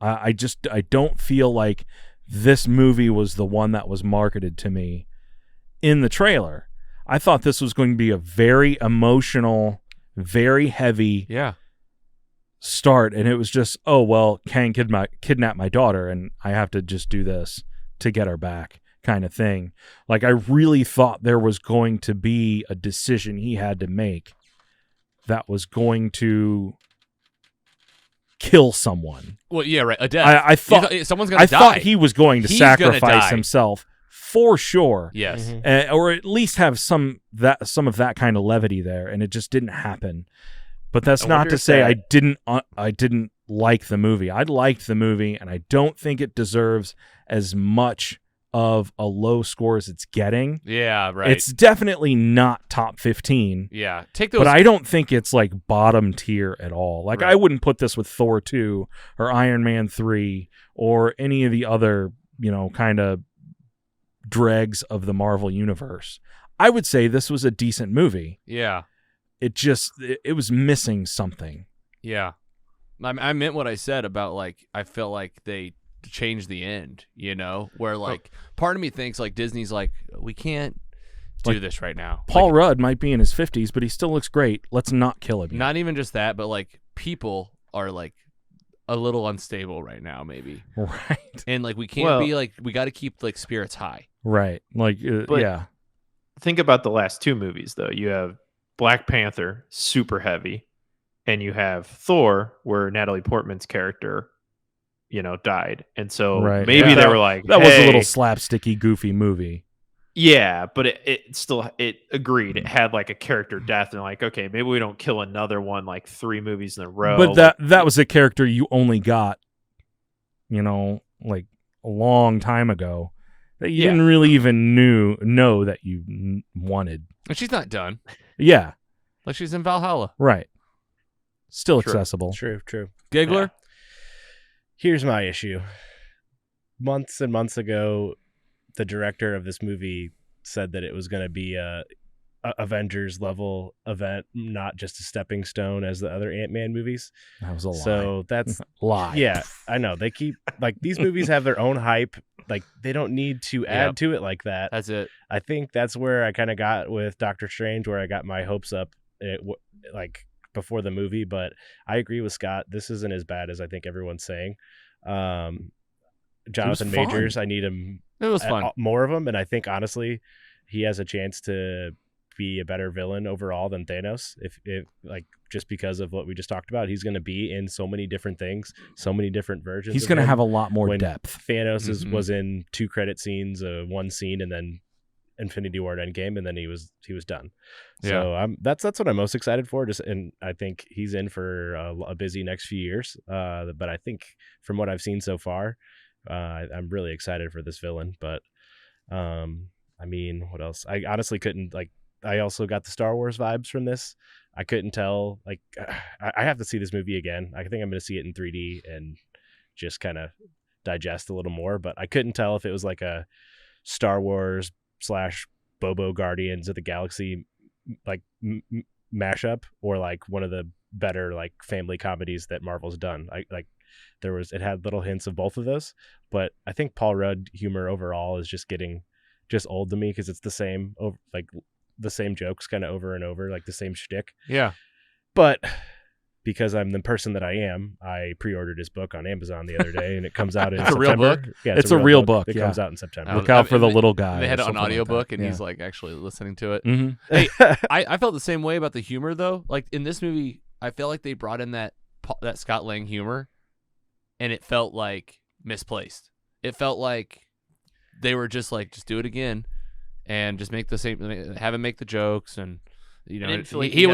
I don't feel like this movie was the one that was marketed to me in the trailer. I thought this was going to be a very emotional, very heavy start, and it was just, oh, well, Kang kidnapped my daughter, and I have to just do this to get her back kind of thing. Like, I really thought there was going to be a decision he had to make that was going to kill someone. Well, yeah, right. A death. I thought someone's going to die. I thought he was going to sacrifice die. himself for sure. Yes. Or at least have some of that kind of levity there, and it just didn't happen. But that's not to say I didn't like the movie. I liked the movie, and I don't think it deserves as much of a low score as it's getting. Yeah, right. It's definitely not top 15. Yeah. Take those. But I don't think it's like bottom tier at all. Like, Right. I wouldn't put this with Thor 2 or Iron Man 3 or any of the other, you know, kind of dregs of the Marvel universe. I would say this was a decent movie. Yeah. It was missing something. Yeah. I meant what I said about, like, I felt like they changed the end, you know, where, like, part of me thinks, like, Disney's like, we can't do this right now. Paul Like, Rudd might be in his 50s, but he still looks great. Let's not kill him yet. not even just that, but, like, people are, like, a little unstable right now, maybe. Right. And, like, we can't be, like, we got to keep, like, spirits high. Right. Like, But- yeah. Think about the last two movies, though. You have Black Panther, super heavy, and you have Thor, where Natalie Portman's character, you know, died. And so Right. maybe Yeah. they were like, That was a "Hey." little slapsticky, goofy movie. Yeah, but it still agreed. It had like a character death, and like, okay, maybe we don't kill another one like 3 movies in a row. But that was a character you only got, you know, like a long time ago that you didn't really even know that you wanted. And she's not done. Yeah, Like, she's in Valhalla. right. Still True. accessible. True. Giggler? Yeah. Here's my issue. Months and months ago, the director of this movie said that it was going to be a Avengers level event, not just a stepping stone as the other Ant-Man movies. That was a lie. So that's lie. Yeah, I know. They keep like these movies have their own hype. Like they don't need to add to it like that. That's it. I think that's where I kind of got with Doctor Strange, where I got my hopes up like before the movie. But I agree with Scott. This isn't as bad as I think everyone's saying. Jonathan Majors, I need him. It was fun. More of him, and I think honestly, he has a chance to be a better villain overall than Thanos. If like just because of what we just talked about, he's going to be in so many different things, so many different versions. He's going to have a lot more depth. Thanos was in 2 credit scenes, one scene, and then Infinity War Endgame, and then he was done. So that's what I'm most excited for. And I think he's in for a busy next few years. But I think from what I've seen so far, I'm really excited for this villain. But I mean, what else? I honestly couldn't like. I also got the Star Wars vibes from this. I couldn't tell. Like, I have to see this movie again. I think I'm going to see it in 3D and just kind of digest a little more. But I couldn't tell if it was like a Star Wars / Bobo Guardians of the Galaxy like mashup, or like one of the better like family comedies that Marvel's done. It had little hints of both of those. But I think Paul Rudd humor overall is just getting old to me, because it's the same the same jokes kind of over and over, like the same shtick. Yeah. But because I'm the person that I am, I pre-ordered his book on Amazon the other day, and it comes out in It's a September. real book? Yeah, It's a real book. It comes out in September. Look out for the little guy. They had it on or something audiobook, like that. and he's like actually listening to it. Mm-hmm. Hey, I felt the same way about the humor though. Like in this movie, I felt like they brought in that Scott Lang humor, and it felt like misplaced. It felt like they were just do it again, and just make the same, have him make the jokes, and you know, he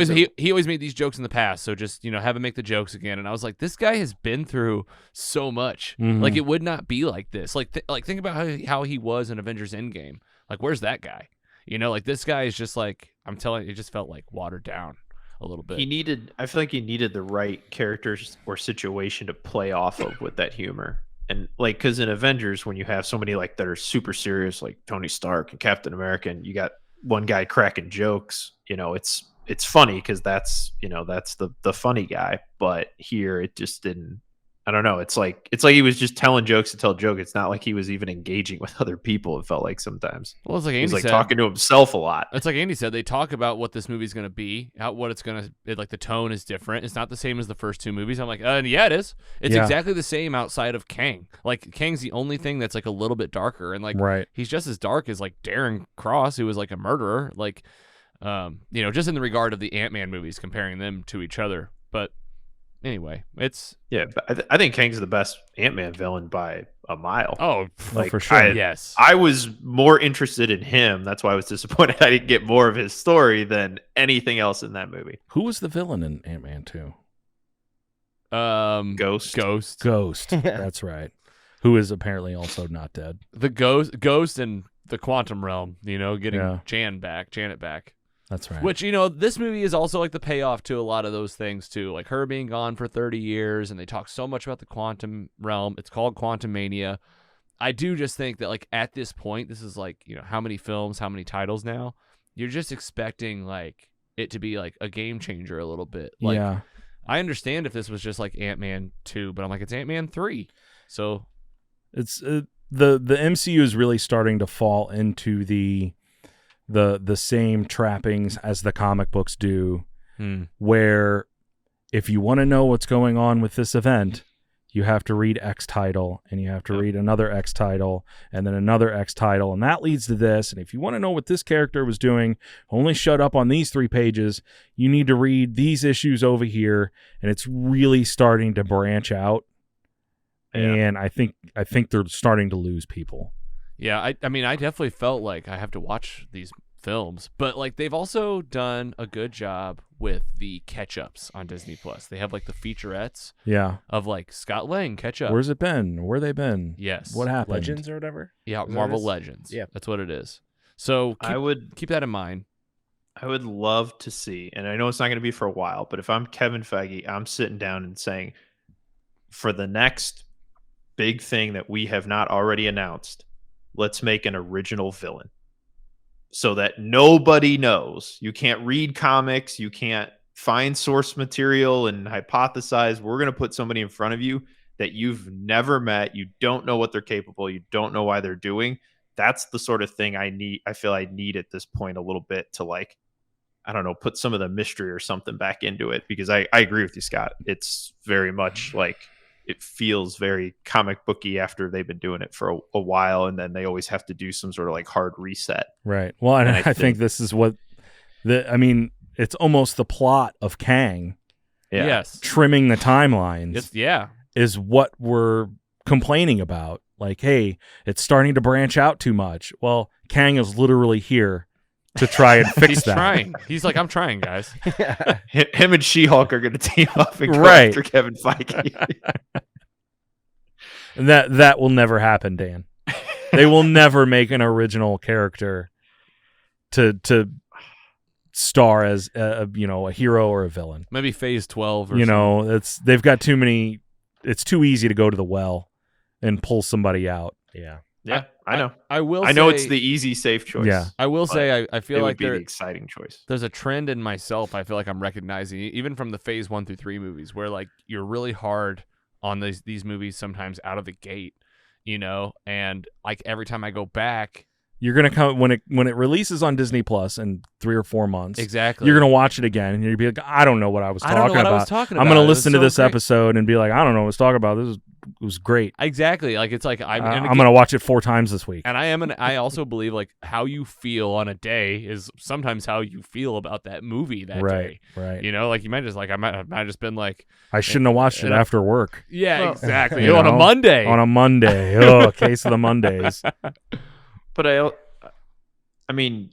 always made these jokes in the past, so just have him make the jokes again. And I was like, this guy has been through so much. Mm-hmm. Like it would not be like this. Like think about how he was in Avengers Endgame. Like where's that guy? Like this guy is just like, I'm telling you, it just felt like watered down a little bit. I feel like he needed the right characters or situation to play off of with that humor. And like, because in Avengers, when you have somebody like that are super serious, like Tony Stark and Captain America, and you got one guy cracking jokes, it's funny because that's the funny guy. But here it just didn't. I don't know. It's like he was just telling jokes to tell jokes. It's not like he was even engaging with other people. It felt like sometimes. Well, it's like He's Andy like said, talking to himself a lot. It's like Andy said, they talk about what this movie's going to be, what it's going to, like the tone is different. It's not the same as the first 2 movies. I'm like, yeah, it is. It's exactly the same outside of Kang. Like Kang's the only thing that's like a little bit darker, and like he's just as dark as like Darren Cross, who was like a murderer. Like, just in the regard of the Ant-Man movies, comparing them to each other. But anyway, it's but I think Kang's the best Ant-Man villain by a mile. Oh, for sure. Yes. I was more interested in him. That's why I was disappointed I didn't get more of his story than anything else in that movie. Who was the villain in Ant-Man 2? Ghost. That's right. Who is apparently also not dead. The Ghost and the Quantum Realm, getting Janet back. That's right. Which, this movie is also like the payoff to a lot of those things too. Like her being gone for 30 years, and they talk so much about the quantum realm. It's called Quantumania. I do just think that like at this point, this is like, how many films, how many titles now? You're just expecting like it to be like a game changer a little bit. Like, yeah. I understand if this was just like Ant-Man 2, but I'm like, it's Ant-Man 3. So it's the MCU is really starting to fall into the same trappings as the comic books do, where if you want to know what's going on with this event, you have to read X title, and you have to read another X title, and then another X title, and that leads to this. And if you want to know what this character was doing, only shut up on these 3 pages. You need to read these issues over here, and it's really starting to branch out. Yeah. And I think they're starting to lose people. Yeah, I mean, I definitely felt like I have to watch these films, but like they've also done a good job with the catch-ups on Disney Plus. They have like the featurettes of like Scott Lang catch up. Where's it been? Where they been? Yes. What happened? Legends or whatever? Yeah, Marvel Legends. Yeah. That's what it is. So I would keep that in mind. I would love to see, and I know it's not going to be for a while, but if I'm Kevin Feige, I'm sitting down and saying, for the next big thing that we have not already announced, let's make an original villain so that nobody knows. You can't read comics. You can't find source material and hypothesize. We're going to put somebody in front of you that you've never met. You don't know what they're capable. You don't know why they're doing. That's the sort of thing I feel I need at this point a little bit to, like, I don't know, put some of the mystery or something back into it, because I agree with you, Scott. It's very much like, it feels very comic booky after they've been doing it for a while, and then they always have to do some sort of like hard reset. Right. Well, and I think this is what it's almost the plot of Kang. Yeah. Yes. Trimming the timelines Yeah. is what we're complaining about. Like, hey, it's starting to branch out too much. Well, Kang is literally here to try and fix He's that. trying. He's like, I'm trying, guys. Him and She-Hulk are going to team up and go Right. after Kevin Feige. And that will never happen, Dan. They will never make an original character to star as a hero or a villain. Maybe Phase 12 or something. They've got too many. It's too easy to go to the well and pull somebody out. Yeah. Yeah, I know. I will. I know say- it's the easy, safe choice. Yeah. I will but say I feel it like would be the exciting choice. there's a trend in myself. I feel like I'm recognizing, even from the Phase 1 through 3 movies, where like you're really hard on these movies sometimes out of the gate, and like every time I go back, You're gonna come when it releases on Disney Plus in 3 or 4 months. exactly, You're gonna watch it again, and you'll be like, I don't know what I was I don't know talking what I about. was talking I'm about. gonna It was listen to so this great. episode and be like, I don't know what I was talking about. It was great. Exactly, like it's like I'm gonna watch it 4 times this week. And I also believe like how you feel on a day is sometimes how you feel about that movie that Right, day. right. Like you might just like I might have just been like, I shouldn't have watched it and after work yeah, Well, exactly, you on a know, Monday. on a Monday. Oh, case of the Mondays. But I mean,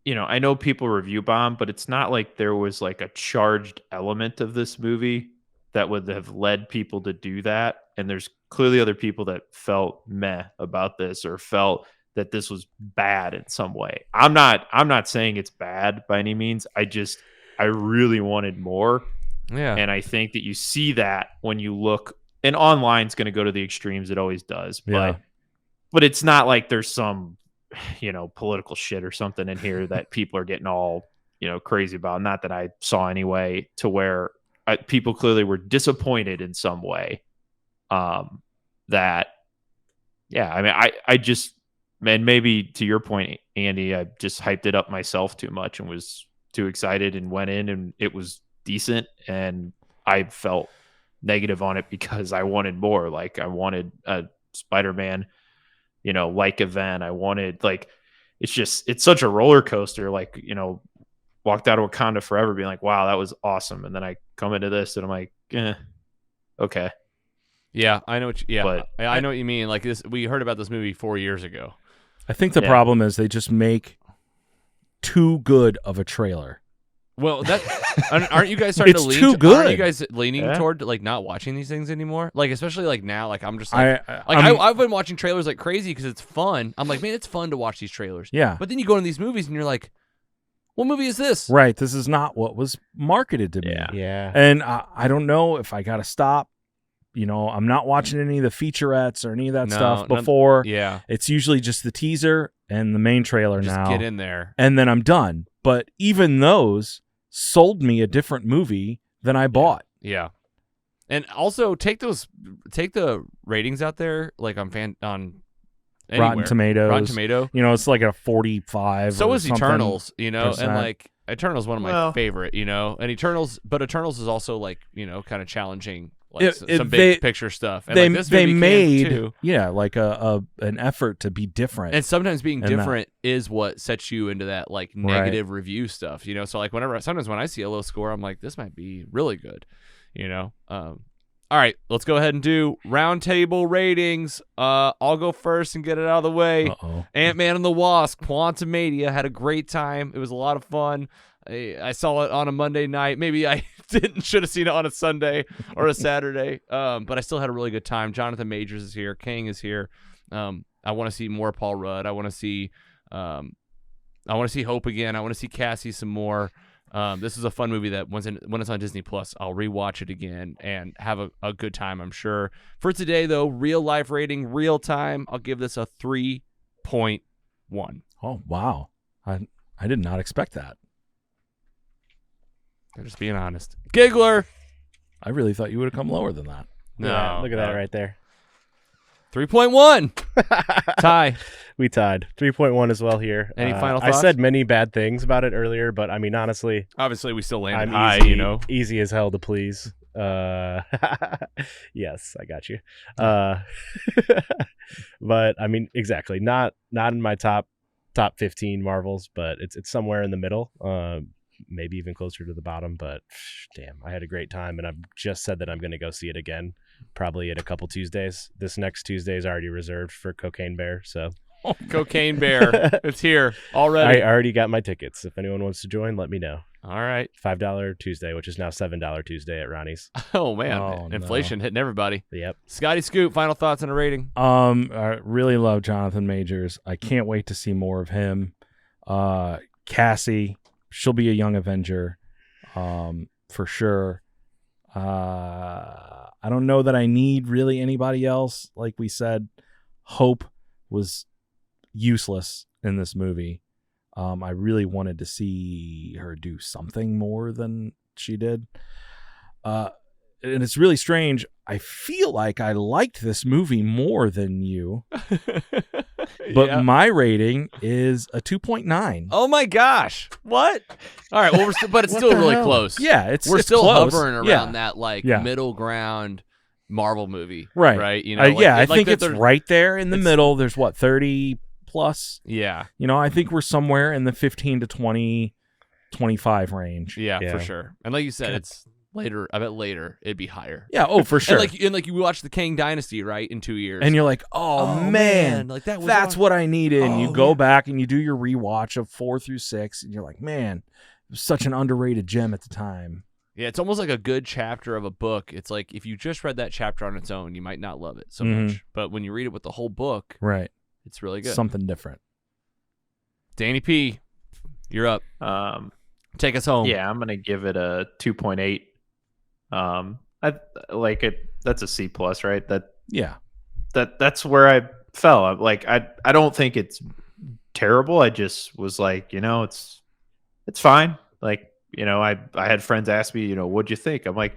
I know people review bomb, but it's not like there was like a charged element of this movie that would have led people to do that. And there's clearly other people that felt meh about this or felt that this was bad in some way. I'm not saying it's bad by any means. I really wanted more. yeah, And I think that you see that when you look, and online's going to go to the extremes. It always does. Yeah. But it's not like there's some, political shit or something in here that people are getting all, crazy about. Not that I saw anyway, to where people clearly were disappointed in some way. That, yeah, I mean, I just, man, maybe to your point, Andy, I just hyped it up myself too much and was too excited and went in and it was decent. And I felt negative on it because I wanted more. Like I wanted a Spider-Man, like event. I wanted it's such a roller coaster. Like, walked out of Wakanda Forever being like, wow, that was awesome. And then I come into this and I'm like, okay. yeah, I know But I know what you mean. Like this, we heard about this movie 4 years ago. I think the Yeah. problem is they just make too good of a trailer. Well, aren't you guys starting It's to lean? too Aren't good. you guys leaning Yeah. toward like not watching these things anymore? Like especially like now, like I'm just like, I'm- I've been watching trailers like crazy because it's fun. I'm like, man, it's fun to watch these trailers. yeah. But then you go into these movies and you're like, what movie is this? Right. This is not what was marketed to me. Yeah. Yeah. And I don't know if I got to stop. I'm not watching any of the featurettes or any of that No, stuff none- before. Yeah, It's usually just the teaser and the main trailer just now. get in there. And then I'm done. But even those sold me a different movie than I bought. Yeah, and also take the ratings out there like on anywhere. Rotten Tomatoes. Rotten Tomato. It's like a 45. So or is something. Eternals, and percent. like Eternals one of my Well- favorite, and Eternals is also like kind of challenging, like It- some they- big picture stuff. And They like this they movie can made too. like an effort to be different. And sometimes being And that- different is what sets you into that like negative review stuff, So like sometimes when I see a low score, I'm like, this might be really good, All right, let's go ahead and do roundtable ratings. I'll go first and get it out of the way. Uh-oh. Ant-Man and the Wasp, Quantumania, had a great time. It was a lot of fun. I saw it on a Monday night. Maybe I should have seen it on a Sunday or a Saturday. But I still had a really good time. Jonathan Majors is here. Kang is here. I want to see more Paul Rudd. I want to see Hope again. I want to see Cassie some more. This is a fun movie that when it's on Disney Plus, I'll rewatch it again and have a good time, I'm sure. For today, though, real life rating, real time, I'll give this a 3.1. Oh, wow. I did not expect that. I'm just being honest. Giggler. I really thought you would have come lower than that. No. Yeah, look at that right there. 3.1. Tie. We tied. 3.1 as well here. Any final I thoughts? said many bad things about it earlier, but I mean, honestly, Obviously, we still landed I'm high, easy, you know. easy as hell to please. Yes, I got you. But I mean, exactly. Not in my top 15 Marvels, but it's somewhere in the middle. Maybe even closer to the bottom. But damn, I had a great time, and I've just said that I'm going to go see it again, probably in a couple Tuesdays. This next Tuesday is already reserved for Cocaine Bear, so. Cocaine Bear. It's here already. I already got my tickets. If anyone wants to join, let me know. All right. $5 Tuesday, which is now $7 Tuesday at Ronnie's. Oh, man. Oh, Inflation hitting everybody. Yep. Scotty Scoop, final thoughts on a rating? I really love Jonathan Majors. I can't wait to see more of him. Cassie, she'll be a young Avenger, for sure. I don't know that I need really anybody else. Like we said, Hope was useless in this movie. I really wanted to see her do something more than she did. And it's really strange. I feel like I liked this movie more than you. But Yeah. my rating is a 2.9. Oh, my gosh. What? All right. Well, but it's What still the really hell? close. Yeah, it's still close. hovering around Yeah. that like Yeah. middle ground Marvel movie. Right. Right. You know, like, yeah, I like think that it's they're- right there in the it's- middle. There's 30 plus. Yeah. You know, I think we're somewhere in the 15 to 20, 25 range. Yeah, Yeah. for sure. And like you said, Good. it's later. I bet later it'd be higher. Yeah, oh, for sure. And like you watch the Kang Dynasty, right, in 2 years. And you're like, oh, man, like that was that's awesome. what I needed. And you Oh, go yeah. back and you do your rewatch of 4 through 6, and you're like, man, it was such an underrated gem at the time. Yeah, it's almost like a good chapter of a book. It's like if you just read that chapter on its own, you might not love it so Mhm. much. But when you read it with the whole book, Right. it's really good. Something different. Danny P, you're up. Take us home. Yeah, I'm gonna give it a 2.8. I like it. That's a C plus, right? Yeah. That's where I fell. I don't think it's terrible. I just was like, it's fine. Like, I had friends ask me, what'd you think? I'm like,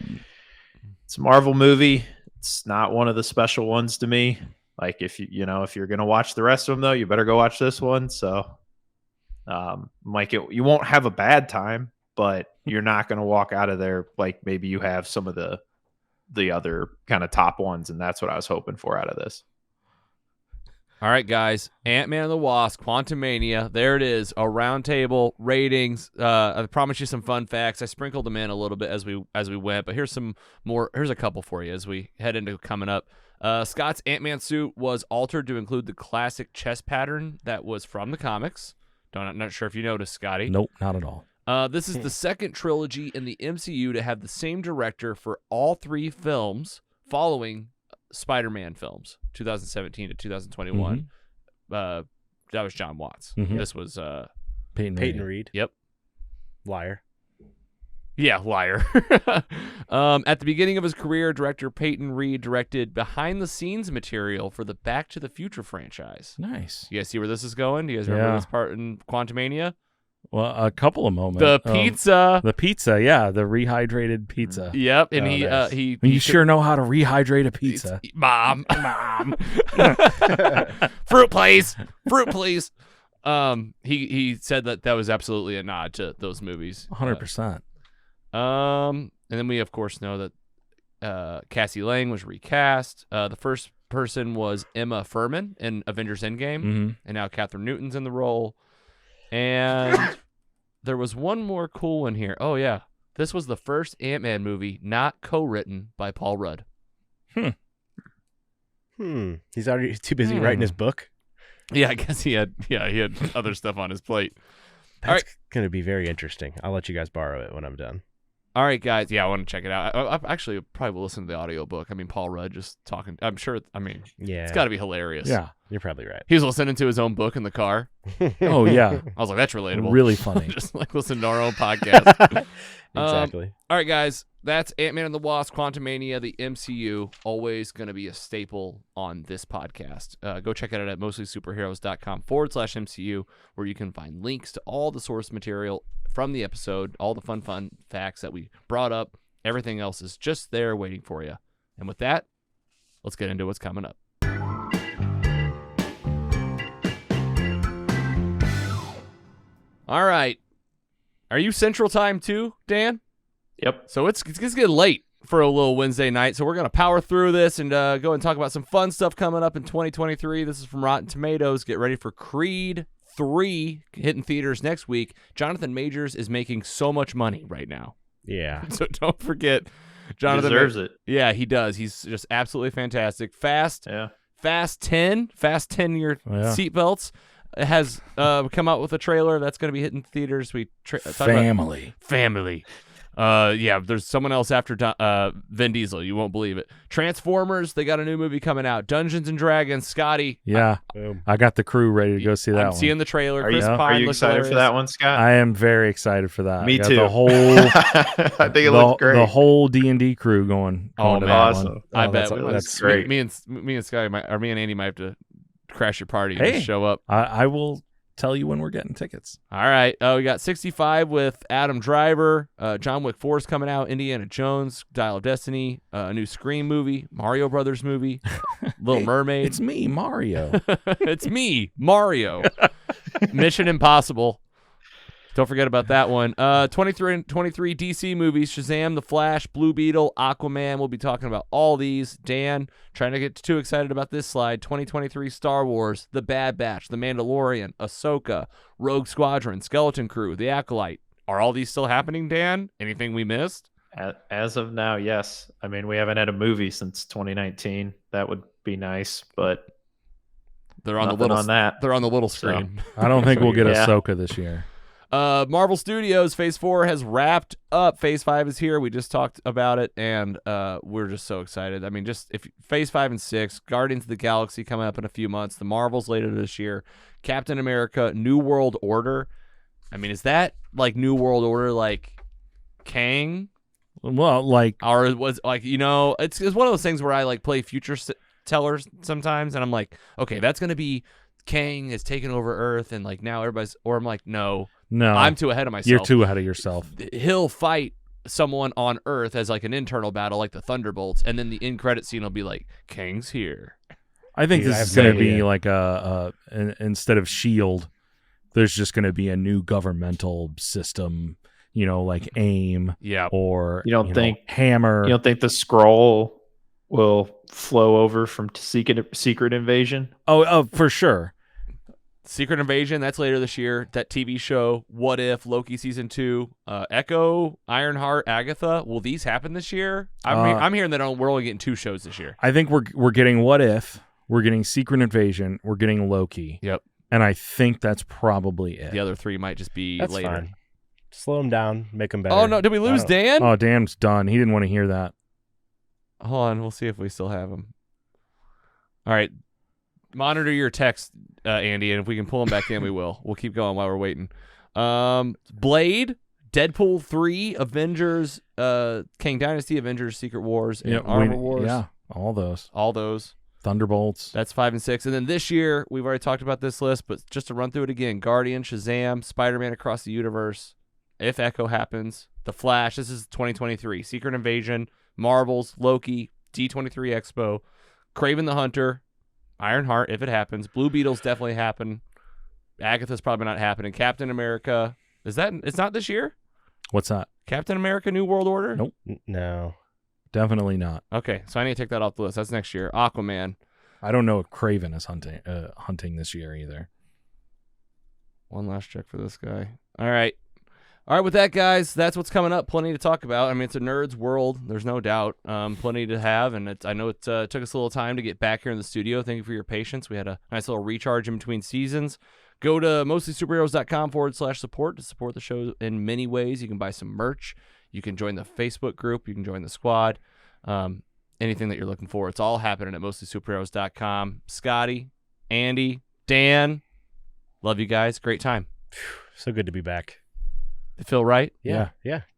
it's a Marvel movie. It's not one of the special ones to me. Like if you're gonna watch the rest of them though, you better go watch this one. So, like you won't have a bad time, but you're not gonna walk out of there like maybe you have some of the other kind of top ones, and that's what I was hoping for out of this. All right, guys. Ant-Man and the Wasp, Quantumania. There it is. A roundtable ratings. I promised you some fun facts. I sprinkled them in a little bit as we went, but here's some more. Here's a couple for you as we head into coming up. Scott's Ant-Man suit was altered to include the classic chest pattern that was from the comics. Not sure if you noticed, Scotty. Nope, not at all. This is the second trilogy in the MCU to have the same director for all 3 films following Spider-Man films, 2017 to 2021. That was John Watts. Mhm. This was Peyton Reed. Yep. Liar. Yeah, liar. At the beginning of his career, director Peyton Reed directed behind-the-scenes material for the Back to the Future franchise. Nice. You guys see where this is going? Do you guys remember Yeah. this part in Quantumania? Well, a couple of moments. The pizza. The pizza, yeah, the rehydrated pizza. Yep, and Oh, he nice. he. You he sure know how to rehydrate a pizza. Mom. Fruit, please. He said that was absolutely a nod to those movies. 100%. And then we of course know that Cassie Lang was recast. The first person was Emma Furman in Avengers Endgame, Mm-hmm. and now Catherine Newton's in the role. And there was one more cool one here. Oh yeah, this was the first Ant-Man movie not co-written by Paul Rudd. He's already too busy writing his book. Yeah, I guess he had other stuff on his plate. That's going to be very interesting. I'll let you guys borrow it when I'm done. All right, guys. Yeah, I want to check it out. I actually probably will listen to the audiobook. I mean, Paul Rudd just talking. I'm sure. I mean, Yeah. it's got to be hilarious. Yeah. You're probably right. He was listening to his own book in the car. Oh yeah, I was like, that's relatable. really funny. Just like listen to our own podcast. Exactly. All right, guys. That's Ant-Man and the Wasp, Quantumania, the MCU. Always going to be a staple on this podcast. Go check it out at mostlysuperheroes.com/MCU, where you can find links to all the source material from the episode, all the fun facts that we brought up. Everything else is just there waiting for you. And with that, let's get into what's coming up. All right. Are you Central Time too, Dan? Yep. So it's getting late for a little Wednesday night, so we're going to power through this and go and talk about some fun stuff coming up in 2023. This is from Rotten Tomatoes. Get ready for Creed 3 hitting theaters next week. Jonathan Majors is making so much money right now. Yeah. So don't forget, He Jonathan deserves it. Yeah, he does. He's just absolutely fantastic. Fast 10 year Yeah. seatbelts has come out with a trailer that's going to be hitting theaters. We talked about family. Yeah, there's someone else after Vin Diesel. You won't believe it. Transformers, they got a new movie coming out. Dungeons and Dragons, Scotty. Yeah, Boom. I got the crew ready to go see that I'm one. seeing the trailer. Are Chris you, Pine are you looks excited for hilarious. that one, Scott? I am very excited for that. Me I got too. The whole I think it looks great. the whole D&D crew going. Oh, to man. that Awesome. one. I Oh, bet that's great. Me and Scotty me and Andy might have to crash your party and Hey. just show up. I will tell you when we're getting tickets. All right. Oh, we got 65 with Adam Driver. John Wick 4 is coming out. Indiana Jones, Dial of Destiny, a new Scream movie, Mario Brothers movie, Little Mermaid. It's me, Mario. It's me, Mario. Mission Impossible. Don't forget about that one. 23 DC movies, Shazam, The Flash, Blue Beetle, Aquaman. We'll be talking about all these. Dan, trying to get too excited about this slide. 2023 Star Wars, The Bad Batch, The Mandalorian, Ahsoka, Rogue Squadron, Skeleton Crew, The Acolyte. Are all these still happening, Dan? Anything we missed? As of now, yes. I mean, we haven't had a movie since 2019. That would be nice, but They're on the nothing little on that. They're on the little screen. I don't think we'll get Yeah. Ahsoka this year. Marvel Studios Phase 4 has wrapped up. Phase 5 is here. We just talked about it, and we're just so excited. I mean, just if Phase 5 and 6, Guardians of the Galaxy coming up in a few months, the Marvels later this year, Captain America, New World Order. I mean, is that like New World Order like Kang? Well, like Or it was like, it's one of those things where I like play future tellers sometimes, and I'm like, okay, that's going to be Kang has taken over Earth, and like now everybody's, or I'm like, no, I'm too ahead of myself. You're too ahead of yourself. He'll fight someone on Earth as like an internal battle, like the Thunderbolts, and then the end credit scene will be like, Kang's here. I think Dude, this I is have no going to be idea. like instead of S.H.I.E.L.D., there's just going to be a new governmental system, like AIM Yeah. or You don't think- Hammer. You don't think the scroll will flow over from Secret Invasion? Oh, for sure. Secret Invasion, that's later this year. That TV show, What If, Loki Season 2, Echo, Ironheart, Agatha. Will these happen this year? I'm hearing that we're only getting 2 shows this year. I think we're getting What If, we're getting Secret Invasion, we're getting Loki. Yep. And I think that's probably it. The other 3 might just be That's later. fine. Slow them down, make them better. Oh, no. Did we lose Dan? Oh, Dan's done. He didn't want to hear that. Hold on. We'll see if we still have him. All right. Monitor your text, Andy, and if we can pull him back in, we will. We'll keep going while we're waiting. Blade, Deadpool 3, Avengers, Kang Dynasty, Avengers, Secret Wars, and Armor Wars. Yeah, all those. All those. Thunderbolts. That's 5 and 6. And then this year, we've already talked about this list, but just to run through it again, Guardian, Shazam, Spider-Man Across the Universe, if Echo happens, The Flash, this is 2023, Secret Invasion, Marvels, Loki, D23 Expo, Kraven the Hunter, Ironheart, if it happens, Blue Beetle's definitely happen, Agatha's probably not happening, Captain America, it's not this year? What's that? Captain America New World Order? Nope. No. Definitely not. Okay, so I need to take that off the list. That's next year. Aquaman. I don't know if Craven is hunting this year either. One last check for this guy. All right, with that, guys, that's what's coming up. Plenty to talk about. I mean, it's a nerd's world. There's no doubt. Plenty to have, and I know it took us a little time to get back here in the studio. Thank you for your patience. We had a nice little recharge in between seasons. Go to mostlysuperheroes.com/support to support the show in many ways. You can buy some merch. You can join the Facebook group. You can join the squad. Anything that you're looking for. It's all happening at mostlysuperheroes.com. Scotty, Andy, Dan. Love you guys. Great time. So good to be back. Did it feel right? Yeah.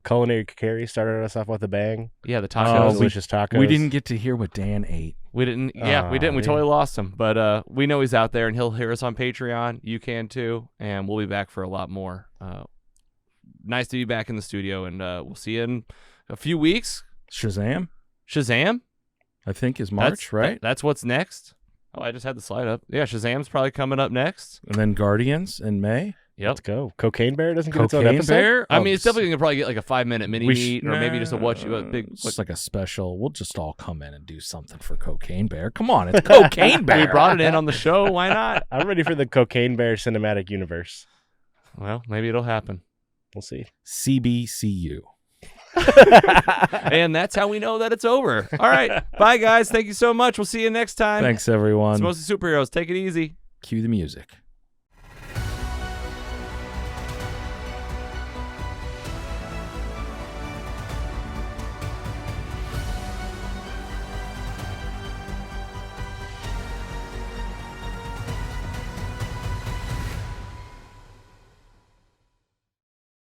Culinary Carry started us off with a bang. Yeah, the Oh, tacos. Delicious tacos. We didn't get to hear what Dan ate. We didn't. Yeah, we didn't. We man. totally lost him. But we know he's out there, and he'll hear us on Patreon. You can too, and we'll be back for a lot more. Nice to be back in the studio, and we'll see you in a few weeks. Shazam, Shazam, I think, is March, right? That's what's next. Oh, I just had the slide up. Yeah, Shazam's probably coming up next. And then Guardians in May. Yep. Let's go. Cocaine Bear doesn't get its own Cocaine episode. Bear. I mean, it's definitely gonna probably get like a 5-minute mini We meet, or maybe just a big. It's like a special. We'll just all come in and do something for Cocaine Bear. Come on, it's Cocaine Bear. We brought it in on the show. Why not? I'm ready for the Cocaine Bear cinematic universe. Well, maybe it'll happen. We'll see. CBCU. And that's how we know that it's over. All right. Bye, guys. Thank you so much. We'll see you next time. Thanks, everyone. It's mostly superheroes. Take it easy. Cue the music.